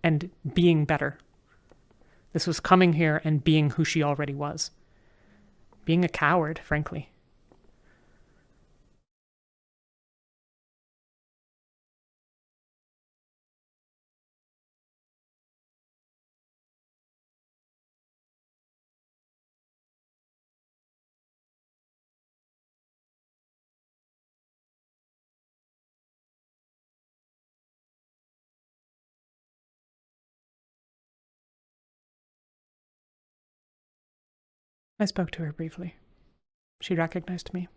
A: and being better. This was coming here and being who she already was. Being a coward, frankly. I spoke to her briefly. She recognized me.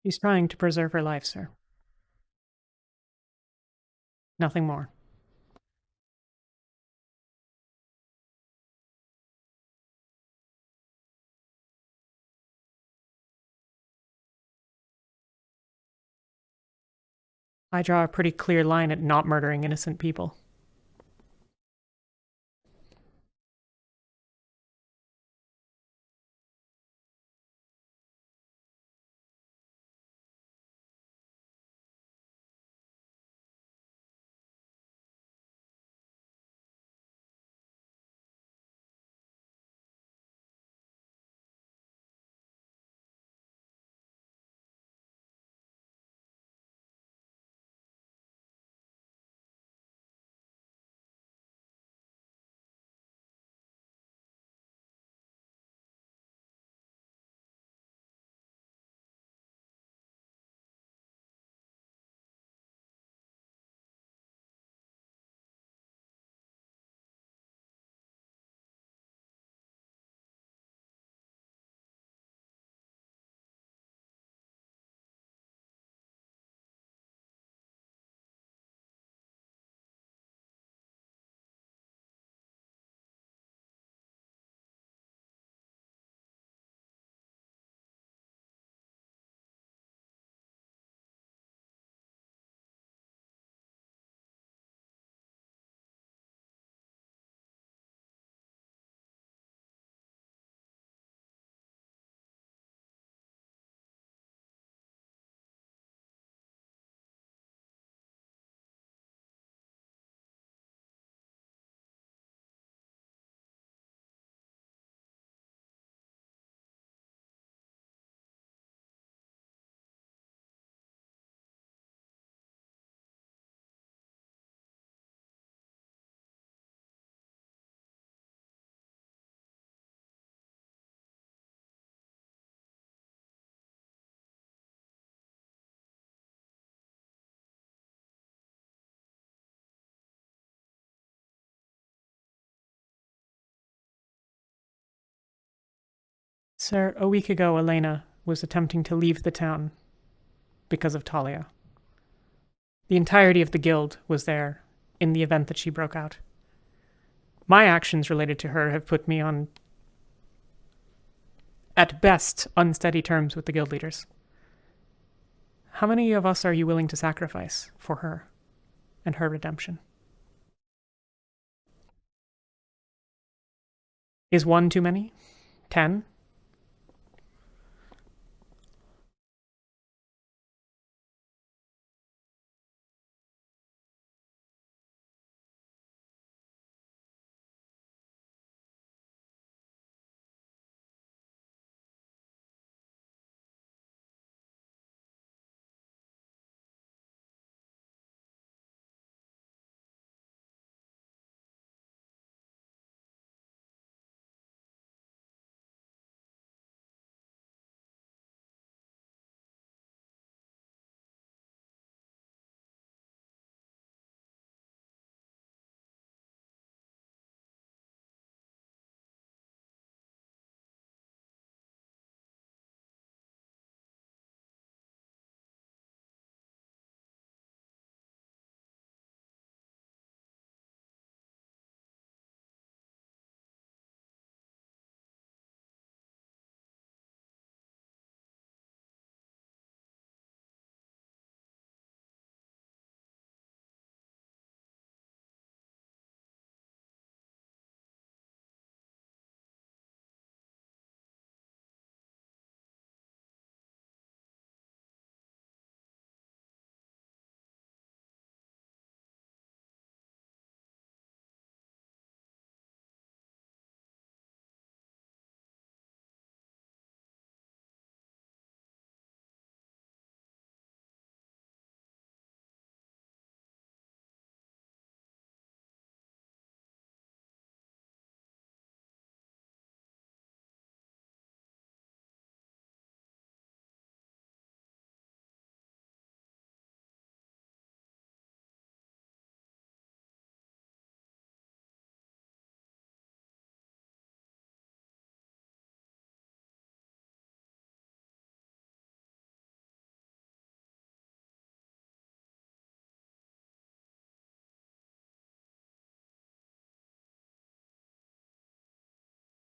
A: She's trying to preserve her life, sir. Nothing more. I draw a pretty clear line at not murdering innocent people. Sir, a week ago, Elena was attempting to leave the town because of Talia. The entirety of the guild was there in the event that she broke out. My actions related to her have put me on, at best, unsteady terms with the guild leaders. How many of us are you willing to sacrifice for her and her redemption? Is one too many? 10?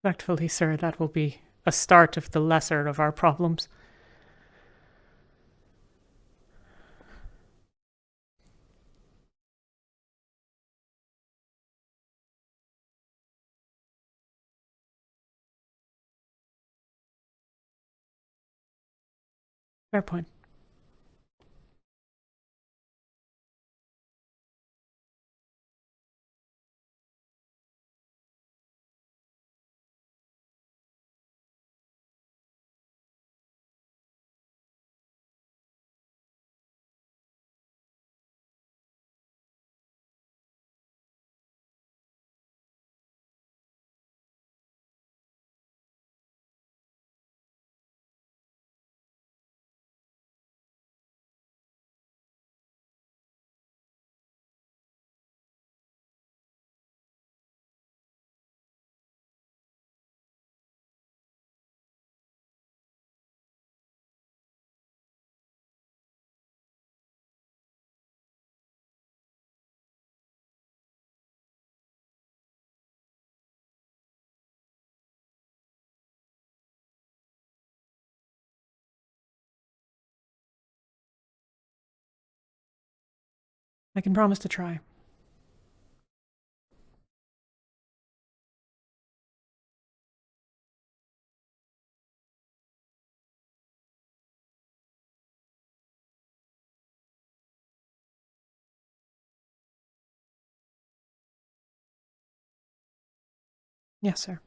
A: Respectfully, sir, that will be a start of the lesser of our problems. Fair point. I can promise to try. Yes, sir.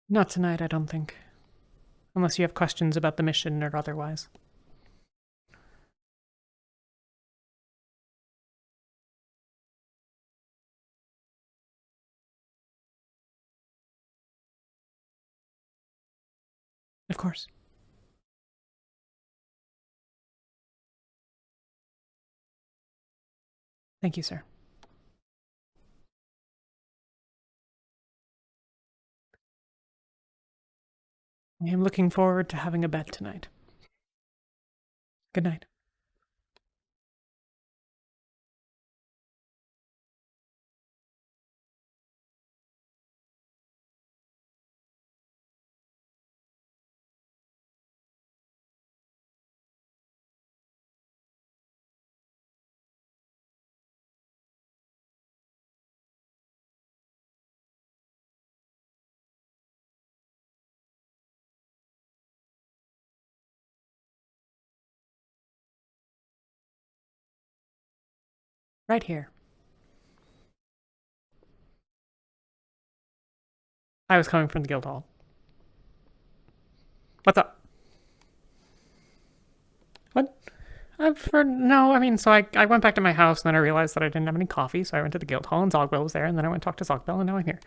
A: Not tonight, I don't think. Unless you have questions about the mission or otherwise. Of course. Thank you, sir. I am looking forward to having a bed tonight. Good night. Right here. I was coming from the guild hall. What's up? What? No, I mean, so I went back to my house, and then I realized that I didn't have any coffee, so I went to the guild hall, and Zogbel was there, and then I went to talk to Zogbel, and now I'm here.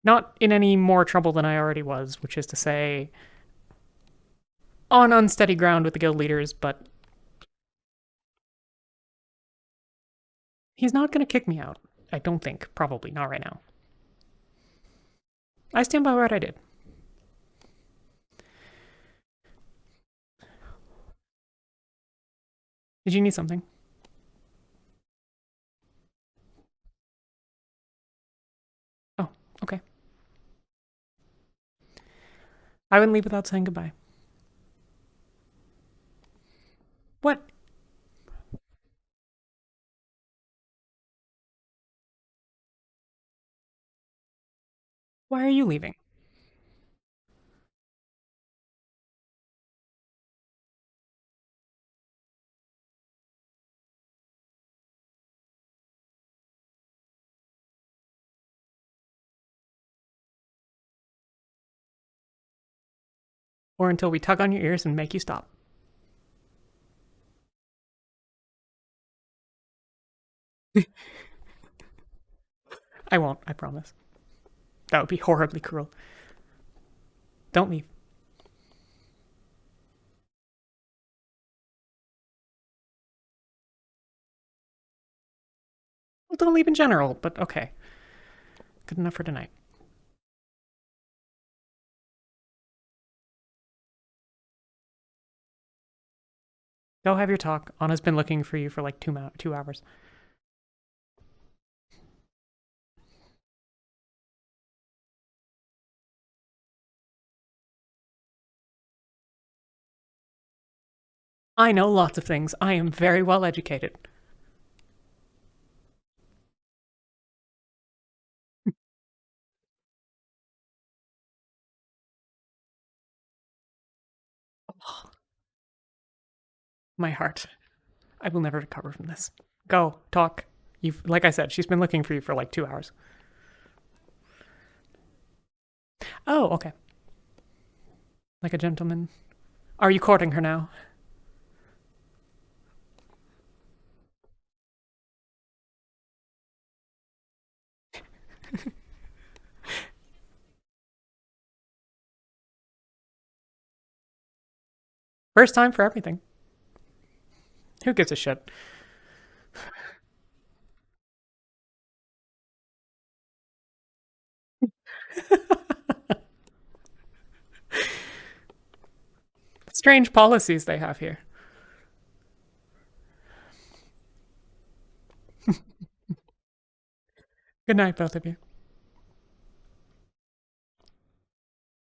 A: Not in any more trouble than I already was, which is to say, on unsteady ground with the guild leaders, but he's not going to kick me out. I don't think. Probably not right now. I stand by what I did. Did you need something? Oh, okay. I wouldn't leave without saying goodbye. What? Why are you leaving? Or until we tug on your ears and make you stop. I won't, I promise. That would be horribly cruel. Don't leave. Well, don't leave in general, but okay. Good enough for tonight. Go have your talk. Anna's been looking for you for like 2 hours. I know lots of things. I am very well educated. My heart. I will never recover from this. Go, talk. You've, like I said, she's been looking for you for like 2 hours. Oh, okay. Like a gentleman. Are you courting her now? First time for everything. Who gives a shit? Strange policies they have here. Good night, both of you.